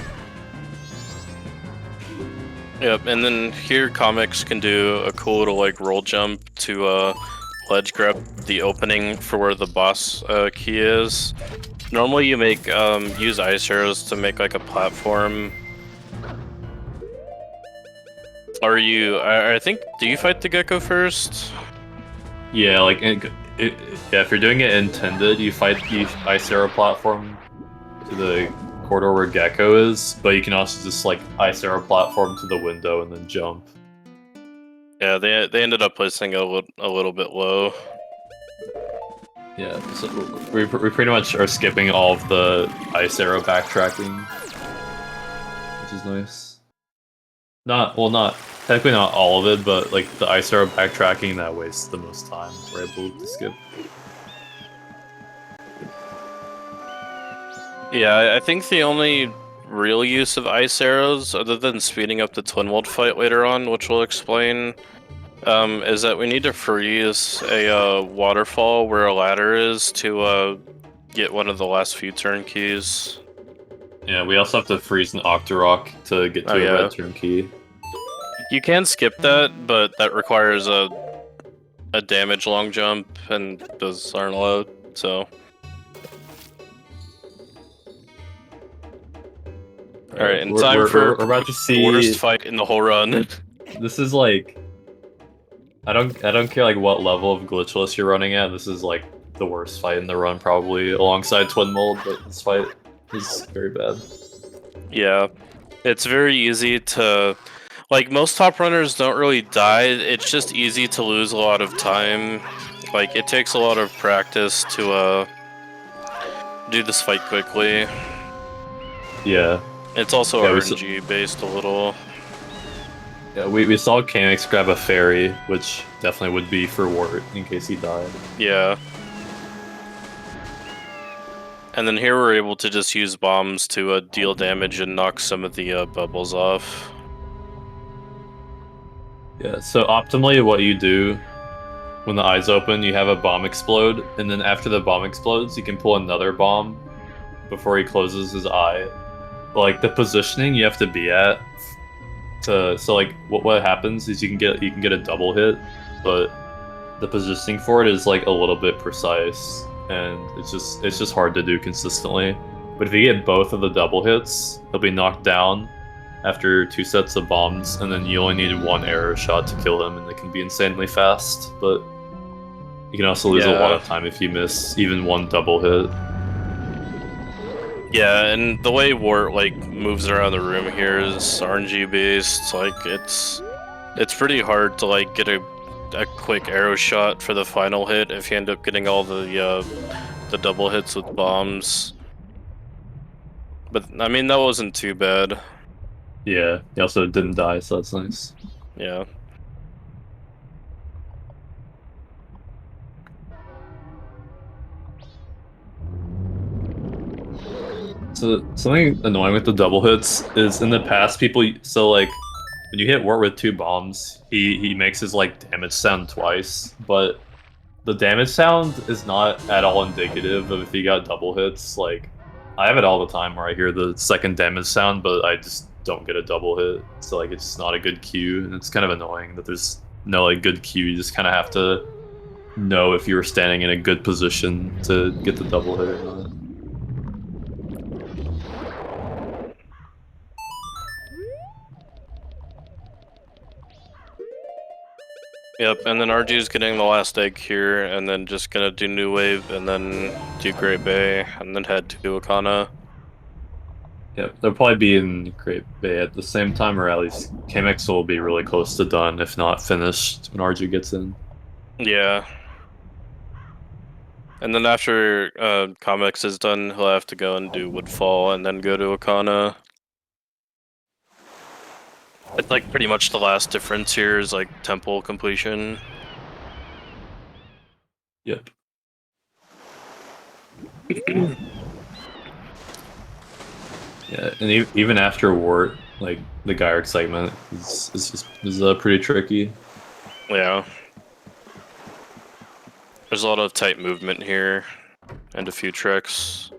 Yep, and then here Kamex can do a cool little like roll jump to ledge grab the opening for where the boss key is. Normally you make use ice arrows to make like a platform. Are you? I think. Do you fight the gecko first? Yeah, like yeah, if you're doing it intended, you fight the ice arrow platform to the corridor where Gecko is, but you can also just like ice arrow platform to the window and then jump. Yeah, they ended up placing a little bit low. Yeah, so we pretty much are skipping all of the ice arrow backtracking, which is nice. Not technically not all of it, but like the ice arrow backtracking that wastes the most time. We're able to skip. Yeah, I think the only real use of ice arrows, other than speeding up the Twin World fight later on, which we'll explain, is that we need to freeze a waterfall where a ladder is to get one of the last few turnkeys. Yeah, we also have to freeze an Octorok to get to a red turnkey. You can skip that, but that requires a damage long jump, and those aren't allowed, so... Alright, and time for we're about to see worst fight in the whole run. This is like I don't care like what level of glitchless you're running at. This is like the worst fight in the run probably, alongside Twin Mold, but this fight is very bad. Yeah, it's very easy to... Like, most top runners don't really die, it's just easy to lose a lot of time. Like, it takes a lot of practice to do this fight quickly. Yeah. It's also RNG based a little. Yeah, we saw Kamex grab a fairy, which definitely would be for Wart in case he died. Yeah. And then here we're able to just use bombs to deal damage and knock some of the bubbles off. Yeah, so optimally what you do when the eyes open, you have a bomb explode, and then after the bomb explodes, you can pull another bomb before he closes his eye. But like the positioning you have to be at to so like what happens is you can get a double hit, but the positioning for it is like a little bit precise, and it's just hard to do consistently. But if you get both of the double hits, he'll be knocked down after 2 sets of bombs, and then you only need 1 arrow shot to kill him, and it can be insanely fast. But you can also lose a lot of time if you miss even 1 double hit. Yeah, and the way Wart like moves around the room here is RNG based. Like it's pretty hard to like get a quick arrow shot for the final hit if you end up getting all the double hits with bombs. But I mean that wasn't too bad. Yeah, he also didn't die, so that's nice. Yeah. So something annoying with the double hits is in the past so like when you hit Wart with 2 bombs, he makes his like damage sound twice, but the damage sound is not at all indicative of if he got double hits. Like I have it all the time where I hear the second damage sound, but I just don't get a double hit. So like it's not a good cue, and it's kind of annoying that there's no like good cue. You just kind of have to know if you were standing in a good position to get the double hit or not. Yep, and then Ardju's getting the last egg here, and then just gonna do New Wave, and then do Great Bay, and then head to Akana. Yep, they'll probably be in Great Bay at the same time, or at least Kamex will be really close to done, if not finished, when Ardju gets in. Yeah. And then after Kamex is done, he'll have to go and do Woodfall, and then go to Akana. It's like pretty much the last difference here is like temple completion. Yep. Yeah, and even after Wart, like the Gyre segment is pretty tricky. Yeah. There's a lot of tight movement here, and a few tricks.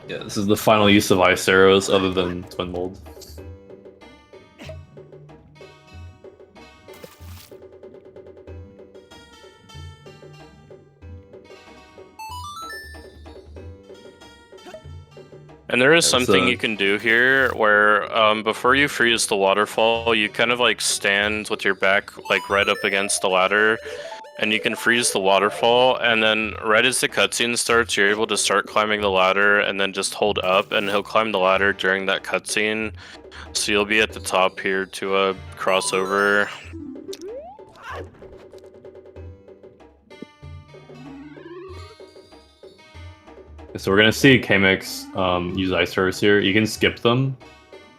Yeah, this is the final use of ice arrows other than Twin Mold. And there is Yeah, something you can do here where before you freeze the waterfall, you kind of like stand with your back like right up against the ladder, and you can freeze the waterfall, and then right as the cutscene starts, you're able to start climbing the ladder and then just hold up, and he'll climb the ladder during that cutscene. So you'll be at the top here to cross over. So we're gonna see Kamex use ice arrows here. You can skip them.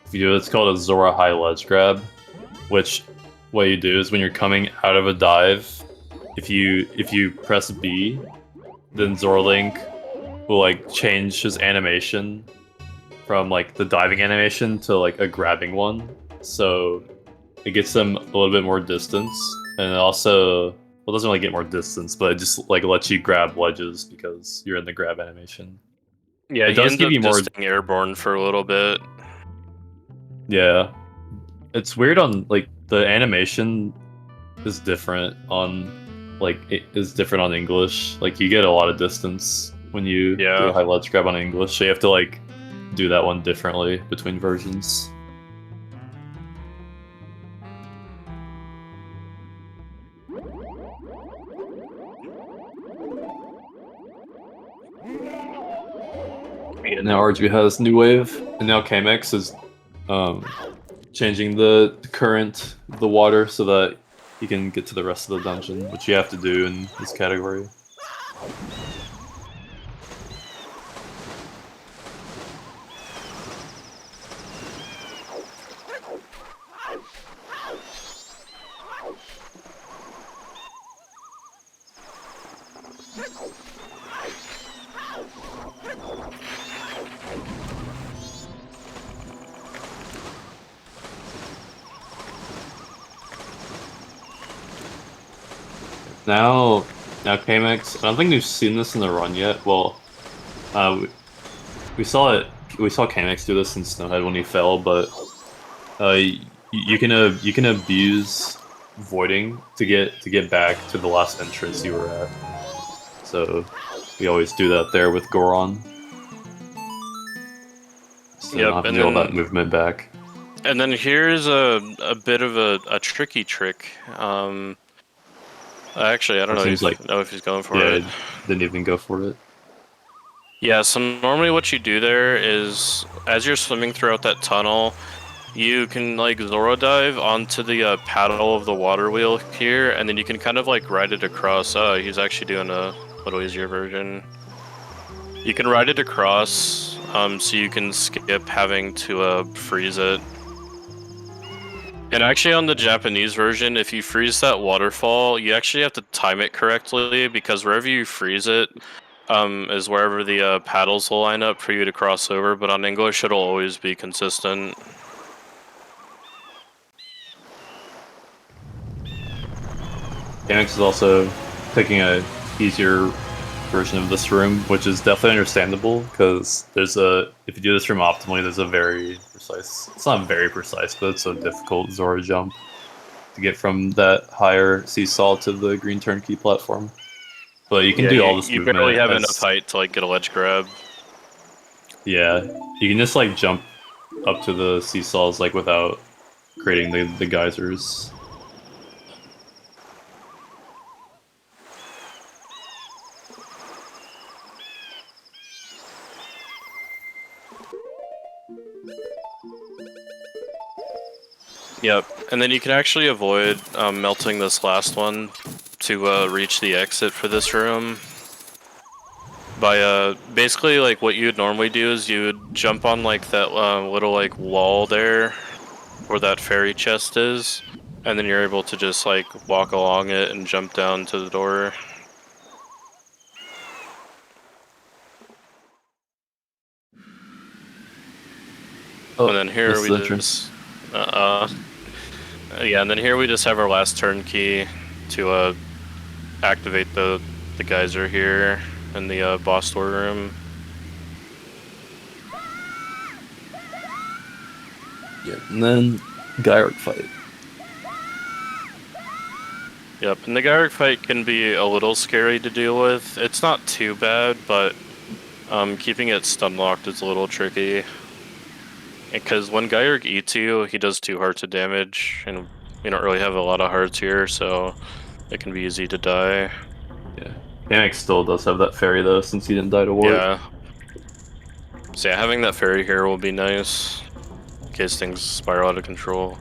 If you do, it's called a Zora High Ledge Grab, which what you do is when you're coming out of a dive, if you press B, then Zorlink will like change his animation from like the diving animation to like a grabbing one. So it gets them a little bit more distance, and it also well, it doesn't really get more distance, but it just like lets you grab ledges because you're in the grab animation. Yeah, it does give you more. Just staying airborne for a little bit. Yeah, it's weird on like the animation is different on like it is different on English. Like you get a lot of distance when you do a high ledge grab on English, so you have to like do that one differently between versions. Yeah, now Ardju has New Wave, and now Kamex is changing the current of the water so that you can get to the rest of the dungeon, which you have to do in this category. Now Kamex, I don't think we've seen this in the run yet. Well, we saw it. We saw Kamex do this in Snowhead when he fell, but you can abuse voiding to get back to the last entrance you were at. So we always do that there with Goron. So you don't have to do all that movement back. And then here's a bit of a tricky trick. Actually, I don't know if he's going for it. Yeah, didn't even go for it. Yeah, so normally what you do there is, as you're swimming throughout that tunnel, you can like Zoro dive onto the paddle of the water wheel here, and then you can kind of like ride it across. He's actually doing a little easier version. You can ride it across, so you can skip having to freeze it. And actually on the Japanese version, if you freeze that waterfall, you actually have to time it correctly, because wherever you freeze it, is wherever the paddles will line up for you to cross over, but on English it'll always be consistent. Kamex is also taking a easier version of this room, which is definitely understandable, because there's if you do this room optimally, there's a very precise, it's not very precise, but it's a difficult Zora jump to get from that higher seesaw to the green turnkey platform. But you can do all this movement. You barely have enough height to like get a ledge grab. Yeah, you can just like jump up to the seesaws like without creating the geysers. Yep, and then you can actually avoid melting this last one to reach the exit for this room by basically like what you'd normally do is you would jump on like that little like wall there where that fairy chest is, and then you're able to just like walk along it and jump down to the door. Oh, and then here we just yeah, and then here we just have our last turnkey to activate the geyser here in the boss storeroom. Yeah, and then Gyric fight. Yep, and the Gyric fight can be a little scary to deal with. It's not too bad, but keeping it stun locked is a little tricky. Because when Gyric eats you, he does 2 hearts of damage, and we don't really have a lot of hearts here, so it can be easy to die. Yeah, Kamex still does have that fairy though, since he didn't die to Wart. Yeah. So yeah, having that fairy here will be nice, in case things spiral out of control.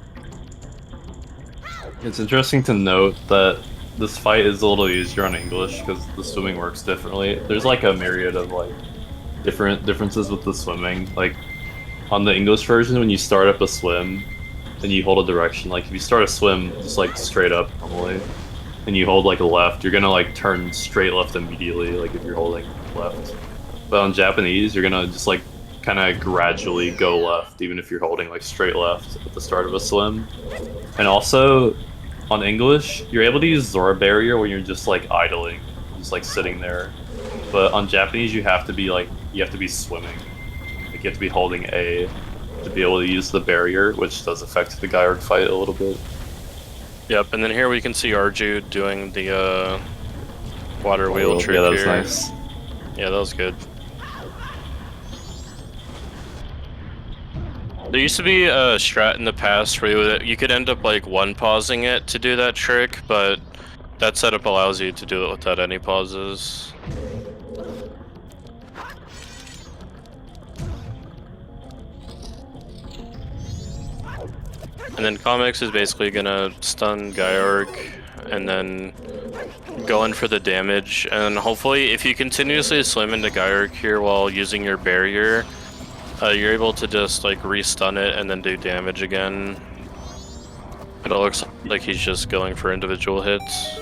It's interesting to note that this fight is a little easier on English because the swimming works differently. There's like a myriad of like differences with the swimming. Like on the English version, when you start up a swim, and you hold a direction, like if you start a swim just like straight up normally, and you hold like a left, you're gonna like turn straight left immediately, like if you're holding left. But on Japanese, you're gonna just like kind of gradually go left, even if you're holding like straight left at the start of a swim. And also, on English, you're able to use Zora Barrier when you're just like idling, just like sitting there. But on Japanese, you have to be swimming. Like you have to be holding A to be able to use the barrier, which does affect the Gyric fight a little bit. Yep, and then here we can see Ardju doing the water wheel trick. Yeah, that was here. nice. Yeah, that was good. There used to be a strat in the past where you could end up like one-pausing it to do that trick, but that setup allows you to do it without any pauses. And then Kamex is basically gonna stun Gyric and then go in for the damage. And hopefully, if you continuously swim into Gyric here while using your barrier, you're able to just like re-stun it and then do damage again. But it looks like he's just going for individual hits.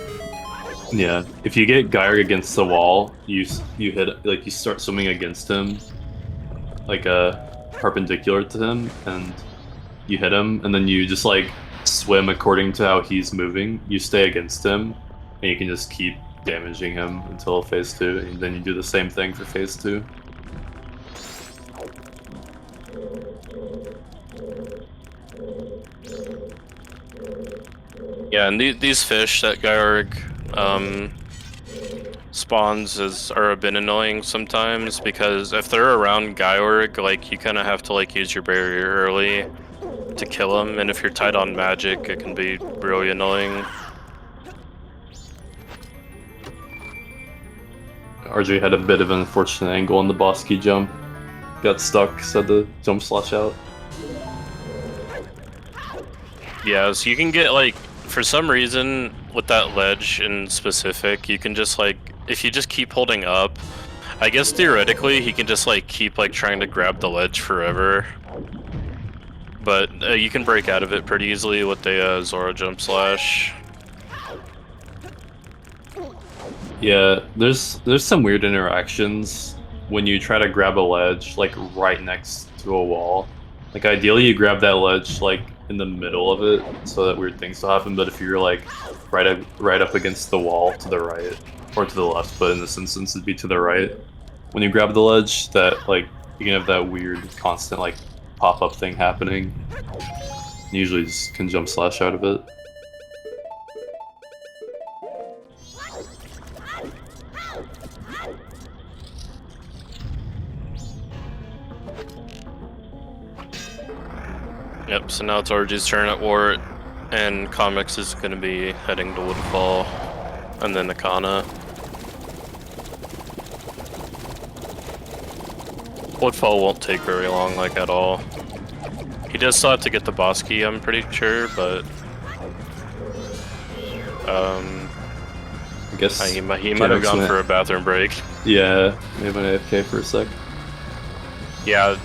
Yeah, if you get Gyric against the wall, you hit, like you start swimming against him, like perpendicular to him, and you hit him, and then you just like swim according to how he's moving. You stay against him, And you can just keep damaging him until phase 2, and then you do the same thing for phase 2. Yeah, and these fish that Georg spawns are a bit annoying sometimes, because if they're around Georg, like, you kind of have to like use your barrier early to kill them, and if you're tied on magic, it can be really annoying. Ardju had a bit of an unfortunate angle on the boss key jump. Got stuck, so had to jump slash out. Yeah, so you can get, like, for some reason, with that ledge in specific, you can just, like, if you just keep holding up, I guess theoretically he can just, like, keep, like, trying to grab the ledge forever. But you can break out of it pretty easily with the Zora jump slash. Yeah, there's some weird interactions when you try to grab a ledge, like, right next to a wall. Like, ideally you grab that ledge, like, in the middle of it, so that weird things will happen, but if you're, like, right up against the wall to the right, or to the left, but in this instance it'd be to the right, when you grab the ledge, that, like, you can have that weird, constant, like, pop-up thing happening. You usually just can jump slash out of it. Yep, so now it's Ardju's turn at Wart, and Kamex is going to be heading to Woodfall, and then Akana. Woodfall won't take very long, like, at all. He does still have to get the boss key, I'm pretty sure, but... I guess he might have gone for a bathroom break. Yeah, maybe an AFK for a sec. Yeah,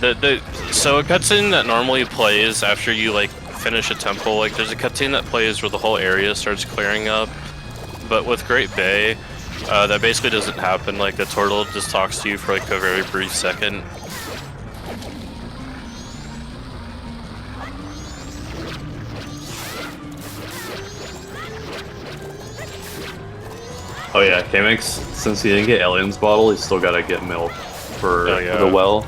so a cutscene that normally plays after you, like, finish a temple, like, there's a cutscene that plays where the whole area starts clearing up, but with Great Bay, that basically doesn't happen. Like, the turtle just talks to you for, like, a very brief second. Oh yeah, Kamex, since he didn't get Alien's bottle, he's still gotta get milk for the well.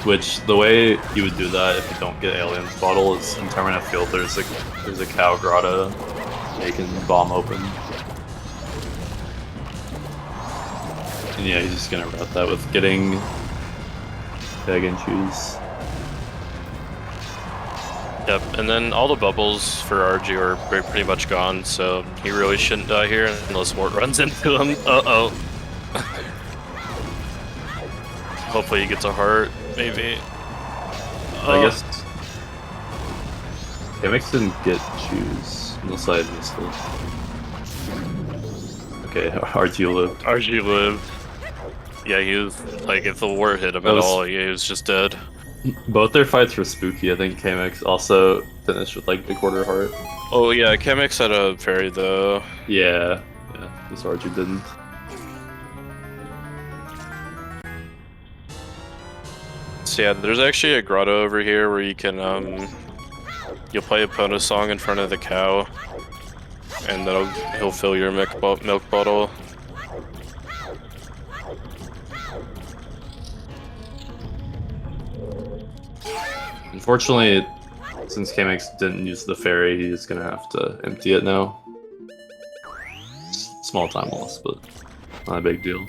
Which, the way you would do that if you don't get Alien's bottle is in Terminate Field, there's a cow grotto that you can bomb open. And yeah, he's just gonna route that with getting egg and cheese. Yep, and then all the bubbles for Ardju are pretty much gone, so he really shouldn't die here unless Wart runs into him. Uh-oh. Hopefully he gets a heart, maybe. I guess Kamex didn't get choose, unless I missed it. Okay, Ardju lived. Ardju lived. Yeah, he was, like, if the Wart hit him at all, he was just dead. Both their fights were spooky. I think Kamex also finished with, like, the quarter heart. Oh yeah, Kamex had a fairy though. Yeah, this Ardju didn't. So yeah, there's actually a grotto over here where you can, you'll play a Pona song in front of the cow, and he'll fill your milk bottle. Unfortunately, since Kamex didn't use the fairy, he's gonna have to empty it now. Small time loss, but not a big deal.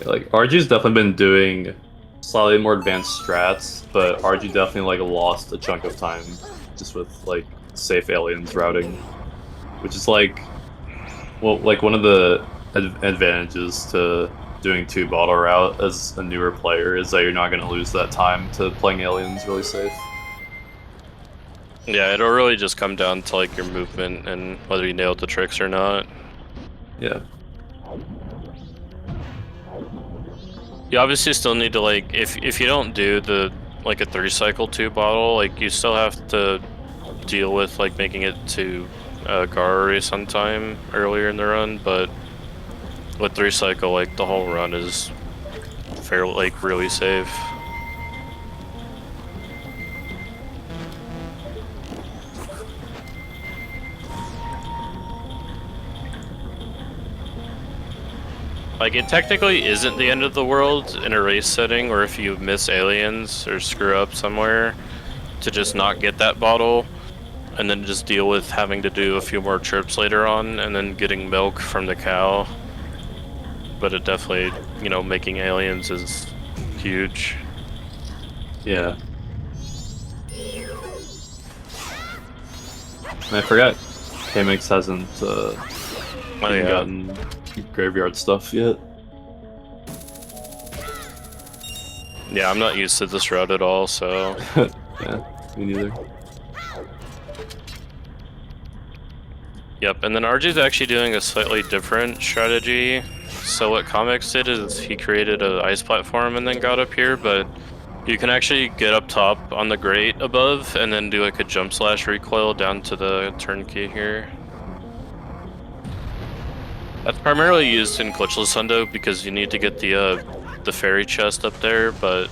Like, Ardju's definitely been doing slightly more advanced strats, but Ardju definitely, like, lost a chunk of time just with, like, safe aliens routing, which is, like, well, like, one of the advantages to doing 2 bottle route as a newer player is that you're not going to lose that time to playing aliens really safe. Yeah, it'll really just come down to, like, your movement and whether you nailed the tricks or not. Yeah. You obviously still need to, like, if you don't do the, like, a 3-cycle 2 bottle, like, you still have to deal with, like, making it to Garuri sometime earlier in the run, but with 3 cycle, like the whole run is fairly, like, really safe. Like, it technically isn't the end of the world in a race setting, or if you miss aliens or screw up somewhere, to just not get that bottle, and then just deal with having to do a few more trips later on, and then getting milk from the cow. But it definitely, you know, making aliens is huge. Yeah. And I forgot Kamex hasn't Oh yeah. gotten graveyard stuff yet. Yeah, I'm not used to this route at all, so... Yeah, me neither. Yep, and then Ardju's actually doing a slightly different strategy. So what Kamex did is he created an ice platform and then got up here, but you can actually get up top on the grate above and then do like a jump slash recoil down to the turnkey here. That's primarily used in glitchless hundo because you need to get the fairy chest up there, but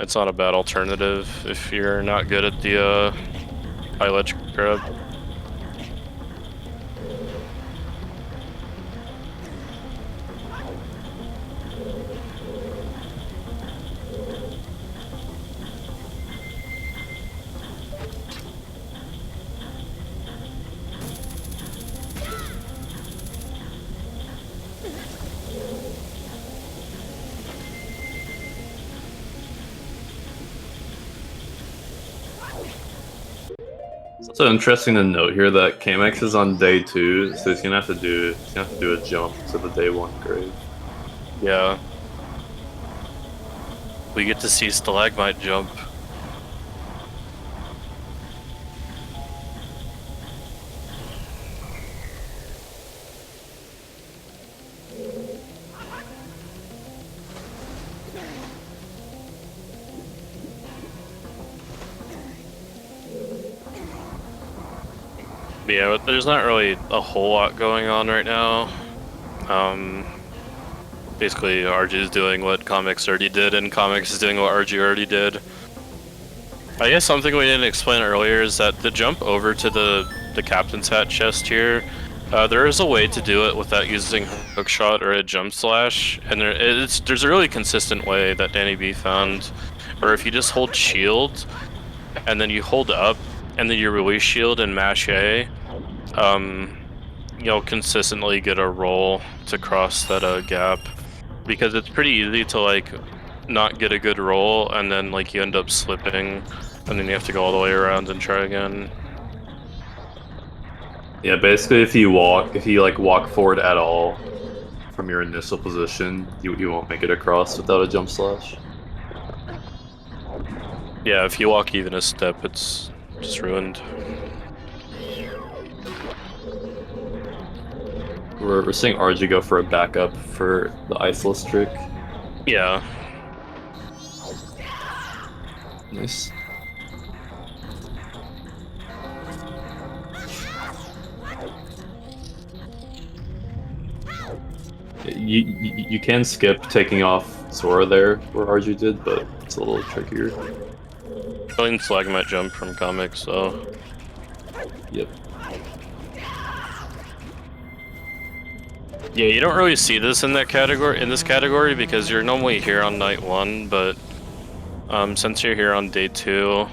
it's not a bad alternative if you're not good at the high ledge grab. It's also interesting to note here that Kamex is on day 2, so he's gonna have to do a jump to the day 1 grave. Yeah. We get to see Stalagmite jump. Yeah, but there's not really a whole lot going on right now. Basically, Ardju's doing what Kamex already did, and Kamex is doing what Ardju already did. I guess something we didn't explain earlier is that the jump over to the Captain's Hat chest here, there is a way to do it without using hookshot or a jump slash, and there's a really consistent way that Danny B found, where if you just hold shield, and then you hold up, and then you release shield and mash A, you'll consistently get a roll to cross that gap, because it's pretty easy to like not get a good roll and then like you end up slipping and then you have to go all the way around and try again. Yeah, basically if you like walk forward at all from your initial position, you won't make it across without a jump slash. Yeah, if you walk even a step, it's just ruined. We're seeing Ardju go for a backup for the iceless trick. Yeah. Nice. You can skip taking off Sora there, where Ardju did, but it's a little trickier. Clean Stalagmite jump from Kamex, so... Yep. Yeah, you don't really see this in this category because you're normally here on night 1, but since you're here on day 2,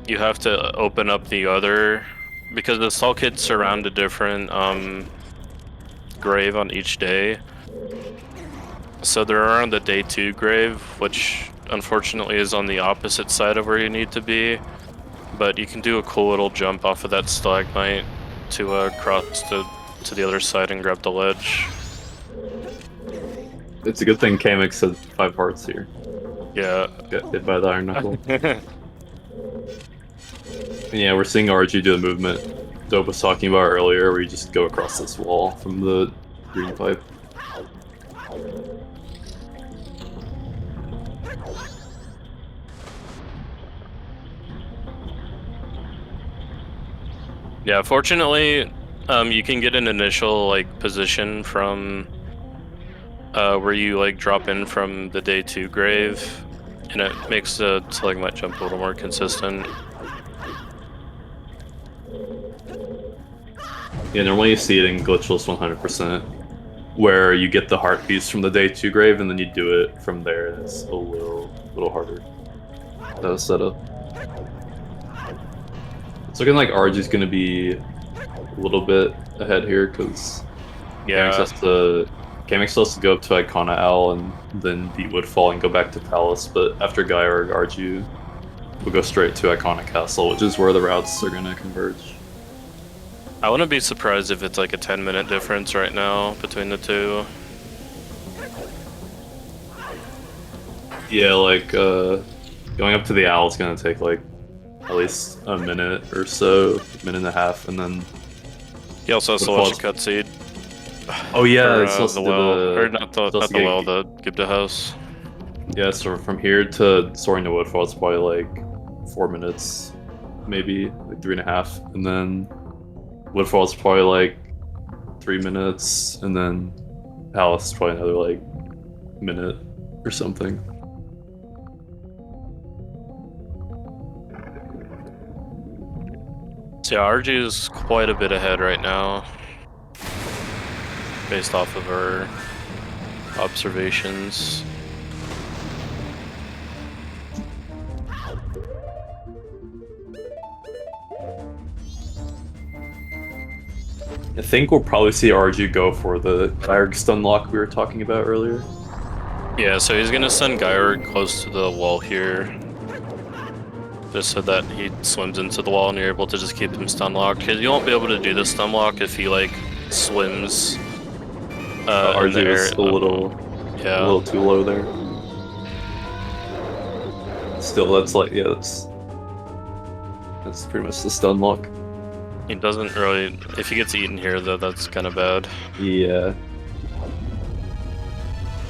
you have to open up the other, because the Stalk hits surround a different grave on each day. So they're on the day 2 grave, which unfortunately is on the opposite side of where you need to be. But you can do a cool little jump off of that stalagmite to cross to the other side and grab the ledge. It's a good thing Kamex said 5 hearts here. Yeah. Got hit by the Iron Knuckle. Yeah, we're seeing Ardju do the movement Dope was talking about earlier, where you just go across this wall from the green pipe. Yeah, fortunately, you can get an initial like position from where you like drop in from the day 2 grave, and it makes the stalagmite jump a little more consistent. Yeah, normally you see it in glitchless 100%, where you get the heart piece from the day 2 grave, and then you do it from there, and it's a little harder. That was set up. It's looking like Ardju's gonna be a little bit ahead here, because Yeah, Kamex has to go up to Icona Owl and then beat Woodfall and go back to Palace, but after Gyarg, Ardju will go straight to Iconic Castle, which is where the routes are gonna converge. I wouldn't be surprised if it's like a 10-minute difference right now between the two. Yeah, like going up to the Owl is gonna take like at least a minute or so, minute and a half, and then He also has to watch a cutscene. oh yeah, For it's supposed the to do well, or the not the supposed to well, get the Gibda house. yeah. So from here to soaring to Woodfall, it's probably like 4 minutes, maybe like 3.5, and then Woodfall is probably like 3 minutes, and then Palace is probably another like minute or something. So yeah, Ardju is quite a bit ahead right now, based off of our observations. I think we'll probably see Ardju go for the Gyarg stun lock we were talking about earlier. Yeah, so he's gonna send Gyarg close to the wall here, just so that he swims into the wall and you're able to just keep him stun locked. Because you won't be able to do the stun lock if he like swims in the Ardju air. is a little Yeah, too low there. Still, that's like yeah, that's pretty much the stun lock. he doesn't really. If he gets eaten here, though, that's kind of bad. Yeah.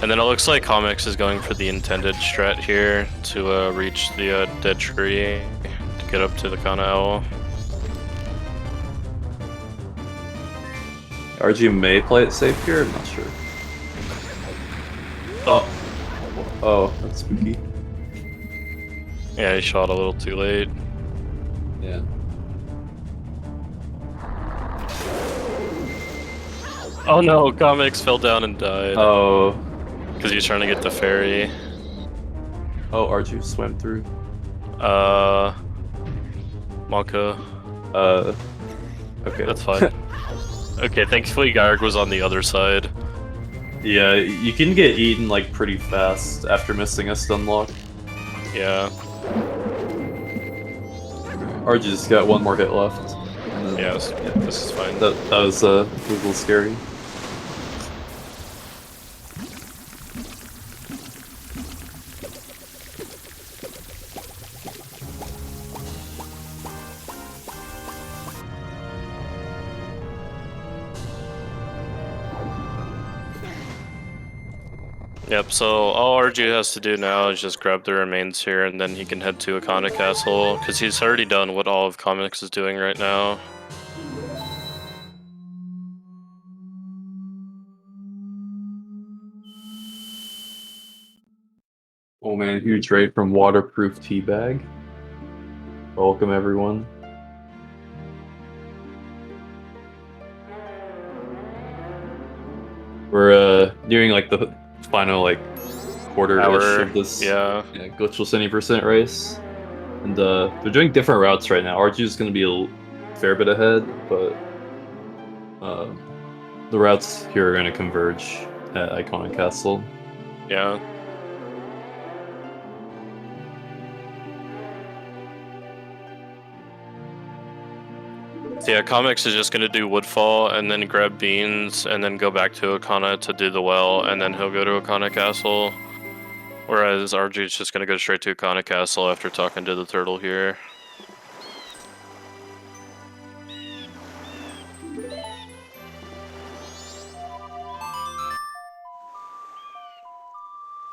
And then it looks like Kamex is going for the intended strat here to reach the dead tree to get up to the Kana Owl. Ardju may play it safe here. I'm not sure. Oh, that's spooky. Yeah, he shot a little too late. Yeah. Oh no, Kamex fell down and died. Oh. Because he's trying to get the ferry. Oh, Ardju swam through. Monka. Okay. That's fine. Okay, thankfully Gyarg was on the other side. Yeah, you can get eaten like pretty fast after missing a stun lock. Yeah. Ardju's got one more hit left. Yes, this is fine. That was a little scary. Yep, so all Ardju has to do now is just grab the remains here, and then he can head to Akana Castle, because he's already done what all of Kamex is doing right now. Oh man, huge rate from Waterproof Teabag. Welcome everyone. We're nearing like the final like quarter-ish of this glitchless 90% race. And they're doing different routes right now. Ardju's gonna be a fair bit ahead, but the routes here are gonna converge at Iconic Castle. Yeah. So yeah, Kamex is just gonna do Woodfall and then grab beans and then go back to Akana to do the well, and then he'll go to Akana Castle. Whereas Ardju is just gonna go straight to Akana Castle after talking to the turtle here.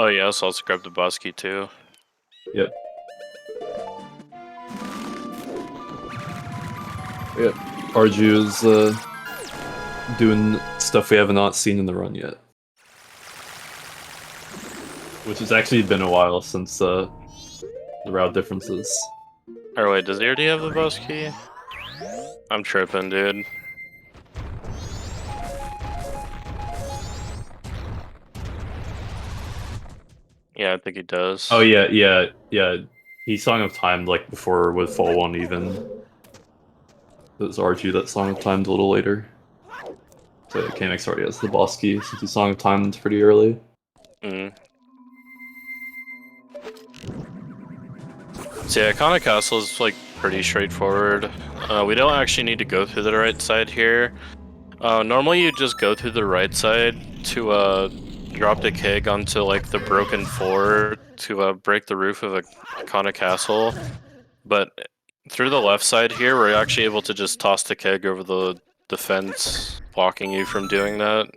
Oh yeah, so also grab the boss key too. Yep. Yep. Ardju is doing stuff we have not seen in the run yet. Which has actually been a while since the route differences. Or wait, does he already have the boss key? I'm tripping, dude. Yeah, I think he does. Oh yeah. He Song of Time like before with Fall 1 even. It was Ardju that Song of Time's a little later. So Kamex already has the boss key since he Song of Time's pretty early. Mm. So yeah, Iconic Castle is like pretty straightforward. We don't actually need to go through the right side here. Normally you just go through the right side to drop the keg onto like the broken floor to break the roof of a Iconic Castle. But through the left side here, we're actually able to just toss the keg over the fence, blocking you from doing that.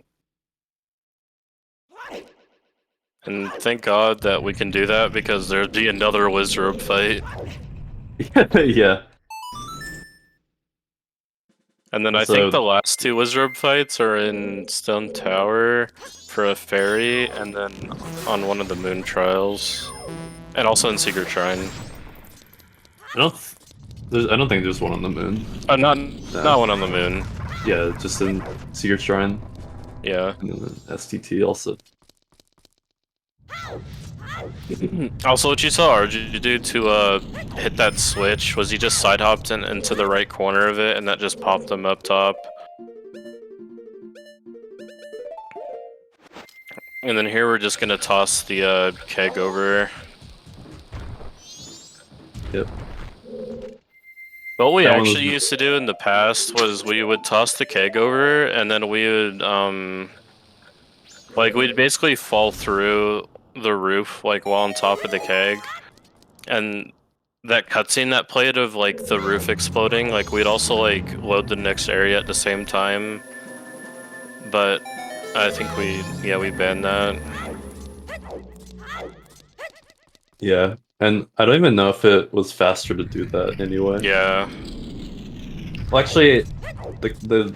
And thank God that we can do that because there'd be another wizard fight. Yeah. And then I So- think the last two wizard fights are in Stone Tower for a fairy, and then on one of the moon trials, and also in Secret Shrine. I don't think there's one on the moon. Not one on the moon. Yeah, just in Secret Shrine. Yeah. And then STT also. Also, what you saw Ardju do to hit that switch was he just side hopped into the right corner of it, and that just popped him up top. And then here we're just gonna toss the keg over. Yep. What we That one was- actually used to do in the past was we would toss the keg over, and then we would like we'd basically fall through the roof like while on top of the keg, and that cutscene that played of like the roof exploding, like we'd also like load the next area at the same time. But I think we banned that. Yeah, and I don't even know if it was faster to do that anyway. Yeah. Well, actually, the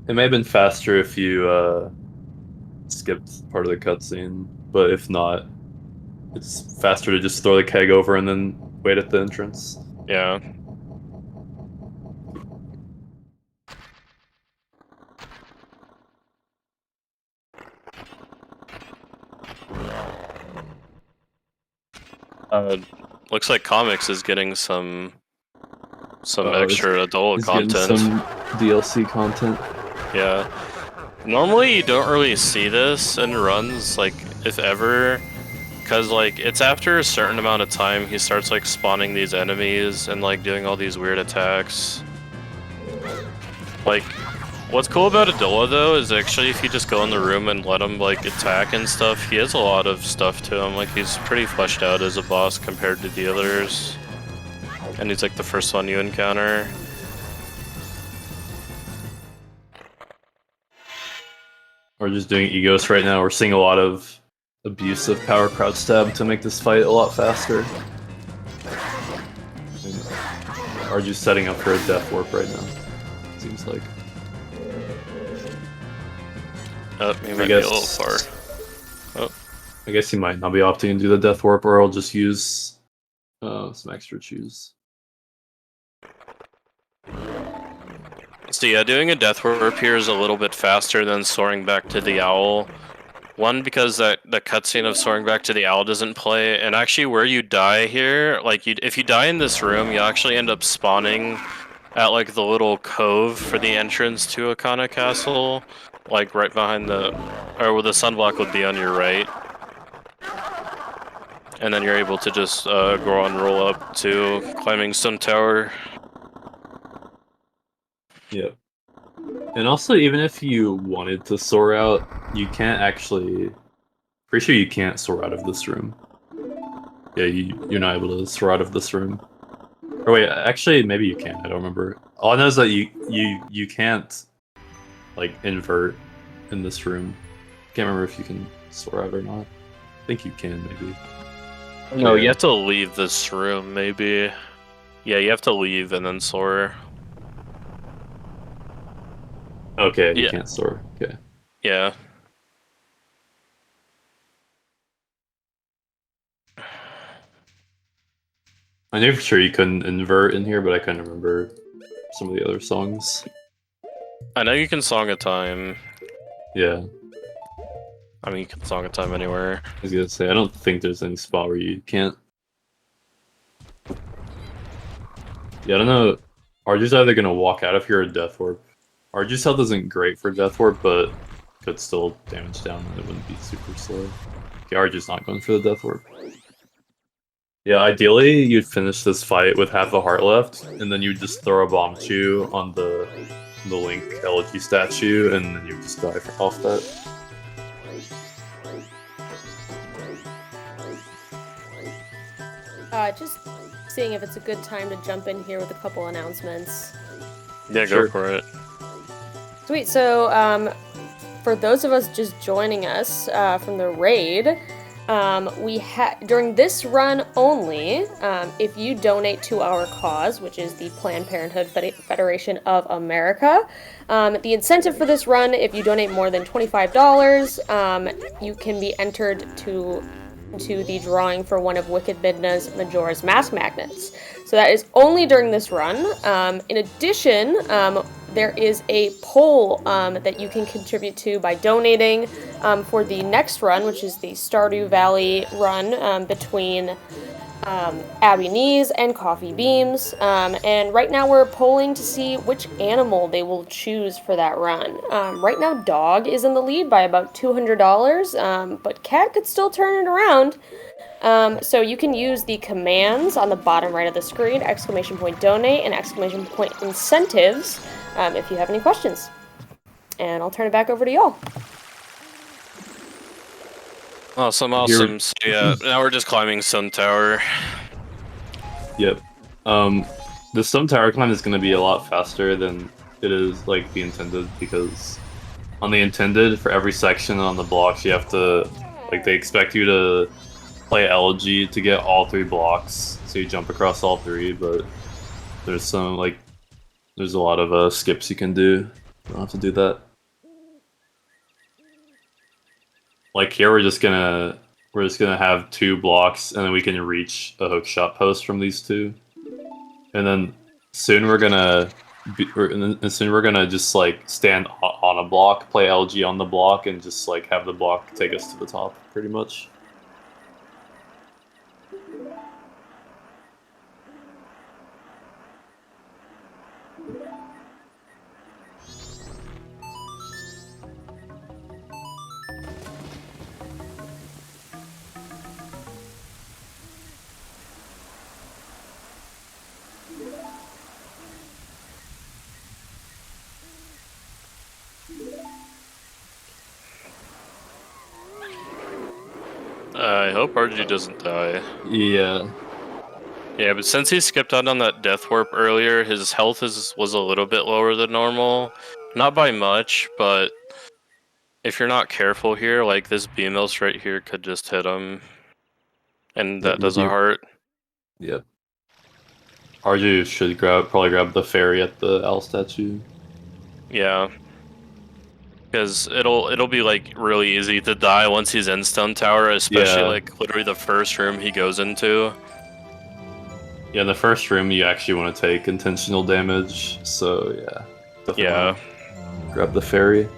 it may have been faster if you skipped part of the cutscene, but if not, it's faster to just throw the keg over and then wait at the entrance. Yeah. Looks like Comics is getting some extra adult He's getting content. some DLC content. Yeah. Normally you don't really see this in runs, like, if ever, because, like, it's after a certain amount of time he starts, like, spawning these enemies and, like, doing all these weird attacks. Like, what's cool about Adola, though, is actually if you just go in the room and let him, like, attack and stuff, he has a lot of stuff to him. Like, he's pretty fleshed out as a boss compared to the others. And he's, like, the first one you encounter. We're just doing Egos right now. We're seeing a lot of abuse of power crouch stab to make this fight a lot faster. Are just setting up for a death warp right now. Seems like. Oh, he might be a little far. Oh. I guess he might not be opting to do the death warp, or I'll just use some extra chews. So yeah, doing a death warp here is a little bit faster than soaring back to the owl. One, because the cutscene of soaring back to the owl doesn't play, and actually where you die here, like if you die in this room, you actually end up spawning at like the little cove for the entrance to Akana Castle, like right behind or where the sunblock would be on your right. And then you're able to just go and roll up to climbing Stone Tower. Yep. And also, even if you wanted to soar out, you can't actually. Pretty sure you can't soar out of this room. Yeah, you're not able to soar out of this room. Or wait, actually, maybe you can. I don't remember. All I know is that you can't like invert in this room. Can't remember if you can soar out or not. I think you can, maybe. No, Yeah. you have to leave this room, maybe. Yeah, you have to leave and then soar. Okay, you Yeah. can't store. Okay. Yeah. I knew for sure you couldn't invert in here, but I couldn't remember some of the other songs. I know you can song a time. Yeah, I mean, you can song a time anywhere. I was gonna say, I don't think there's any spot where you can't. Yeah, I don't know. Ardju's either gonna walk out of here or Death Warp. Ardju's health isn't great for Death Warp, but could still damage down and it wouldn't be super slow. Okay, Ardju's not going for the Death Warp. Yeah, ideally you'd finish this fight with half a heart left, and then you just throw a bomb chew on the Link LG statue, and then you just die off that. Just seeing if it's a good time to jump in here with a couple announcements. Yeah, Sure. go for it. Sweet. So, for those of us just joining us from the raid, during this run only, if you donate to our cause, which is the Planned Parenthood Federation of America, the incentive for this run, if you donate more than $25, you can be entered to the drawing for one of Wicked Midna's Majora's Mask Magnets. So that is only during this run. In addition, there is a poll that you can contribute to by donating for the next run, which is the Stardew Valley run between Abby Knees and Coffee Beams. And right now we're polling to see which animal they will choose for that run. Right now, Dog is in the lead by about $200, but Cat could still turn it around. So you can use the commands on the bottom right of the screen, !donate and !incentives, if you have any questions. And I'll turn it back over to y'all. Awesome. So yeah, now we're just climbing Sun Tower. Yep. The Stone Tower climb is going to be a lot faster than it is like the intended, because on the intended, for every section on the blocks, you have to, like, they expect you to play LG to get all 3 blocks, so you jump across all 3, but there's some, like, there's a lot of skips you can do. You don't have to do that. Like here, we're just gonna have 2 blocks, and then we can reach a hook shot post from these 2. And then soon we're gonna just like stand on a block, play LG on the block, and just like have the block take us to the top, pretty much. I hope Ardju doesn't die. Yeah. Yeah, but since he skipped out on that Death Warp earlier, his health was a little bit lower than normal. Not by much, but if you're not careful here, like this Beamos right here could just hit him. And that does a heart. Yep. Ardju should probably grab the fairy at the owl statue. Yeah. Because it'll be like really easy to die once he's in Stone Tower, especially like literally the first room he goes into. Yeah, in the first room you actually want to take intentional damage, so yeah. Definitely Yeah. grab the fairy.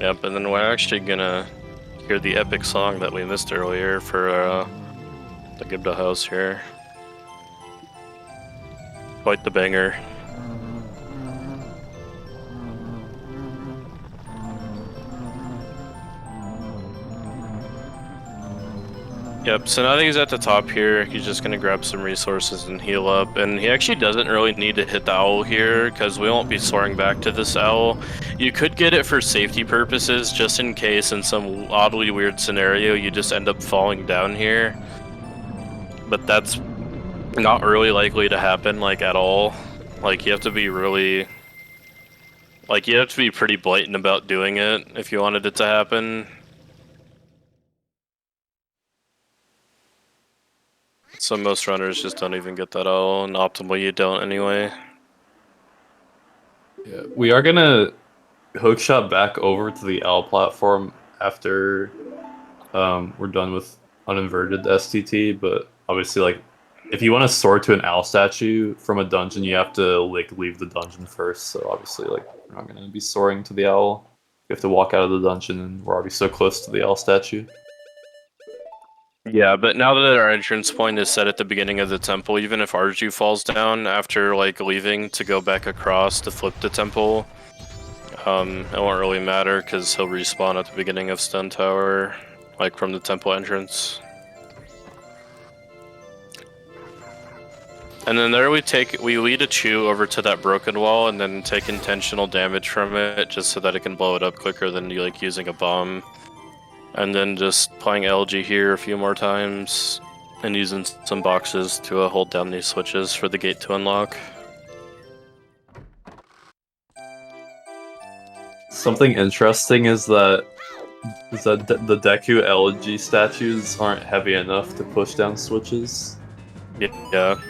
Yep, and then we're actually gonna hear the epic song that we missed earlier for the Gibda house here. Quite the banger. Yep, so now that he's at the top here, he's just gonna grab some resources and heal up, and he actually doesn't really need to hit the owl here, because we won't be soaring back to this owl. You could get it for safety purposes, just in case in some oddly weird scenario you just end up falling down here. But that's not really likely to happen, like, at all. Like, you have to be really... Like, you have to be pretty blatant about doing it if you wanted it to happen. So most runners just don't even get that all, and optimally you don't anyway. Yeah, we are gonna hookshot back over to the L platform after we're done with uninverted STT, but obviously, like, if you want to soar to an owl statue from a dungeon, you have to like leave the dungeon first. So obviously, like, we're not gonna be soaring to the owl. You have to walk out of the dungeon, and we're already so close to the owl statue. Yeah, but now that our entrance point is set at the beginning of the temple, even if Ardju falls down after like leaving to go back across to flip the temple, it won't really matter because he'll respawn at the beginning of Stone Tower, like from the temple entrance. And then there we lead a Chew over to that broken wall and then take intentional damage from it just so that it can blow it up quicker than you like using a bomb. And then just playing LG here a few more times and using some boxes to hold down these switches for the gate to unlock. Something interesting is that the Deku LG statues aren't heavy enough to push down switches. Yeah.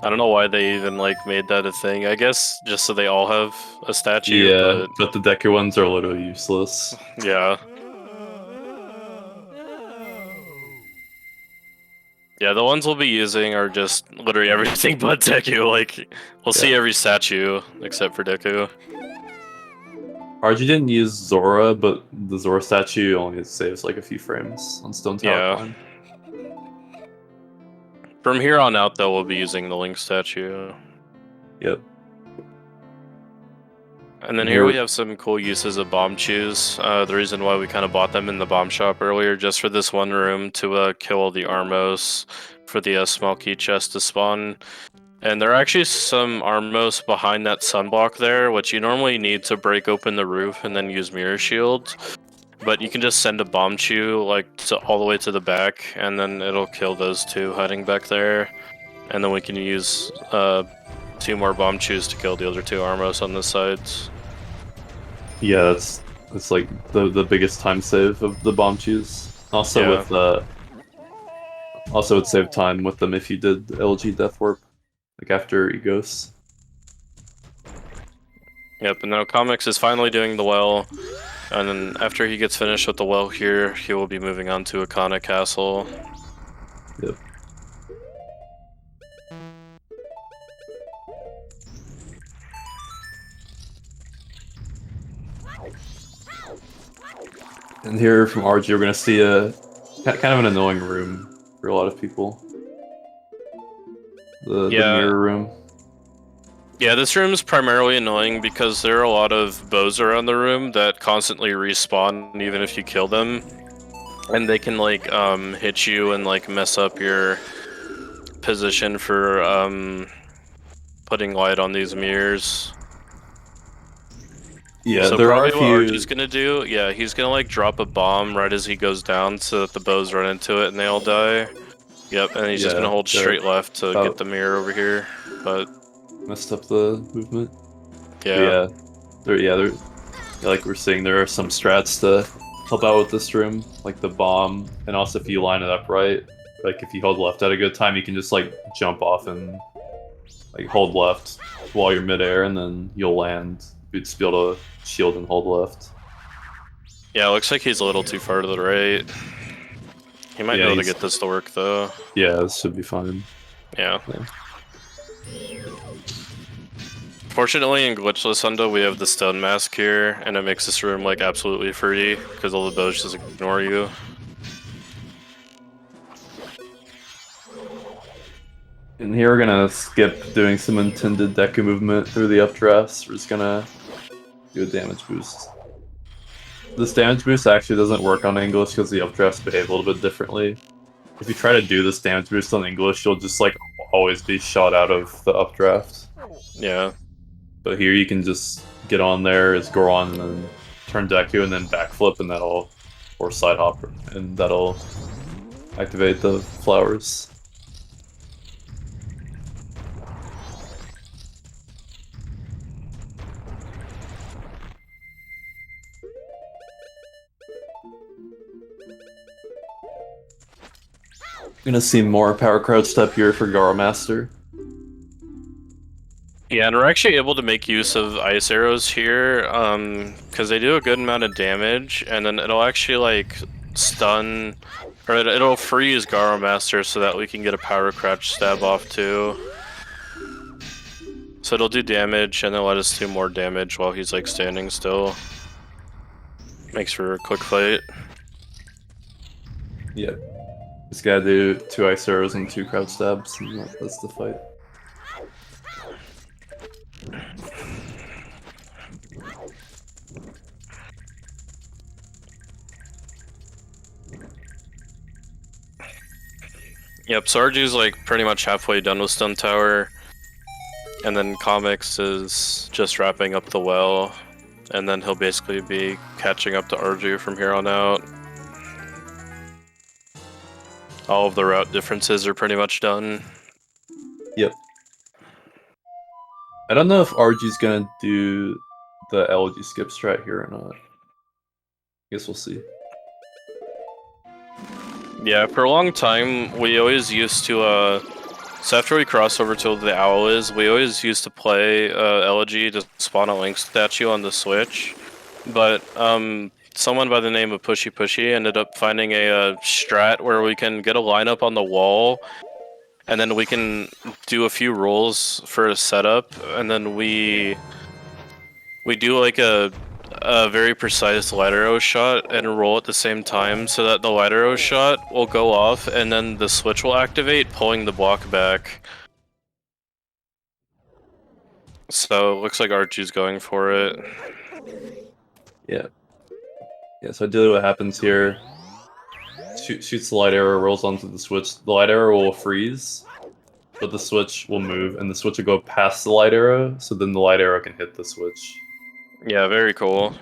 I don't know why they even like made that a thing. I guess just so they all have a statue, Yeah, but the Deku ones are literally useless. but yeah. Yeah, the ones we'll be using are just literally everything but Deku. Like, we'll see every statue except for Deku. Ardju didn't use Zora, but the Zora statue only saves like a few frames on Stone Tower Yeah. climb. From here on out, though, we'll be using the Link statue. Yep. And then here we have some cool uses of bomb chews. The reason why we kind of bought them in the bomb shop earlier, just for this one room to kill all the Armos for the small key chest to spawn. And there are actually some Armos behind that sunblock there, which you normally need to break open the roof and then use mirror shields. But you can just send a bomb chew like all the way to the back, and then it'll kill those two hiding back there. And then we can use 2 more bomb chews to kill the other 2 Armos on the sides. Yeah, that's like the biggest time save of the bomb chews. Also Yeah. with also would save time with them if you did LG Death Warp, like after Egos. Yep, and now Kamex is finally doing the well, and then after he gets finished with the well here, he will be moving on to Akana Castle. Yep. And here from Ardju, we're gonna see a kind of an annoying room for a lot of people. The mirror room. Yeah, this room is primarily annoying because there are a lot of bows around the room that constantly respawn even if you kill them. And they can like hit you and like mess up your position for putting light on these mirrors. Yeah, so there are probably a what few. Archie's gonna do, yeah, he's gonna like drop a bomb right as he goes down so that the bows run into it and they all die. Yep, and he's just gonna hold straight left to get the mirror over here, but messed up the movement. yeah. They're like we're seeing, there are some strats to help out with this room, like the bomb, and also if you line it up right, like if you hold left at a good time, you can just like jump off and like hold left while you're midair, and then you'll land. You'd just be able to shield and hold left. Yeah, it looks like he's a little too far to the right. He might be able to get this to work though. Yeah, this should be fine. Yeah. Fortunately, in Glitchless Hundo, we have the Stone Mask here, and it makes this room like absolutely free because all the bows just ignore you. And here we're gonna skip doing some intended Deku movement through the updrafts. We're just gonna do a damage boost. This damage boost actually doesn't work on English because the updrafts behave a little bit differently. If you try to do this damage boost on English, you'll just like always be shot out of the updraft. Yeah. But here you can just get on there as Goron and then turn Deku and then backflip, and that'll, or side hop, and that'll activate the flowers. Gonna see more power crouch step here for Garo Master. Yeah, and we're actually able to make use of ice arrows here, because they do a good amount of damage, and then it'll actually like stun, or it'll freeze Garo Master so that we can get a power crouch stab off too. So it'll do damage and then let us do more damage while he's like standing still. Makes for a quick fight. Yeah. Just gotta do 2 ice arrows and 2 crouch stabs, and that's the fight. Yep, so Ardju's like pretty much halfway done with Stone Tower. And then Kamex is just wrapping up the well. And then he'll basically be catching up to Ardju from here on out. All of the route differences are pretty much done. Yep. I don't know if Ardju's gonna do the LG skip strat here or not. Guess we'll see. Yeah, for a long time, we always used to, so after we cross over to the Owl is, we always used to play Elegy to spawn a Link statue on the Switch. But someone by the name of Pushy Pushy ended up finding a strat where we can get a lineup on the wall, and then we can do a few rolls for a setup, and then we do like a very precise light arrow shot and roll at the same time so that the light arrow shot will go off and then the switch will activate, pulling the block back. So it looks like Ardju's going for it. Yeah. Yeah, so ideally what happens here, shoots the light arrow, rolls onto the switch. The light arrow will freeze, but the switch will move, and the switch will go past the light arrow, so then the light arrow can hit the switch. Yeah, very cool.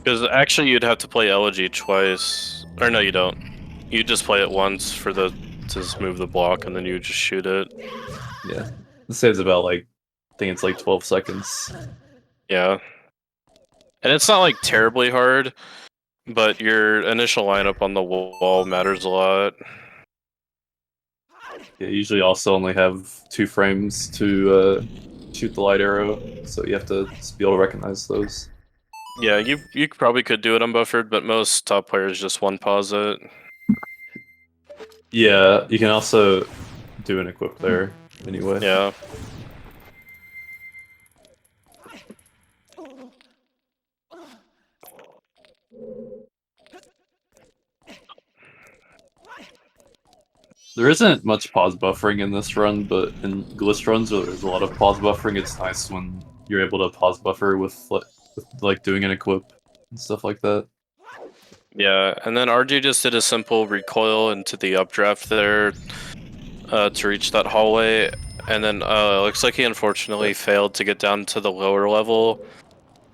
Because actually you'd have to play Elegy twice. Or no, you don't. You just play it once for the to just move the block and then you just shoot it. Yeah. This saves about, like, I think it's like 12 seconds. Yeah. And it's not like terribly hard, but your initial lineup on the wall matters a lot. Yeah, usually also only have 2 frames to shoot the light arrow, so you have to just be able to recognize those. Yeah, you probably could do it unbuffered, but most top players just one pause it. Yeah, you can also do an equip there anyway. Yeah. There isn't much pause buffering in this run, but in glitch runs where there's a lot of pause buffering, it's nice when you're able to pause buffer with like doing an equip and stuff like that. Yeah, and then Ardju just did a simple recoil into the updraft there to reach that hallway, and then looks like he unfortunately failed to get down to the lower level.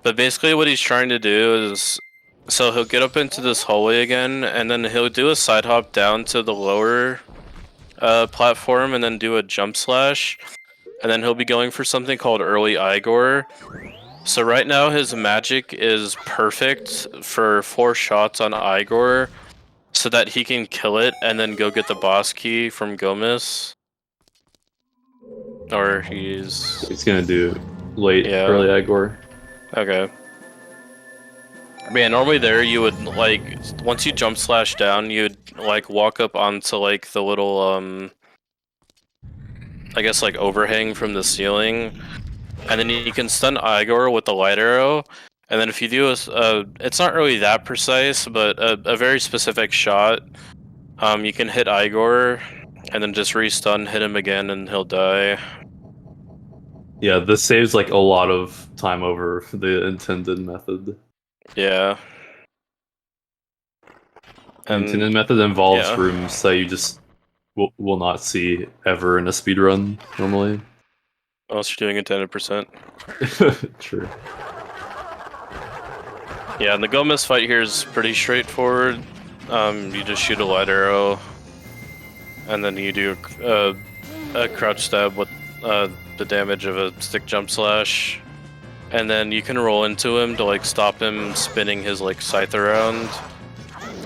But basically what he's trying to do is, so he'll get up into this hallway again, and then he'll do a side hop down to the lower platform, and then do a jump slash, and then he'll be going for something called early Igor. So right now his magic is perfect for 4 shots on Igor, so that he can kill it and then go get the boss key from Gomez. Or He's gonna do late early Igor. Okay. Man, normally there you would like, once you jump slash down, you'd like walk up onto like the little I guess like overhang from the ceiling, and then you can stun Igor with the light arrow, and then if you do a it's not really that precise, but a very specific shot, you can hit Igor, and then just re-stun, hit him again, and he'll die. Yeah, this saves like a lot of time over the intended method. Yeah. The intended method involves rooms that you just will not see ever in a speedrun normally. Unless you're doing it to 100%. True. Yeah, and the Gomez fight here is pretty straightforward. You just shoot a light arrow, and then you do a crouch stab with the damage of a stick jump slash. and then you can roll into him to like stop him spinning his like scythe around,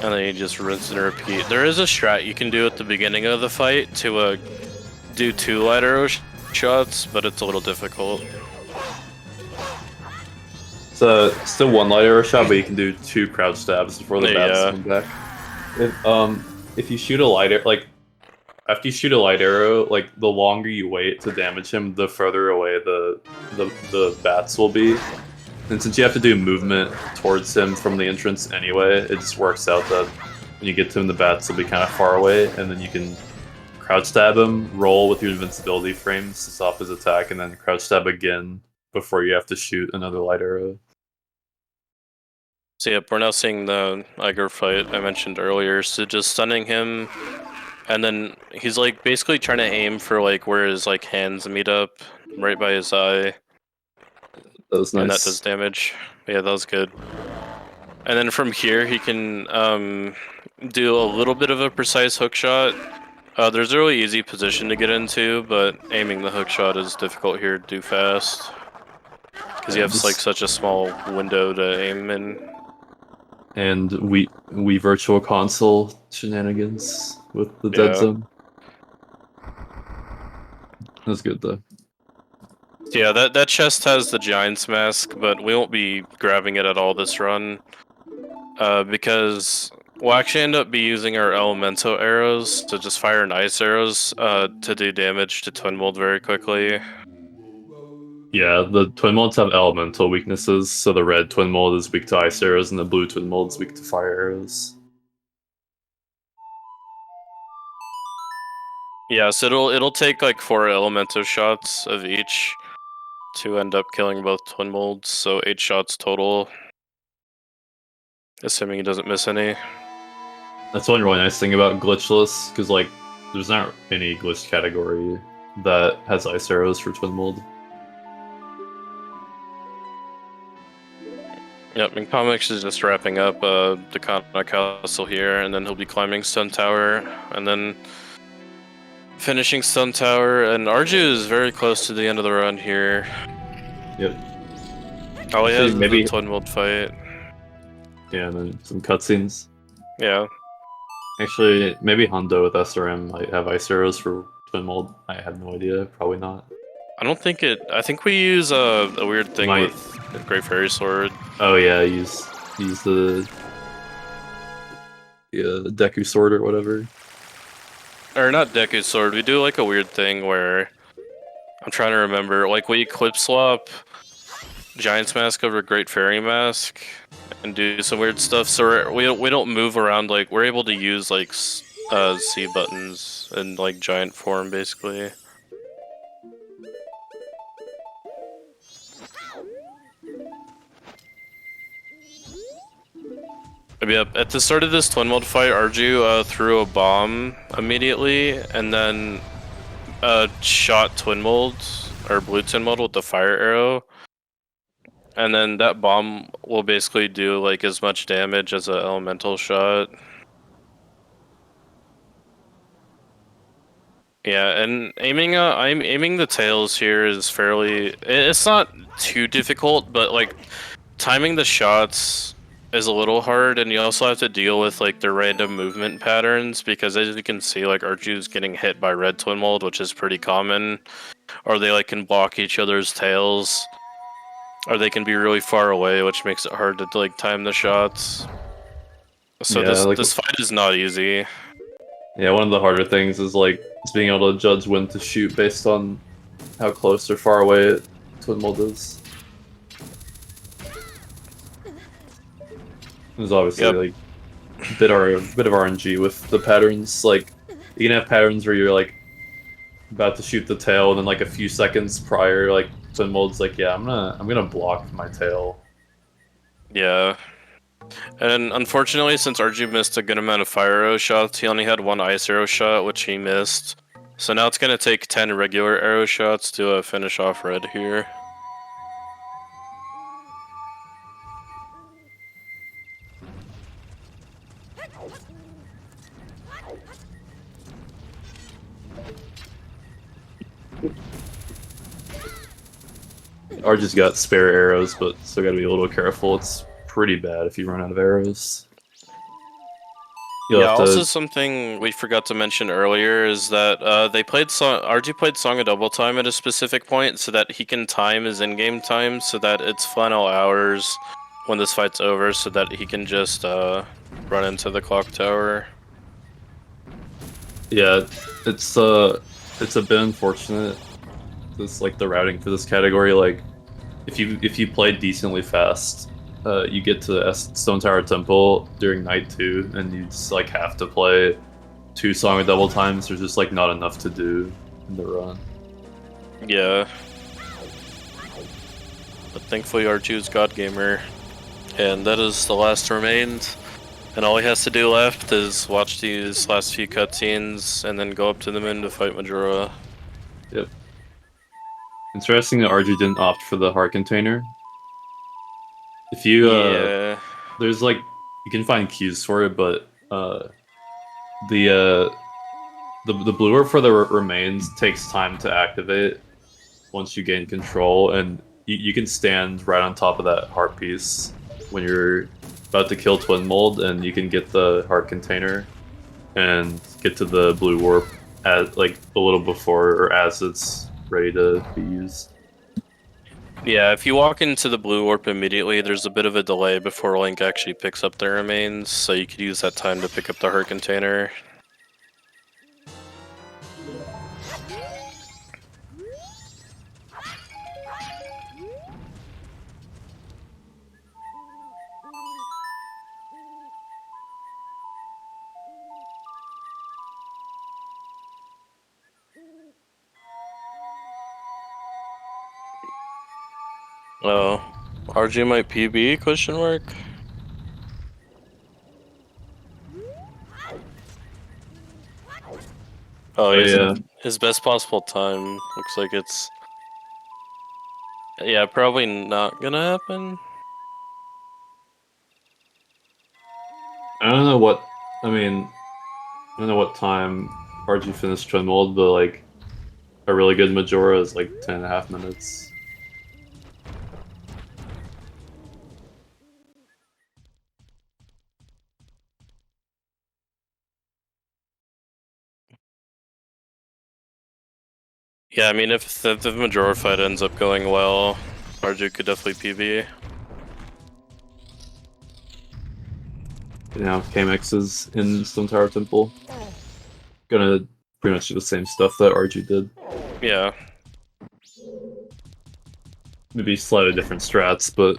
and then you just rinse and repeat. There is a strat you can do at the beginning of the fight to do 2 light arrow shots, but it's a little difficult. So still 1 light arrow shot, but you can do 2 crouch stabs before the bats Yeah. come back. If you shoot a light arrow, like after you shoot a light arrow, like the longer you wait to damage him, the further away the bats will be. And since you have to do movement towards him from the entrance anyway, it just works out that when you get to him, the bats will be kind of far away, and then you can crouch stab him, roll with your invincibility frames to stop his attack, and then crouch stab again before you have to shoot another light arrow. So yep, we're now seeing the Iger fight I mentioned earlier. So just stunning him, and then he's like basically trying to aim for like where his like hands meet up, right by his eye. That was nice. And that does damage. Yeah, that was good. And then from here, he can do a little bit of a precise hook shot. There's a really easy position to get into, but aiming the hook shot is difficult here to do fast. Because you have like such a small window to aim in. And we virtual console shenanigans with the dead zone. That's good though. Yeah, that chest has the Giant's Mask, but we won't be grabbing it at all this run. Because we'll actually end up be using our Elemental arrows to just fire ice arrows to do damage to Twin Mold very quickly. Yeah, the Twin Molds have elemental weaknesses, so the red Twin Mold is weak to ice arrows, and the blue Twin Mold is weak to fire arrows. Yeah, so it'll take like 4 Elemental shots of each to end up killing both Twin Molds, so 8 shots total. Assuming he doesn't miss any. That's one really nice thing about glitchless, because like there's not any glitch category that has ice arrows for Twin Mold. Yep, and Kamex is just wrapping up the Kana Castle here, and then he'll be climbing Stone Tower, and then finishing Stone Tower, and Ardju is very close to the end of the run here. Yep. All he has is maybe the Twin Mold fight. Yeah, and then some cutscenes. Yeah. Actually, maybe Hondo with SRM might have ice arrows for Twin Mold. I have no idea. Probably not. I don't think it. I think we use a weird thing with Great Fairy Sword. Oh yeah, use the Deku Sword or whatever. Or not Deku Sword. We do like a weird thing where I'm trying to remember. Like we clip swap Giant's Mask over Great Fairy Mask and do some weird stuff. So we don't move around. Like we're able to use like C buttons in like giant form basically. Yep, at the start of this Twin Mold fight, Ardju threw a bomb immediately, and then shot Twin Mold, or Blue Twin Mold with the fire arrow. And then that bomb will basically do like as much damage as an elemental shot. Yeah, and I'm aiming the tails here is fairly. It's not too difficult, but like timing the shots is a little hard, and you also have to deal with like the random movement patterns because as you can see, like Ardju's getting hit by red Twin Mold, which is pretty common, or they like can block each other's tails, or they can be really far away, which makes it hard to like time the shots. So yeah, this fight is not easy. Yeah, one of the harder things is like being able to judge when to shoot based on how close or far away Twin Mold is. There's obviously like a bit of RNG with the patterns. Like you can have patterns where you're like about to shoot the tail, and then like a few seconds prior, like Twin Mold's like, yeah, I'm gonna block my tail. Yeah. And unfortunately, since Ardju missed a good amount of fire arrow shots, he only had 1 ice arrow shot, which he missed. So now it's gonna take 10 regular arrow shots to finish off red here. Ardju's got spare arrows, but still gotta be a little careful. It's pretty bad if you run out of arrows. You'll Yeah, have also to. something we forgot to mention earlier is that Ardju played Song of Double Time at a specific point so that he can time his in-game time so that it's final hours when this fight's over so that he can just run into the clock tower. Yeah, it's a bit unfortunate. It's like the routing for this category. Like, if you play decently fast, you get to Stone Tower Temple during night 2, and you just like have to play 2 Song of Double Times. There's just like not enough to do in the run. Yeah. But thankfully Ardju's God Gamer. And that is the last remained. And all he has to do left is watch these last few cutscenes and then go up to the moon to fight Majora. Yep. Interesting that Ardju didn't opt for the heart container. If you Yeah. there's like you can find keys for it, but the uh the blue orb for the remains takes time to activate once you gain control, and you can stand right on top of that heart piece when you're about to kill Twin Mold, and you can get the heart container and get to the blue warp at like a little before or as it's ready to be used. Yeah, if you walk into the blue warp immediately, there's a bit of a delay before Link actually picks up the remains, so you could use that time to pick up the heart container. Oh, RG might PB, question mark? Oh, But he's yeah, his best possible time. Looks like it's... Yeah, probably not gonna happen. I don't know what I mean. I don't know what time Ardju finished Twin Mold, but like a really good Majora is like 10.5 minutes. Yeah, I mean, if the Majora fight ends up going well, Ardju could definitely PB. Now Kamex is in Stone Tower Temple. Gonna pretty much do the same stuff that Ardju did. Yeah. Maybe slightly different strats, but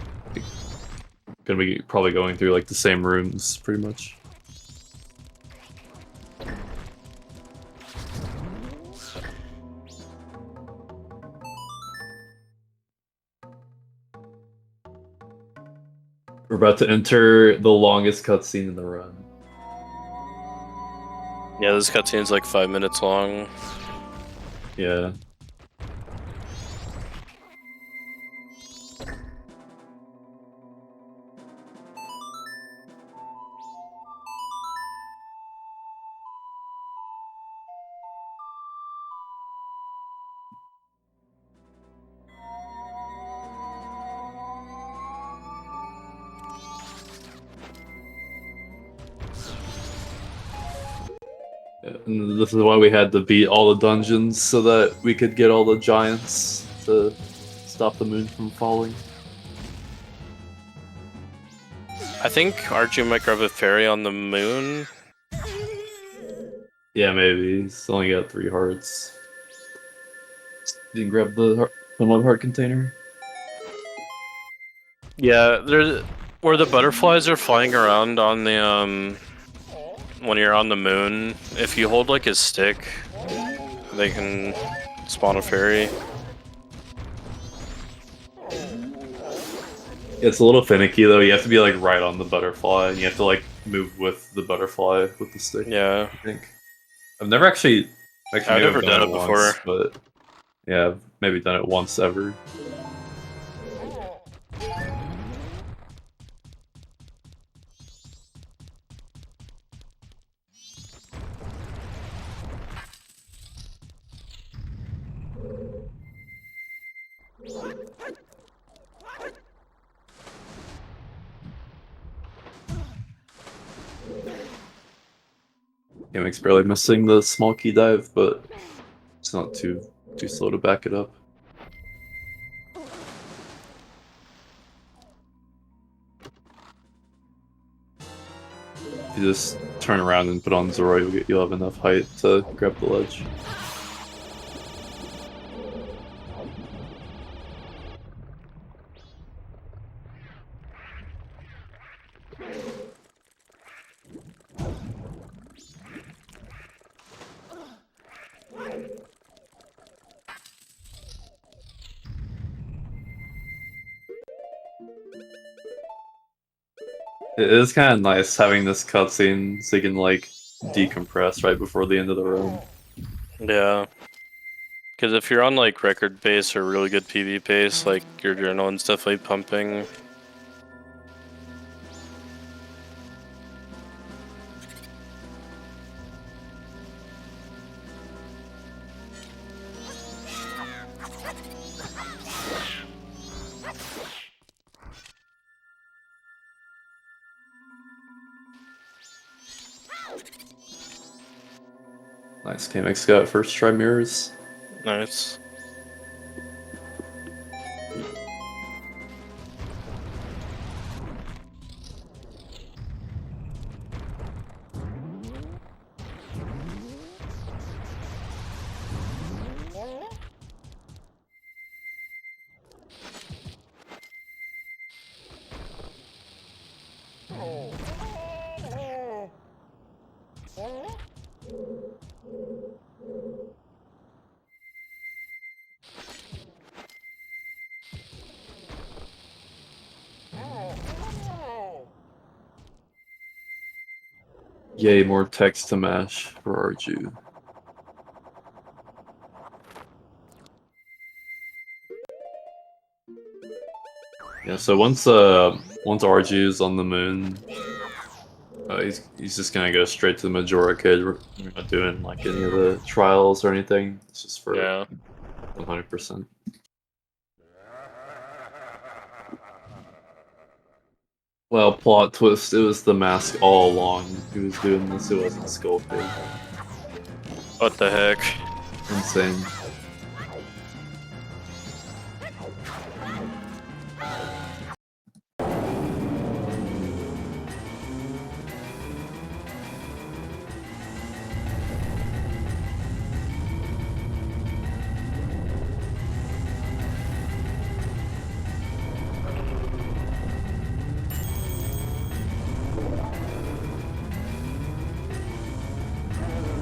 gonna be probably going through like the same rooms pretty much. We're about to enter the longest cutscene in the run. Yeah, this cutscene's like 5 minutes long. Yeah. And this is why we had to beat all the dungeons so that we could get all the giants to stop the moon from falling. I think Ardju might grab a fairy on the moon. Yeah, maybe. He's only got 3 hearts. You can grab the one heart container. Yeah, there's where the butterflies are flying around on the when you're on the moon. If you hold like a stick, they can spawn a fairy. It's a little finicky though. You have to be like right on the butterfly, and you have to like move with the butterfly with the stick. Yeah, I think. I've never actually I've maybe never I've done done it it once, before. but yeah, I've maybe done it once ever. Kamex barely missing the small key dive, but it's not too slow to back it up. If you just turn around and put on Zoro, you'll have enough height to grab the ledge. It is kind of nice having this cutscene so you can like decompress right before the end of the run. Yeah. Because if you're on like record pace or really good PB pace, like your adrenaline's definitely pumping. Nice, Kamex got first try mirrors. Nice. Yay, more text to mash for Ardju. Yeah, so once Ardju's on the moon, he's just gonna go straight to the Majora cage. We're not doing like any of the trials or anything. It's just for 100%. Well, plot twist, it was the mask all along who was doing this, it wasn't Sculpting. What the heck? Insane.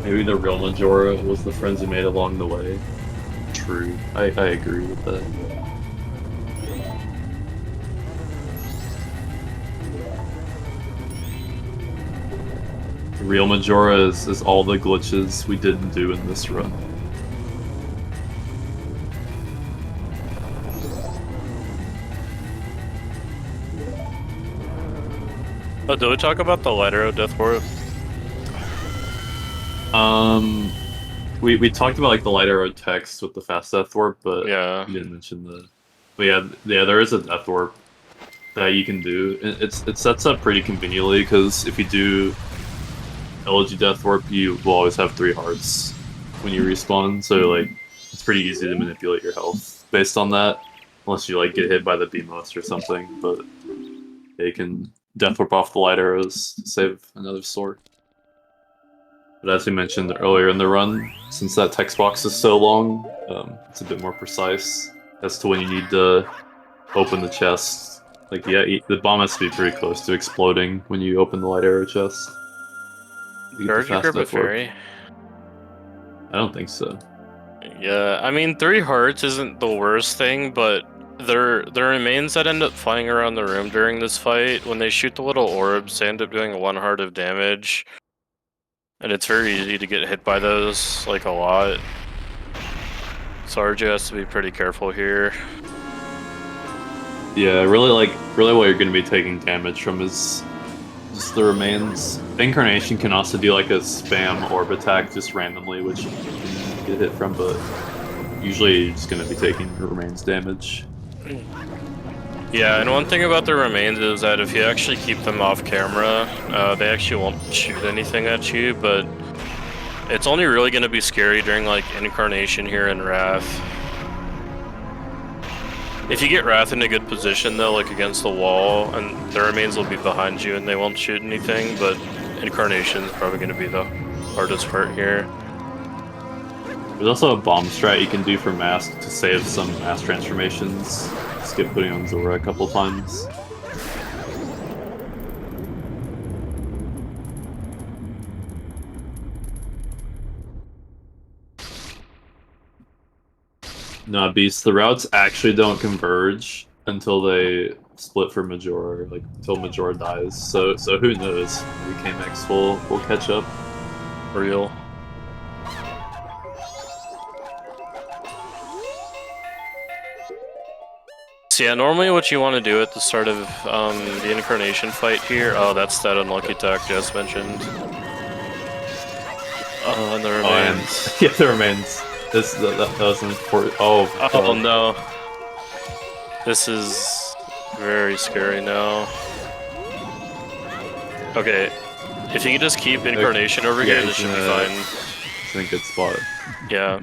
Maybe the real Majora was the friends you made along the way. True. I agree with that. The real Majora is all the glitches we didn't do in this run. Oh, did we talk about the Light Arrow Death Warp? We talked about like the Light Arrow text with the fast death warp, but Yeah. we didn't mention the. But yeah, there is a death warp that you can do. It sets up pretty conveniently because if you do LG death warp, you will always have 3 hearts when you respawn. So like, it's pretty easy to manipulate your health based on that, unless you like get hit by the BMOS or something. But yeah, you can death warp off the Light Arrows to save another sword. But as we mentioned earlier in the run, since that text box is so long, it's a bit more precise as to when you need to open the chest. Like, yeah, the bomb has to be pretty close to exploding when you open the Light Arrow chest. Did you grab a fairy? I don't think so. Yeah, I mean, 3 hearts isn't the worst thing, but the remains that end up flying around the room during this fight, when they shoot the little orbs, they end up doing 1 heart of damage. And it's very easy to get hit by those, like a lot. So Ardju has to be pretty careful here. Yeah, really what you're going to be taking damage from is just the remains. Incarnation can also do like a spam orb attack just randomly, which you can get hit from, but usually you're just going to be taking remains damage. Yeah, and one thing about the remains is that if you actually keep them off camera, they actually won't shoot anything at you, but It's only really going to be scary during like Incarnation here and Wrath. If you get Wrath in a good position though, like against the wall, and the remains will be behind you and they won't shoot anything, but Incarnation is probably going to be the hardest part here. There's also a bomb strat you can do for Mask to save some mass transformations. Skip putting on Zora a couple times. No, Beast, the routes actually don't converge until they split for Majora, like until Majora dies. So who knows? Maybe Kamex will catch up. Real. So yeah, normally what you want to do at the start of the Incarnation fight here, oh, that's that unlucky attack Jess mentioned. Oh, and the remains. Yeah, the remains. That was important. Oh no. This is very scary now. Okay, if you can just keep Incarnation over here, this should be fine. It's in a good spot. Yeah.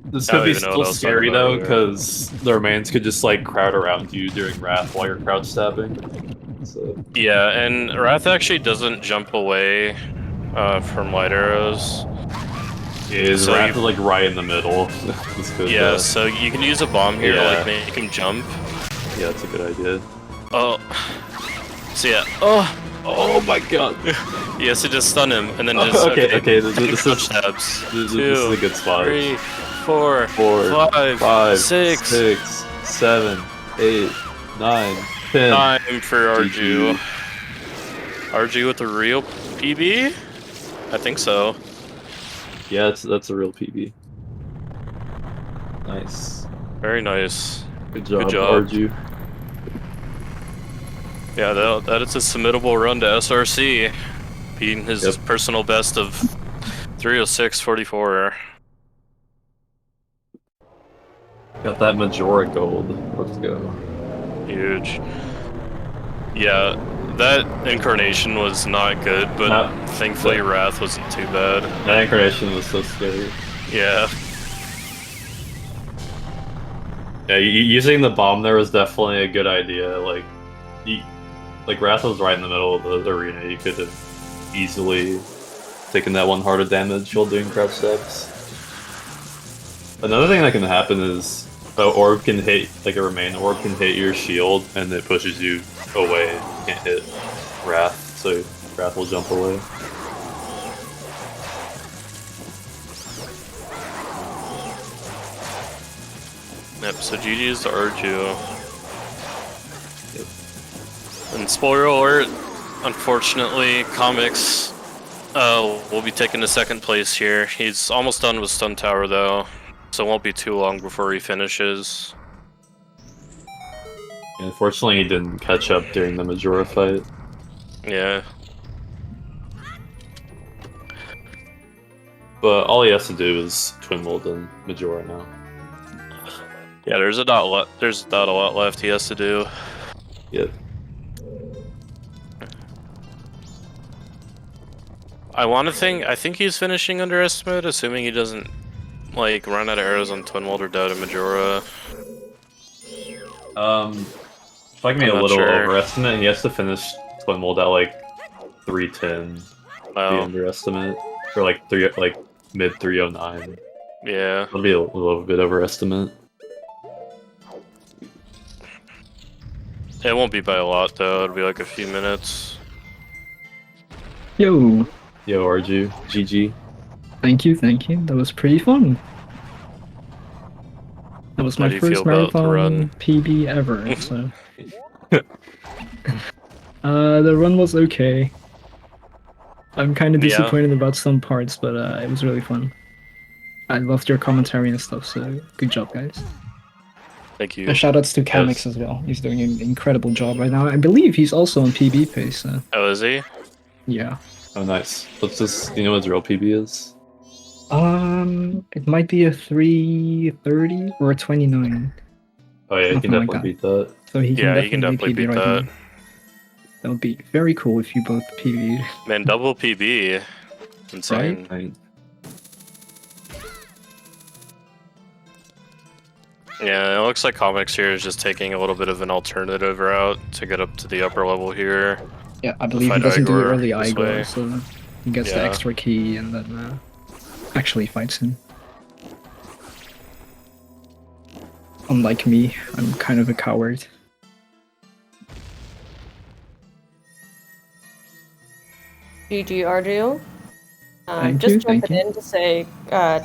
This could be still scary though, because the remains could just like crowd around you during Wrath while you're crouch stabbing. So. Yeah, and Wrath actually doesn't jump away from light arrows. Yeah, so Wrath is like right in the middle. Yeah, so you can use a bomb here to like make him jump. Yeah, that's a good idea. Oh. So yeah. Oh my god. Yes, it just stun him, and then just okay. This is stabs. This is a good spot. 3, 4, 5, 6, 7, 8, 9, 10. Time for Ardju. Ardju with a real PB? I think so. Yeah, that's a real PB. Nice. Very nice. Good job. Ardju. Yeah, that is a submittable run to SRC. Beating his personal best of 306.44. Got that Majora gold. Let's go. Huge. Yeah, that Incarnation was not good, but thankfully Wrath wasn't too bad. That Incarnation was so scary. Yeah. Yeah, using the bomb there was definitely a good idea. Like Wrath was right in the middle of the arena. You could have easily taken that one heart of damage while doing crouch stabs. Another thing that can happen is an orb can hit, like a remain orb can hit your shield and it pushes you away. You can't hit Wrath, so Wrath will jump away. Yep, so GG's to Ardju. And spoiler alert, unfortunately, Kamex8 will be taking the second place here. He's almost done with Stun Tower though, so it won't be too long before he finishes. Yeah, unfortunately, he didn't catch up during the Majora fight. Yeah. But all he has to do is twin mold in Majora now. Yeah, there's a lot left he has to do. Yep. I think he's finishing underestimate, assuming he doesn't like run out of arrows on twin mold or die to Majora. If I can be a little overestimate, he has to finish twin mold at like 310. The underestimate, or like mid 309. Yeah. That'll be a little bit overestimate. It won't be by a lot though. It'll be like a few minutes. Yo, Ardju, GG. thank you. That was pretty fun. That was my first marathon PB ever. So, the run was okay. I'm kind of disappointed about some parts, but it was really fun. I loved your commentary and stuff. So, good job, guys. Thank you. And shoutouts to Kamex as well. He's doing an incredible job right now. I believe he's also on PB pace. So. Oh, is he? Yeah. Oh, nice. Let's just, you know what his real PB is? It might be a 330 or a 29. Oh yeah, he can definitely beat that. So he can he can definitely beat that. That would be very cool if you both PB'd. Man, double PB. Insane. Right. Yeah, it looks like Kamex here is just taking a little bit of an alternative route to get up to the upper level here. Yeah, I believe he fight doesn't do Igor early this Igor, way. so he gets the Yeah. extra key and then actually fights him. Unlike me, I'm kind of a coward. GG Ardju. Thank Just you, jumping thank you. in to say,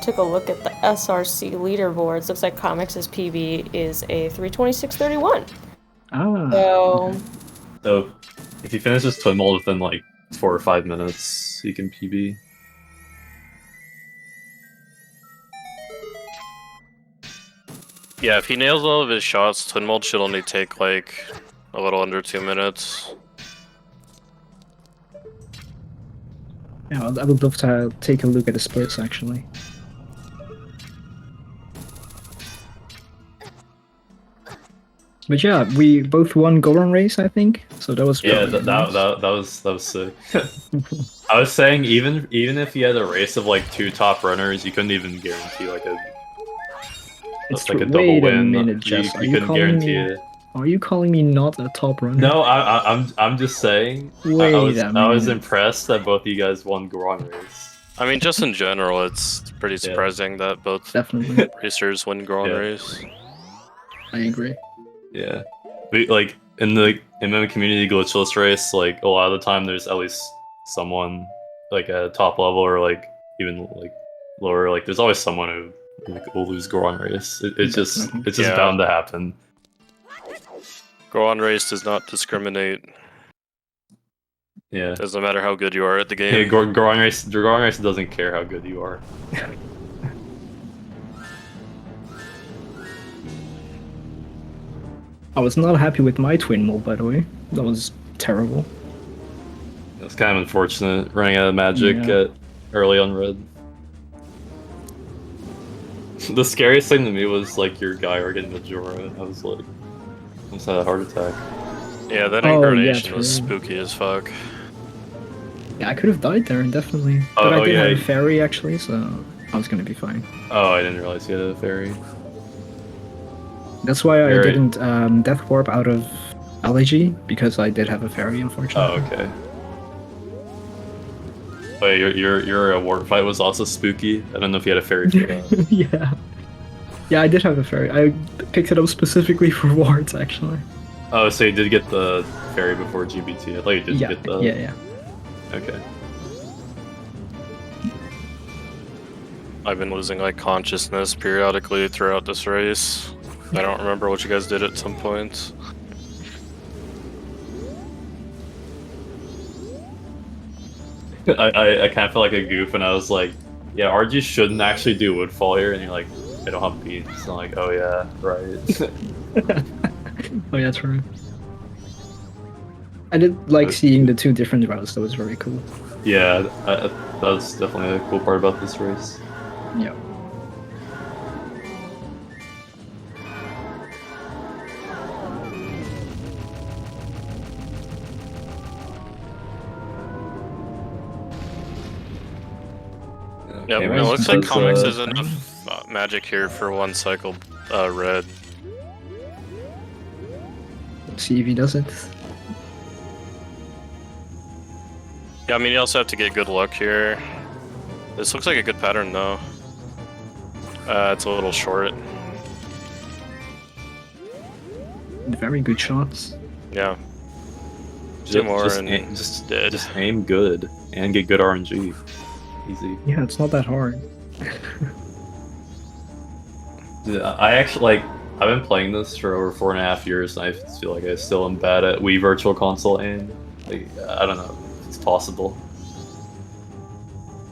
took a look at the SRC leaderboards. Looks like Kamex8's PB is a 326.31. Ah, So, So if he finishes Twin Mold within like 4 or 5 minutes, he can PB. Yeah, if he nails all of his shots, Twin Mold should only take like a little under 2 minutes. yeah, I would love to take a look at the splits actually. But yeah, we both won Goron race, I think. So that was Yeah, really nice. that was sick. I was saying even if he had a race of like 2 top runners, you couldn't even guarantee like a It's like true. a double Wait a win. minute, Jess. You couldn't guarantee it. Are you calling me not a top runner? No, I'm just saying. Wait a I was minute. impressed that both of you guys won Goron race. I mean, just in general, it's pretty surprising that both Definitely, racers win Goron Yeah. race. I agree. Yeah, but like in the MM community glitchless race, like a lot of the time there's at least someone like at top level or like even like lower. Like there's always someone who like, will lose Goron race. It's just Yeah. bound to happen. Goron race does not discriminate. Yeah. Doesn't matter how good you are at the Yeah, game. Goron race doesn't care how good you are. I was not happy with my twin mold, by the way. That was terrible. It's kind of unfortunate running out of magic Yeah. early on red. The scariest thing to me was like your guy were getting Majora. I was like, almost had a heart attack. Yeah, that Oh, yeah, incarnation was true. spooky as fuck. Yeah, I could have died there, definitely. Oh, But I did yeah. have a fairy, actually, so I was gonna be fine. Oh, I didn't realize you had a fairy. That's why I Fairy. didn't Death Warp out of Elegy, because I did have a fairy, unfortunately. Oh, okay. Wait, your warp fight was also spooky. I don't know if you had a fairy for that. Yeah. Yeah, I did have a fairy. I picked it up specifically for wards, actually. Oh, so you did get the fairy before GBT. I thought you didn't Yeah, get the. yeah. Okay. I've been losing like consciousness periodically throughout this race. I don't remember what you guys did at some points. I kind of felt like a goof, and I was like, "Yeah, Ardju shouldn't actually do Woodfall here." And you're like, "I don't have beans." And I'm like, "Oh yeah, right." Oh yeah, true. I did like seeing the 2 different routes. That was very cool. Yeah, that was definitely a cool part about this race. Yeah. Yep, Okay, it looks like that's, Kamex is enough magic here for 1 cycle red. Let's see if he does it. Yeah, I mean, you also have to get good luck here. This looks like a good pattern, though. It's a little short. Very good shots. Yeah. 2 more just and aim, dead. just aim good and get good RNG. Easy. Yeah, it's not that hard. I actually like. I've been playing this for over 4.5 years, and I feel like I still am bad at Wii Virtual Console aim. Like, I don't know. It's possible.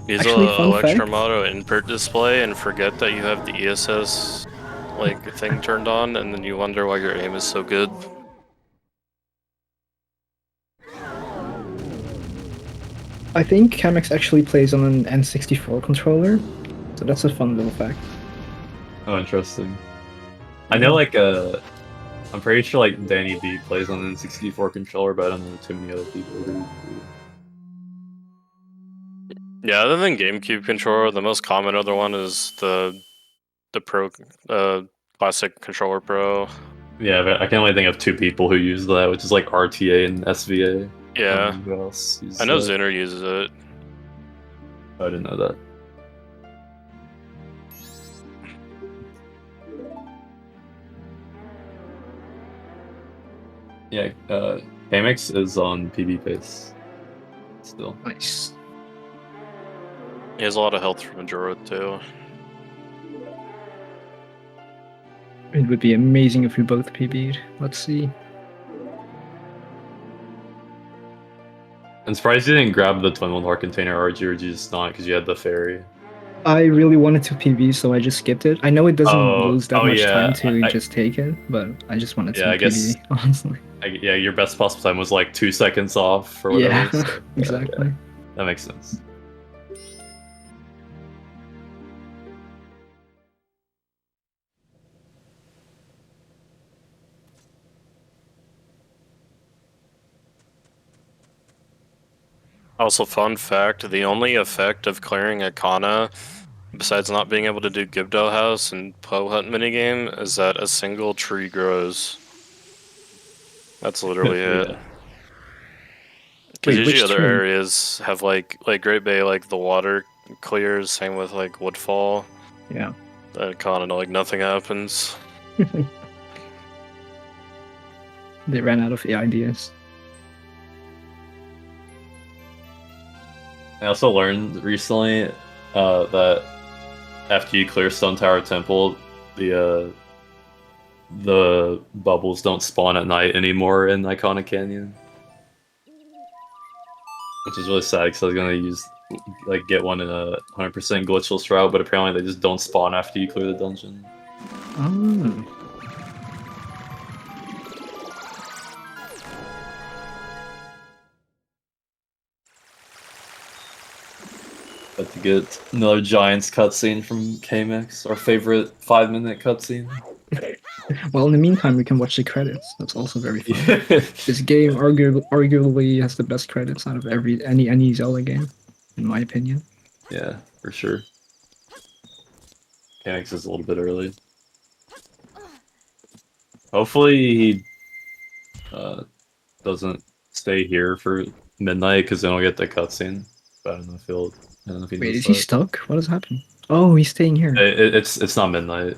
Use Actually, a fun fact. Electromoto input display and forget that you have the ESS like thing turned on, and then you wonder why your aim is so good. I think Kamex actually plays on an N64 controller, so that's a fun little fact. Oh, interesting. I know, like, I'm pretty sure, like, Danny B plays on an N64 controller, but I don't know too many other people who. Yeah, other than GameCube controller, the most common other one is the Pro, classic controller Pro. Yeah, but I can only think of 2 people who use that, which is like RTA and SVA. Yeah, Who else uses I know that? Zinner uses it. I didn't know that. Yeah, Kamex is on PB pace still. Nice. He has a lot of health from Majora too. It would be amazing if we both PB'd. Let's see. I'm surprised you didn't grab the Twin Heart container, Ardju, or did you just not because you had the ferry? I really wanted to PB, so I just skipped it. I know it doesn't lose that much yeah, time to just take it, but I just wanted to I guess- PB, honestly. yeah, your best possible time was like 2 seconds off or whatever. Yeah, so, exactly. yeah, that makes sense. Also, fun fact, the only effect of clearing a Kana, besides not being able to do Gibdo House and Poe Hunt minigame, is that a single tree grows. That's literally it. Yeah. Because Wait, usually which other tree? areas have like Great Bay, like the water clears, same with like Woodfall. Yeah. At Kana, like nothing happens. They ran out of ideas. I also learned recently that after you clear Stone Tower Temple, the bubbles don't spawn at night anymore in Iconic Canyon, which is really sad because I was gonna get one in a 100% glitchless route, but apparently they just don't spawn after you clear the dungeon. Oh. But to get another Giants cutscene from Kamex, our favorite 5-minute cutscene. Well, in the meantime, we can watch the credits. That's also very fun. This game arguably has the best credits out of any Zelda game, in my opinion. Yeah, for sure. Kamex is a little bit early. Hopefully he doesn't stay here for midnight because then we'll get the cutscene. But I don't know if he Wait, knows is he that. stuck? What is happening? Oh, he's staying here. It's not midnight.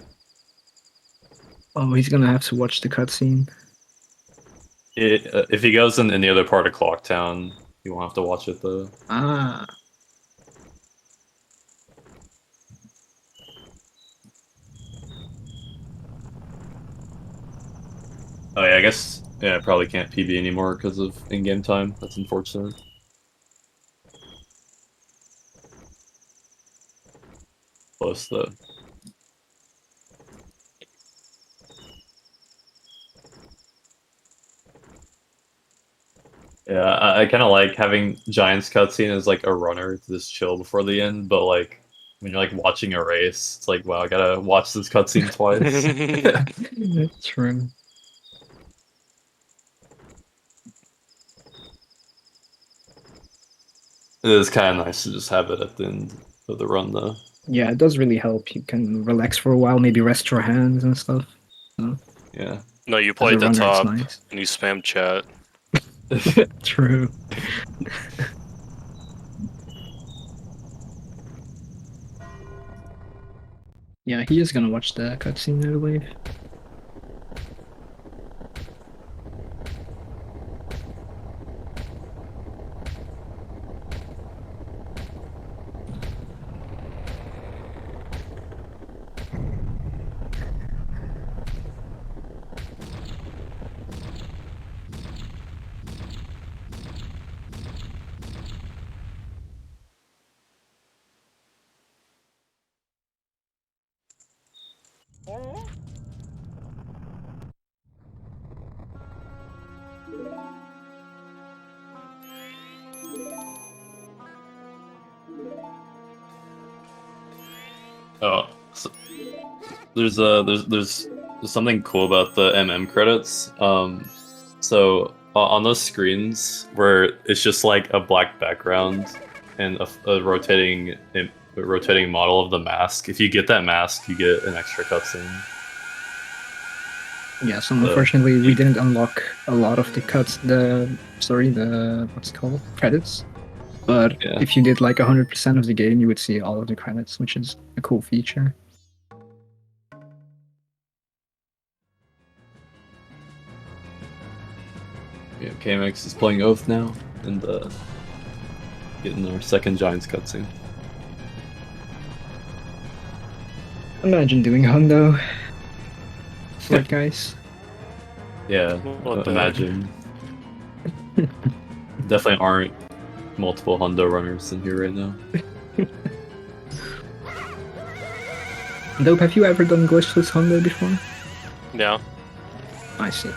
Oh, he's gonna have to watch the cutscene. If he goes in any other part of Clocktown, you won't have to watch it though. Ah. Oh yeah, I guess I probably can't PB anymore because of in-game time. That's unfortunate. Close though. Yeah, I kind of like having Giants cutscene as like a runner to just chill before the end, but like when you're like watching a race, it's like, wow, I gotta watch this cutscene twice. True. It is kind of nice to just have it at the end of the run, though. Yeah, it does really help. You can relax for a while, maybe rest your hands and stuff. So, Yeah. No, you as play a the runner, it's top nice. and you spam chat. True. Yeah, he is gonna watch the cutscene, I believe. Oh, so there's something cool about the credits. So on those screens where it's just like a black background, and a rotating model of the mask. If you get that mask, you get an extra cutscene. Yeah, so unfortunately we didn't unlock a lot of the what's it called? Credits. But Yeah. if you did like 100% of the game, you would see all of the credits, which is a cool feature. Yeah, Kamex is playing Oath now, and getting our second Giants cutscene. Imagine doing Hundo. Right, guys? Yeah, What the imagine. Definitely aren't multiple Hundo runners in here right now. Dope, have you ever done glitchless Hundo before? Yeah. I see.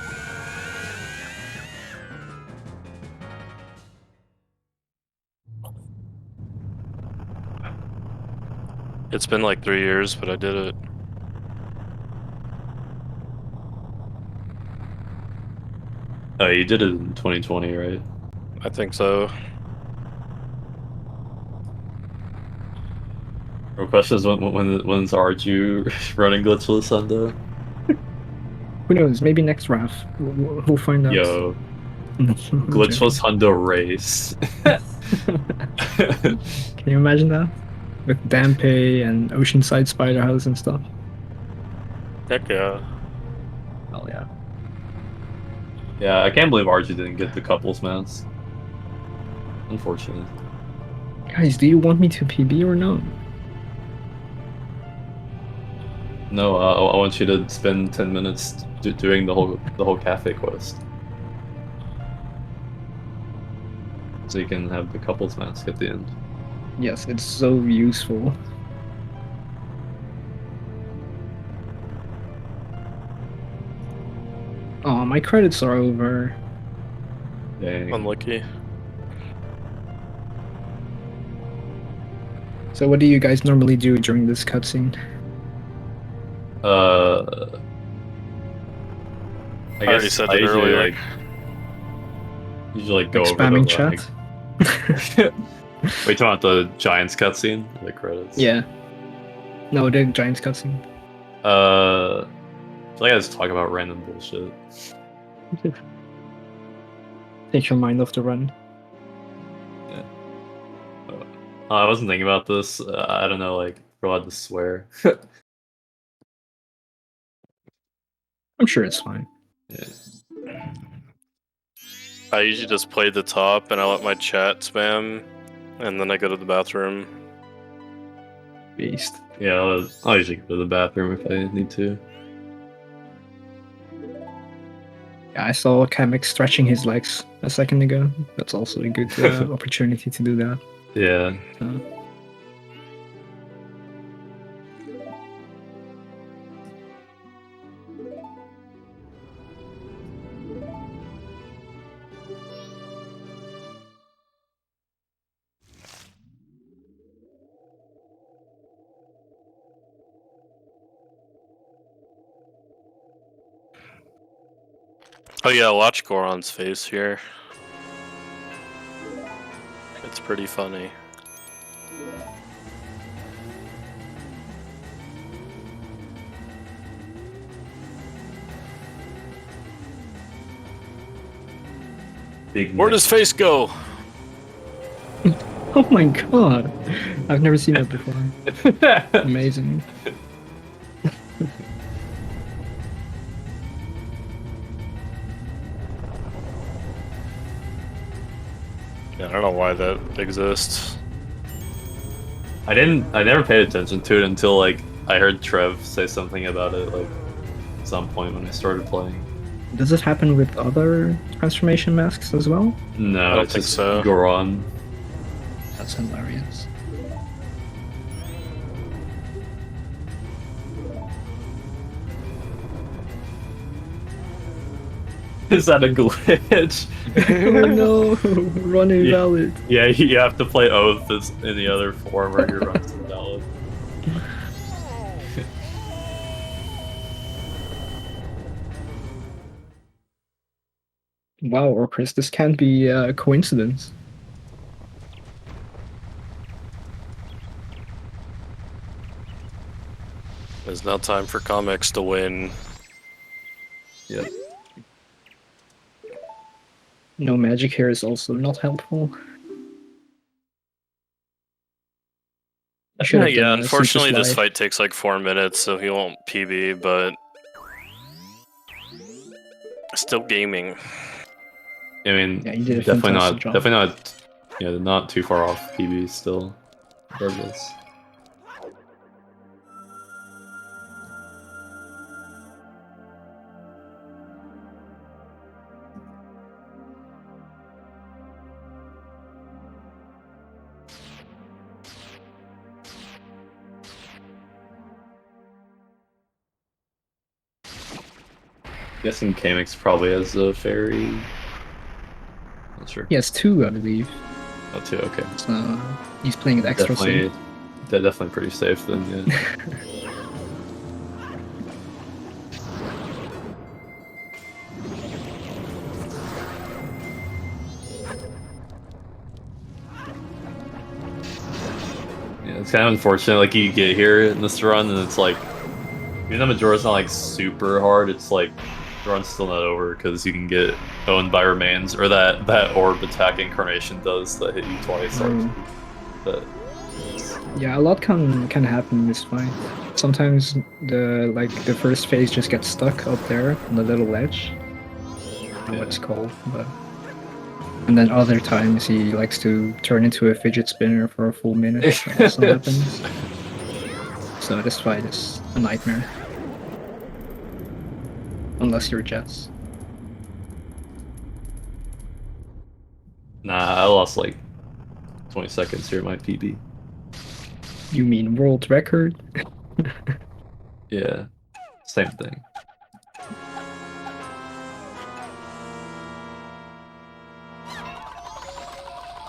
It's been like 3 years, but I did it. Oh, you did it in 2020, right? I think so. Our question is when's Ardju running glitchless Hundo? Who knows? Maybe next RAF. We'll find out. Yo, I'm glitchless Hundo race. Can you imagine that? With Dampé and Oceanside Spider House and stuff. Heck yeah. Oh yeah. Yeah, I can't believe Ardju didn't get the couples mask. Unfortunate. Guys, do you want me to PB or no? No, I want you to spend 10 minutes doing the whole cafe quest, so you can have the couples mask at the end. Yes, it's so useful. Oh, my credits are over. Dang. Unlucky. So what do you guys normally do during this cutscene? I already guess said I it usually earlier. usually go Like over spamming the chat? Wait, talking about the Giants cutscene, the credits. Yeah. No, the Giants cutscene. I feel like I just talk about random bullshit. Take your mind off the run. Yeah. I wasn't thinking about this. I don't know, like, we're allowed to swear. I'm sure it's fine. Yeah. I usually just play the top and I let my chat spam, and then I go to the bathroom. Beast. Yeah, I'll usually go to the bathroom if I need to. Yeah, I saw Kamex stretching his legs a second ago. That's also a good opportunity to do that. Yeah. Oh yeah, watch Goron's face here. It's pretty funny. Big Where'd his face go? Oh my god! I've never seen that before. Amazing. Yeah, I don't know why that exists. I never paid attention to it until, like, I heard Trev say something about it, like, at some point when I started playing. Does it happen with other transformation masks as well? No, I don't it's think just so. Goron. That's hilarious. Is that a glitch? Oh no! Run invalid. Yeah, you have to play Oath as in the other form or your run's invalid. Wow, or Chris, this can't be a coincidence. It's now time for Kamex to win. Yep. No magic here is also not helpful. I should have Yeah, done a super unfortunately this slide. fight takes like 4 minutes, so he won't PB, but still gaming. I mean, Yeah, you did a definitely fantastic job. not too far off PB still, regardless. Guessing Kamex probably has a fairy. Not sure. He has 2, I believe. Oh, 2. Okay. So he's playing it extra safe. Definitely pretty safe then. Yeah. Yeah, it's kind of unfortunate. Like you get here in this run, and it's like, even though Majora's not like super hard, it's like the run's still not over because you can get owned by remains, or that orb attack incarnation does that hit you twice. But Yeah, a lot can happen in this fight. Sometimes the first phase just gets stuck up there on the little ledge. I don't know what it's called, but and then other times he likes to turn into a fidget spinner for a full minute. That also happens. So this fight is a nightmare. Unless you're Jets. nah, I lost like 20 seconds here at my PB. You mean world record? Yeah, same thing.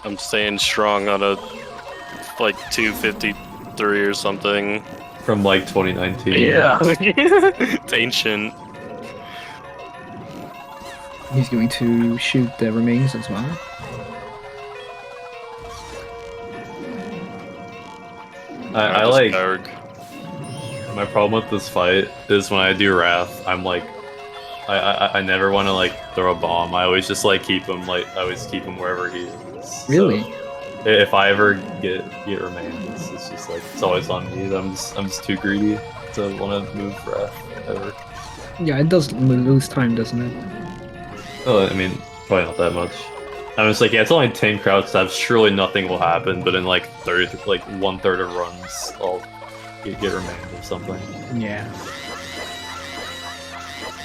I'm staying strong on a like 253 or something. From like 2019. Yeah. It's ancient. He's going to shoot the remains as well. I just like Berg. my problem with this fight is when I do Wrath, I'm like, I never want to like throw a bomb. I always just like keep him wherever he is. Really? So, if I ever get remains, it's just like it's always on me. I'm just too greedy to want to move Wrath ever. Yeah, it does lose time, doesn't it? Oh, I mean, probably not that much. I'm just like, yeah, it's only 10 crowd stabs. Surely nothing will happen. But in like 1/3 of runs, I'll get remains or something. Yeah.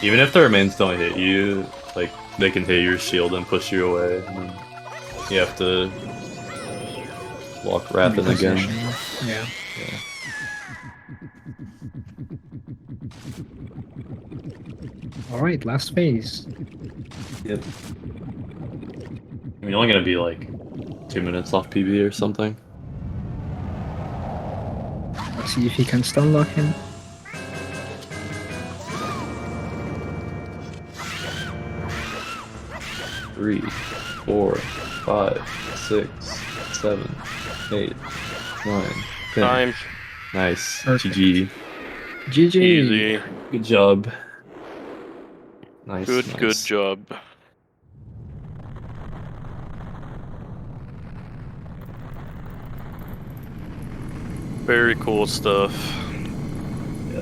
Even if the remains don't hit you, like they can hit your shield and push you away. And then you have to walk Wrath in again. Yeah. Yeah. Alright, last phase. Yep. I mean, only gonna be like 2 minutes off PB or something. Let's see if he can stun lock him. Three, 4, 5, 6, 7, 8, 9, 10. Time. Nice. Perfect. GG. GG! Easy. Good job. Nice. Good nice. job. Very cool stuff. Yeah.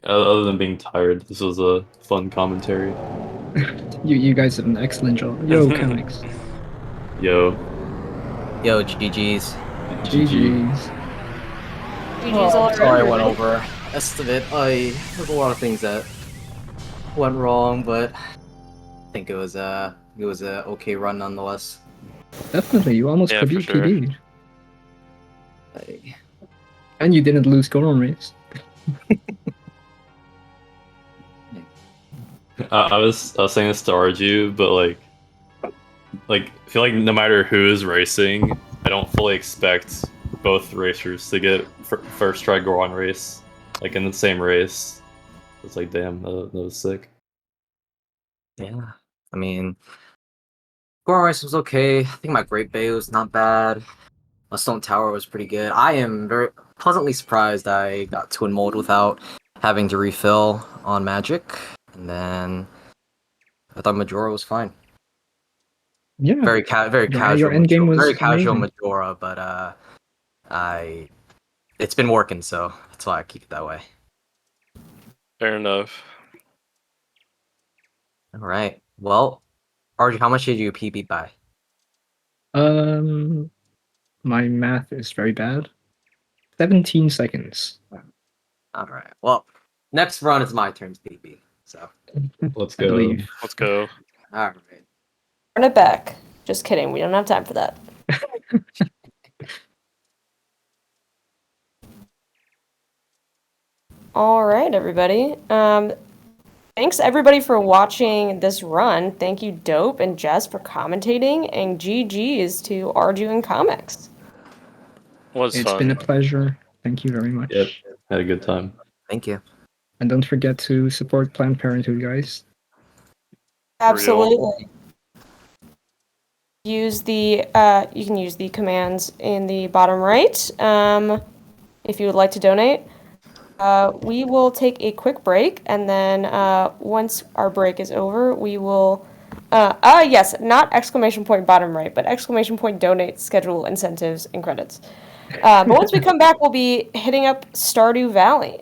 Other than being tired, this was a fun commentary. You guys did an excellent job. Yo, Kamex. Yo. Yo, GG's. GG's. GG's all Sorry I around. went over. Rest of it, there's a lot of things that went wrong, but I think it was a okay run nonetheless. Definitely, you almost Yeah, for PB'd. sure. PB'd. I- And you didn't lose Goron race. I was saying this to Ardju, but like I feel like no matter who is racing, I don't fully expect both racers to get first try Goron race like in the same race. It's like, damn, that was sick. Yeah, I mean, Goron race was okay. I think my Great Bay was not bad. Stone Tower was pretty good. I am very pleasantly surprised I got Twin Mold without having to refill on Magic. And then I thought Majora was fine. Yeah, Very casual. your end game Majora, was very casual amazing. Majora, but it's been working, so that's why I keep it that way. Fair enough. All right. Well, Ardju, how much did you PB by? My math is very bad. 17 seconds. All right. Well, next run is my turn to PB. So, Let's I go. believe. Let's go. all right. Run it back. Just kidding. We don't have time for that. All right, everybody. Thanks everybody for watching this run. Thank you, Dope and Jess, for commentating, and GG's to Ardju and Kamex8. Was It's fun. been a pleasure. Thank you very much. Yep, had a good time. Thank you. And don't forget to support Planned Parenthood, guys. Absolutely. Use the you can use the commands in the bottom right if you would like to donate. We will take a quick break, and then once our break is over, we will yes, not exclamation point bottom right, but exclamation point donate, schedule, incentives, and credits. But once we come back, we'll be hitting up Stardew Valley.